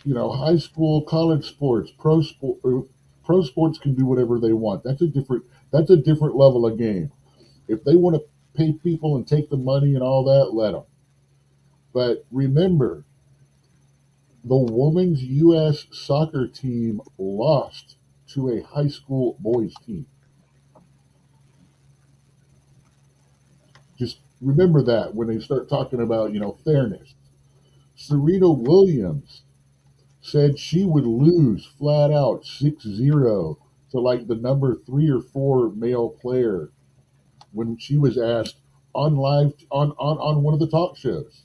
you know, high school, college sports, pro sports can do whatever they want. That's a different level of game. If they want to pay people and take the money and all that, let them. But remember, the women's U.S. soccer team lost to a high school boys team. Just remember that when they start talking about, you know, fairness. Serena Williams said she would lose flat out 6-0 to like the number 3 or 4 male player when she was asked on live on one of the talk shows.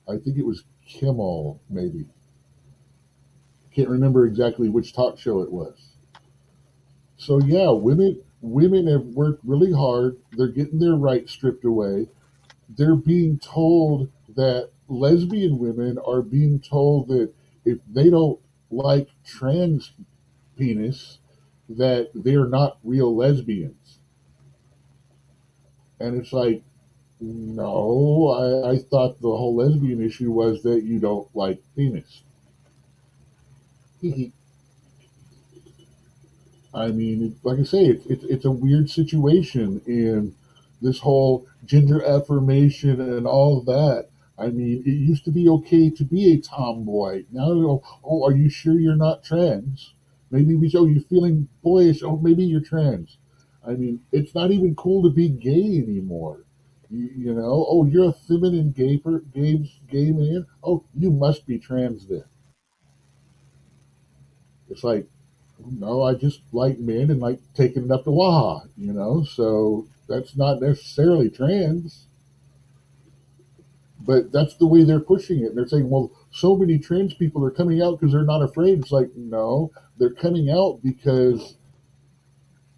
I think it was Kimmel, maybe. Can't remember exactly which talk show it was. So yeah, women have worked really hard. They're getting their rights stripped away. They're being told that lesbian women are being told that if they don't like trans penis, that they're not real lesbians. And it's like, no, I thought the whole lesbian issue was that you don't like penis. I mean, like I say, it's a weird situation in this whole gender affirmation and all of that. I mean, it used to be okay to be a tomboy. Now, oh, are you sure you're not trans? Maybe you're feeling boyish. Oh, maybe you're trans. I mean, it's not even cool to be gay anymore. You know, oh, you're a feminine gay man. Oh, you must be trans then. It's like, no, I just like men and like taking it up to Waha, you know, so that's not necessarily trans. But that's the way they're pushing it. And they're saying, well, so many trans people are coming out because they're not afraid. It's like, no, they're coming out because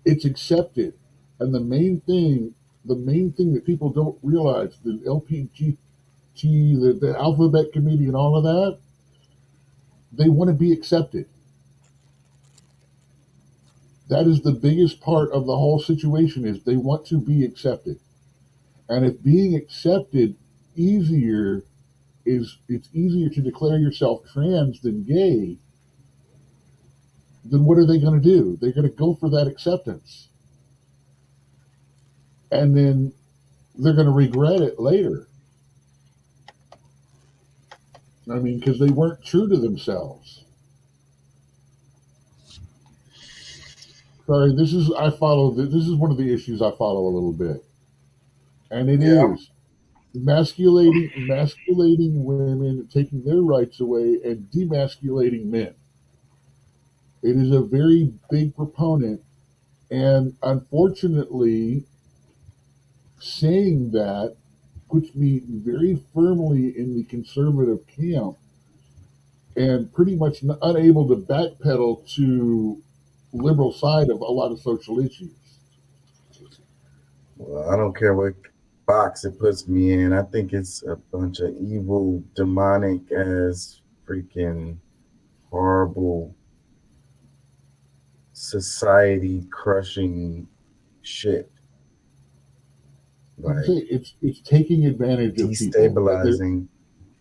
it's accepted. And the main thing that people don't realize, the LPGT, the Alphabet Committee and all of that, they want to be accepted. That is the biggest part of the whole situation, is they want to be accepted. And if being accepted it's easier to declare yourself trans than gay, then what are they going to do? They're going to go for that acceptance. And then they're going to regret it later. I mean, because they weren't true to themselves. Sorry, this is one of the issues I follow a little bit. And it is emasculating women, taking their rights away, and demasculating men. It is a very big proponent, and unfortunately, saying that puts me very firmly in the conservative camp and pretty much unable to backpedal to liberal side of a lot of social issues. Well, I don't care what box it puts me in. I think it's a bunch of evil, demonic ass, freaking horrible society crushing shit. Like it's taking advantage of people. Destabilizing.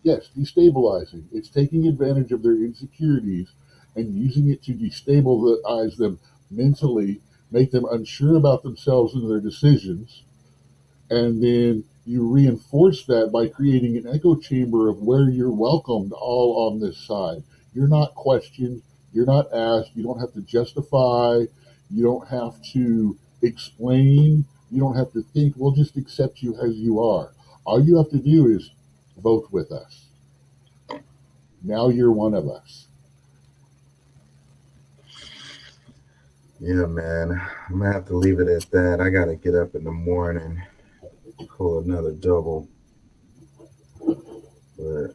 Yes, destabilizing. It's taking advantage of their insecurities and using it to destabilize them mentally, make them unsure about themselves and their decisions, and then you reinforce that by creating an echo chamber of where you're welcomed all on this side. You're not questioned, you're not asked, you don't have to justify, you don't have to explain, you don't have to think, we'll just accept you as you are. All you have to do is vote with us. Now you're one of us. Yeah, man. I'm gonna have to leave it at that. I gotta get up in the morning, pull another double. But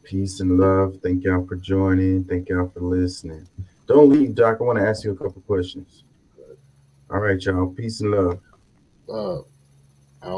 peace and love. Thank y'all for joining. Thank y'all for listening. Don't leave, Doc. I want to ask you a couple questions. All right, y'all. Peace and love.